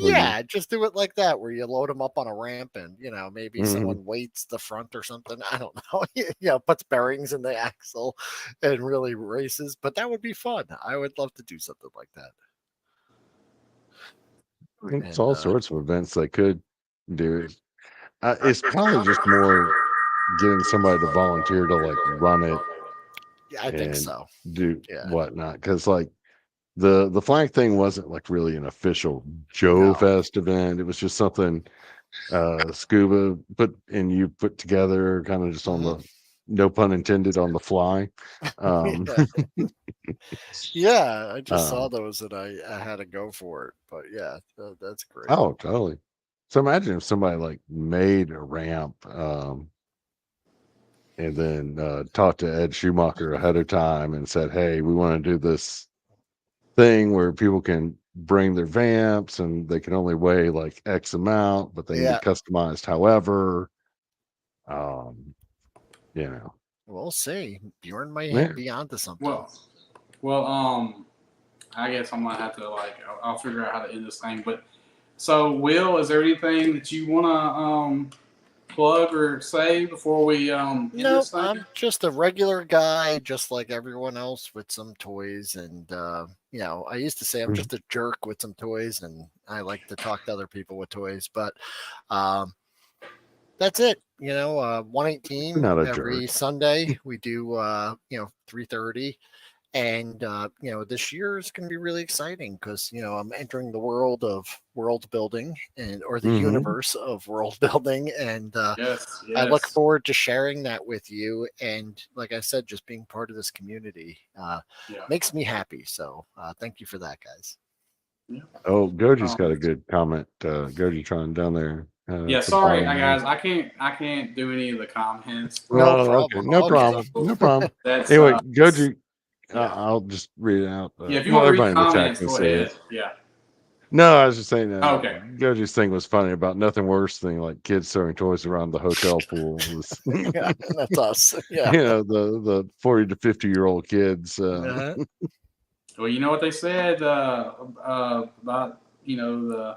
Speaker 3: Just do it like that, where you load them up on a ramp, and maybe someone waits the front or something. I don't know. Puts bearings in the axle and really races. But that would be fun. I would love to do something like that.
Speaker 2: It's all sorts of events they could do. It's probably just more getting somebody to volunteer to like run it.
Speaker 3: Yeah, I think so.
Speaker 2: Do whatnot, because like the flag thing wasn't like really an official Joefest event. It was just something Scuba you put together, kind of just on the, no pun intended, on the fly.
Speaker 3: I just saw those and I had to go for it. But that's great.
Speaker 2: Oh, totally. So imagine if somebody like made a ramp and then talked to Ed Schumacher ahead of time and said, hey, we want to do this thing where people can bring their vamps and they can only weigh like X amount, but they can be customized however.
Speaker 3: We'll see. Bjorn might be onto something.
Speaker 1: Well, I guess I'm gonna have to I'll figure out how to end this thing. But so, Will, is there anything that you wanna plug or say before we end this thing?
Speaker 3: I'm just a regular guy, just like everyone else, with some toys. And I used to say I'm just a jerk with some toys, and I like to talk to other people with toys. But that's it. 118 every Sunday. We do 3:30, And this year is going to be really exciting because I'm entering the world of world building or the universe of world building, and
Speaker 1: yes.
Speaker 3: I look forward to sharing that with you. And like I said, just being part of this community makes me happy. So thank you for that, guys.
Speaker 2: Yeah. Oh, Goji's got a good comment. Gojitron down there.
Speaker 1: Yeah, sorry, guys. I can't do any of the comments.
Speaker 3: No problem.
Speaker 2: Okay. No problem. No problem.
Speaker 1: That's,
Speaker 2: anyway, Goji, I'll just read it out.
Speaker 1: If you want to read comments, go ahead. Yeah.
Speaker 2: No, I was just saying.
Speaker 1: Okay.
Speaker 2: Goji's thing was funny about nothing worse than like kids throwing toys around the hotel pool.
Speaker 3: Yeah, that's us. Yeah.
Speaker 2: The 40 to 50-year-old kids.
Speaker 1: Well, you know what they said about the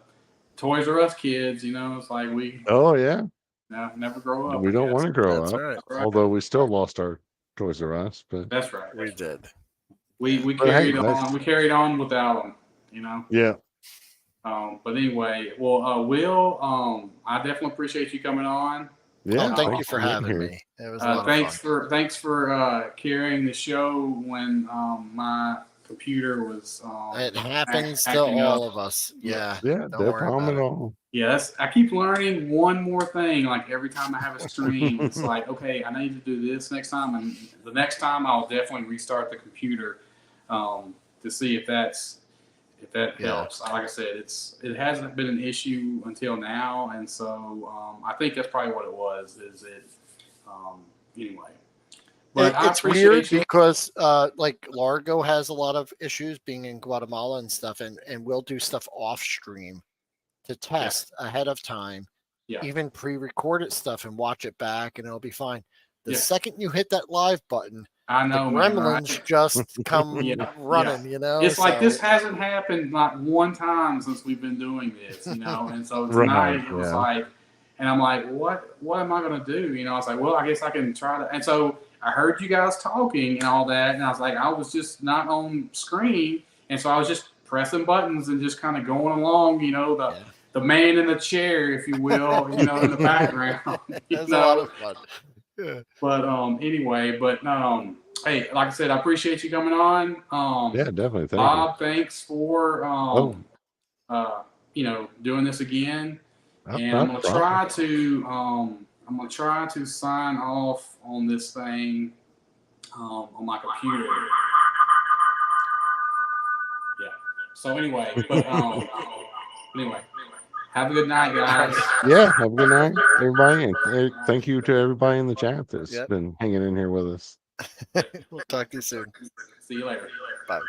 Speaker 1: Toys R Us kids. It's like we.
Speaker 2: Oh yeah.
Speaker 1: Never grow up.
Speaker 2: We don't want to grow up.
Speaker 3: Right.
Speaker 2: Although we still lost our Toys R Us, but
Speaker 1: that's right.
Speaker 3: We did.
Speaker 1: We carried on. We carried on without them.
Speaker 2: Yeah.
Speaker 1: But anyway, well, Will, I definitely appreciate you coming on.
Speaker 3: Yeah. Thank you for having me. It was a lot of fun.
Speaker 1: Thanks for carrying the show when my computer was.
Speaker 3: It happens to all of us. Yeah.
Speaker 2: Yeah. No problem at all.
Speaker 1: Yes, I keep learning one more thing. Like every time I have a stream, it's like, okay, I need to do this next time, and the next time I'll definitely restart the computer to see if that helps. Like I said, it hasn't been an issue until now, and so I think that's probably what it was. Anyway.
Speaker 3: But it's weird because like Largo has a lot of issues being in Guatemala and stuff, and we'll do stuff off stream to test ahead of time, even pre-recorded stuff, and watch it back, and it'll be fine. The second you hit that live button,
Speaker 1: I know
Speaker 3: the gremlins just come running.
Speaker 1: It's like this hasn't happened like one time since we've been doing this, and so tonight it was like, and I'm like, what am I gonna do? I was like, well, I guess I can try to, and so I heard you guys talking and all that, and I was like, I was just not on screen, and so I was just pressing buttons and just kind of going along, the man in the chair, if you will, in the background.
Speaker 3: That's a lot of fun.
Speaker 1: Yeah. But anyway, hey, like I said, I appreciate you coming on.
Speaker 2: Yeah, definitely.
Speaker 1: Bob, thanks for doing this again. And I'm gonna try to sign off on this thing on my computer. Yeah. So anyway, have a good night, guys.
Speaker 2: Yeah, have a good night, everybody. And thank you to everybody in the chat that's been hanging in here with us.
Speaker 3: We'll talk to you soon.
Speaker 1: See you later.
Speaker 3: Bye.